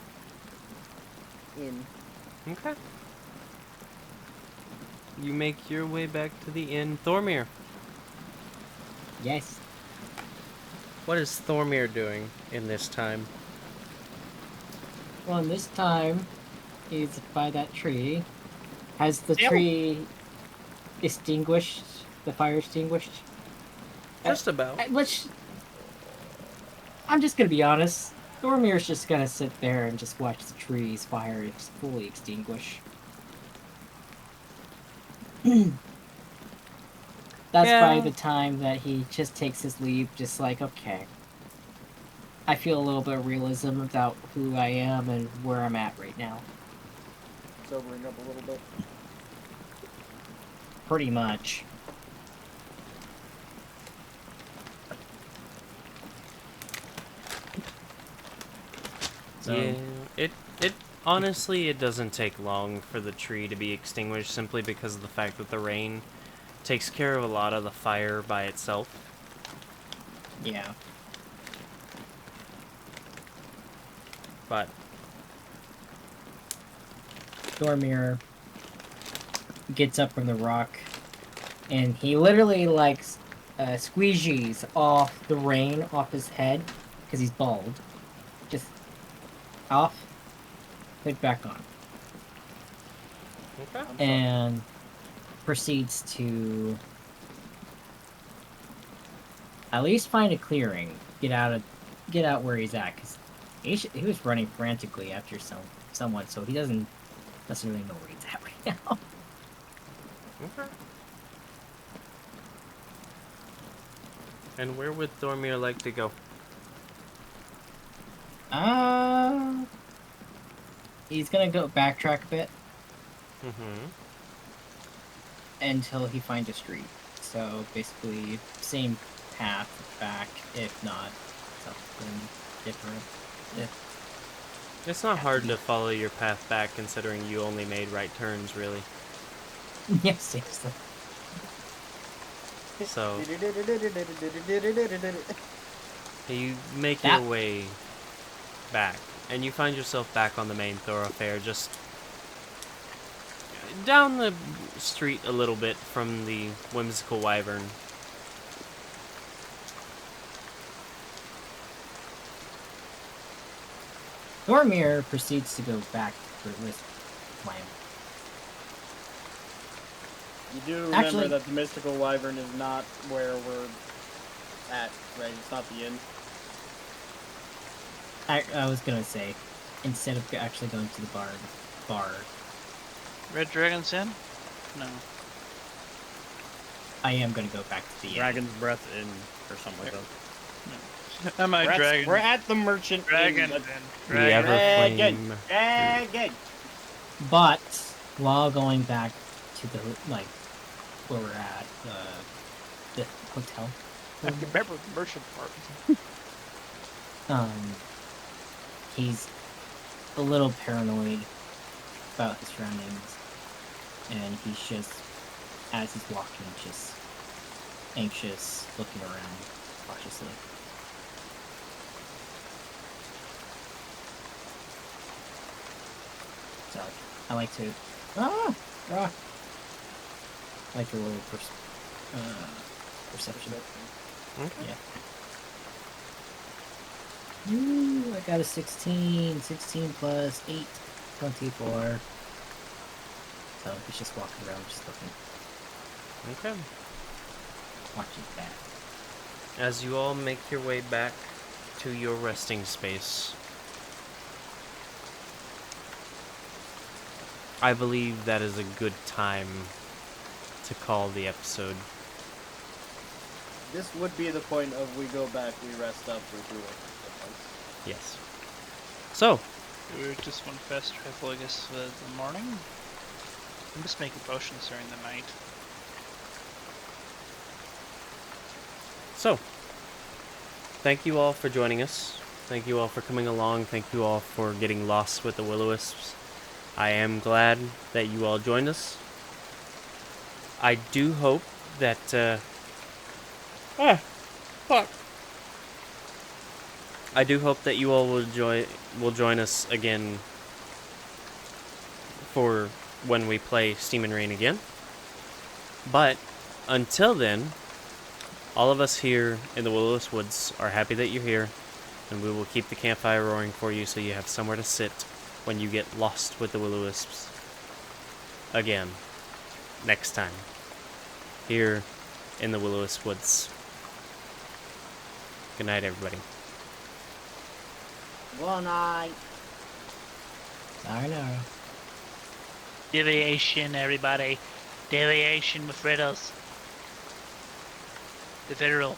inn. Okay. You make your way back to the inn. Thormir. Yes. What is Thormir doing in this time? Well, this time, he's by that tree. Has the Ew. tree extinguished? The fire extinguished? Just about. I'm just gonna be honest. Thormir's just gonna sit there and just watch the tree's fire fully extinguish. That's Yeah. by the time that he just takes his leave, just like, okay. I feel a little bit of realism about who I am and where I'm at right now. Sobering up a little bit. Pretty much. So, Yeah. It honestly it doesn't take long for the tree to be extinguished simply because of the fact that the rain takes care of a lot of the fire by itself. yeah. But Thormir gets up from the rock and he literally like squeegees off the rain off his head because he's bald. Just off, put back on, okay. and proceeds to at least find a clearing, get out where he's at, because he was running frantically after someone, so he doesn't necessarily know where he's at right now. Okay. And where would Thormir like to go? He's gonna go backtrack a bit Mm-hmm. until he finds a street. So basically, same path back, if not something different. It's not hard to follow your path back considering you only made right turns, really. Yes, seriously. So you make That- your way back, and you find yourself back on the main thoroughfare, just down the street a little bit from the whimsical wyvern. Thormir proceeds to go back to Wisp land. You do remember Actually- that the mystical wyvern is not where we're at, right? It's not the inn. I was gonna say, instead of actually going to the bar, Red Dragon's in? No. I am gonna go back to the Dragon's breath in, or something like that. Am I dragon? We're at the merchant. Dragon. Inn. The Dragon. Everflame. Dragon. But while going back to the where we're at, the hotel, I remember the merchant part. he's a little paranoid about his surroundings, and he's just, as he's walking, just anxious, looking around cautiously. So I like to I like your little perception. Okay. Yeah. Ooh, I got a 16. 16 plus 8, 24. So he's just walking around, just looking, Okay. watching that. As you all make your way back to your resting space, I believe that is a good time to call the episode. This would be the point of we go back, we rest up, we do it. Yes. So, We just want fast travel, I guess, for the morning. I'm just making potions during the night. thank you all for joining us. Thank you all for coming along. Thank you all for getting lost with the Will-O-Wisps. I am glad that you all joined us. I do hope that, I do hope that you all will join us again for when we play Steam and Rain again. But until then, all of us here in the Will-O-Wisp Woods are happy that you're here, and we will keep the campfire roaring for you so you have somewhere to sit when you get lost with the Will-O-Wisps again next time here in the Will-O-Wisp Woods. Good night, everybody. Well, night. Sayonara. Deviation, everybody. Deviation with riddles. The federal.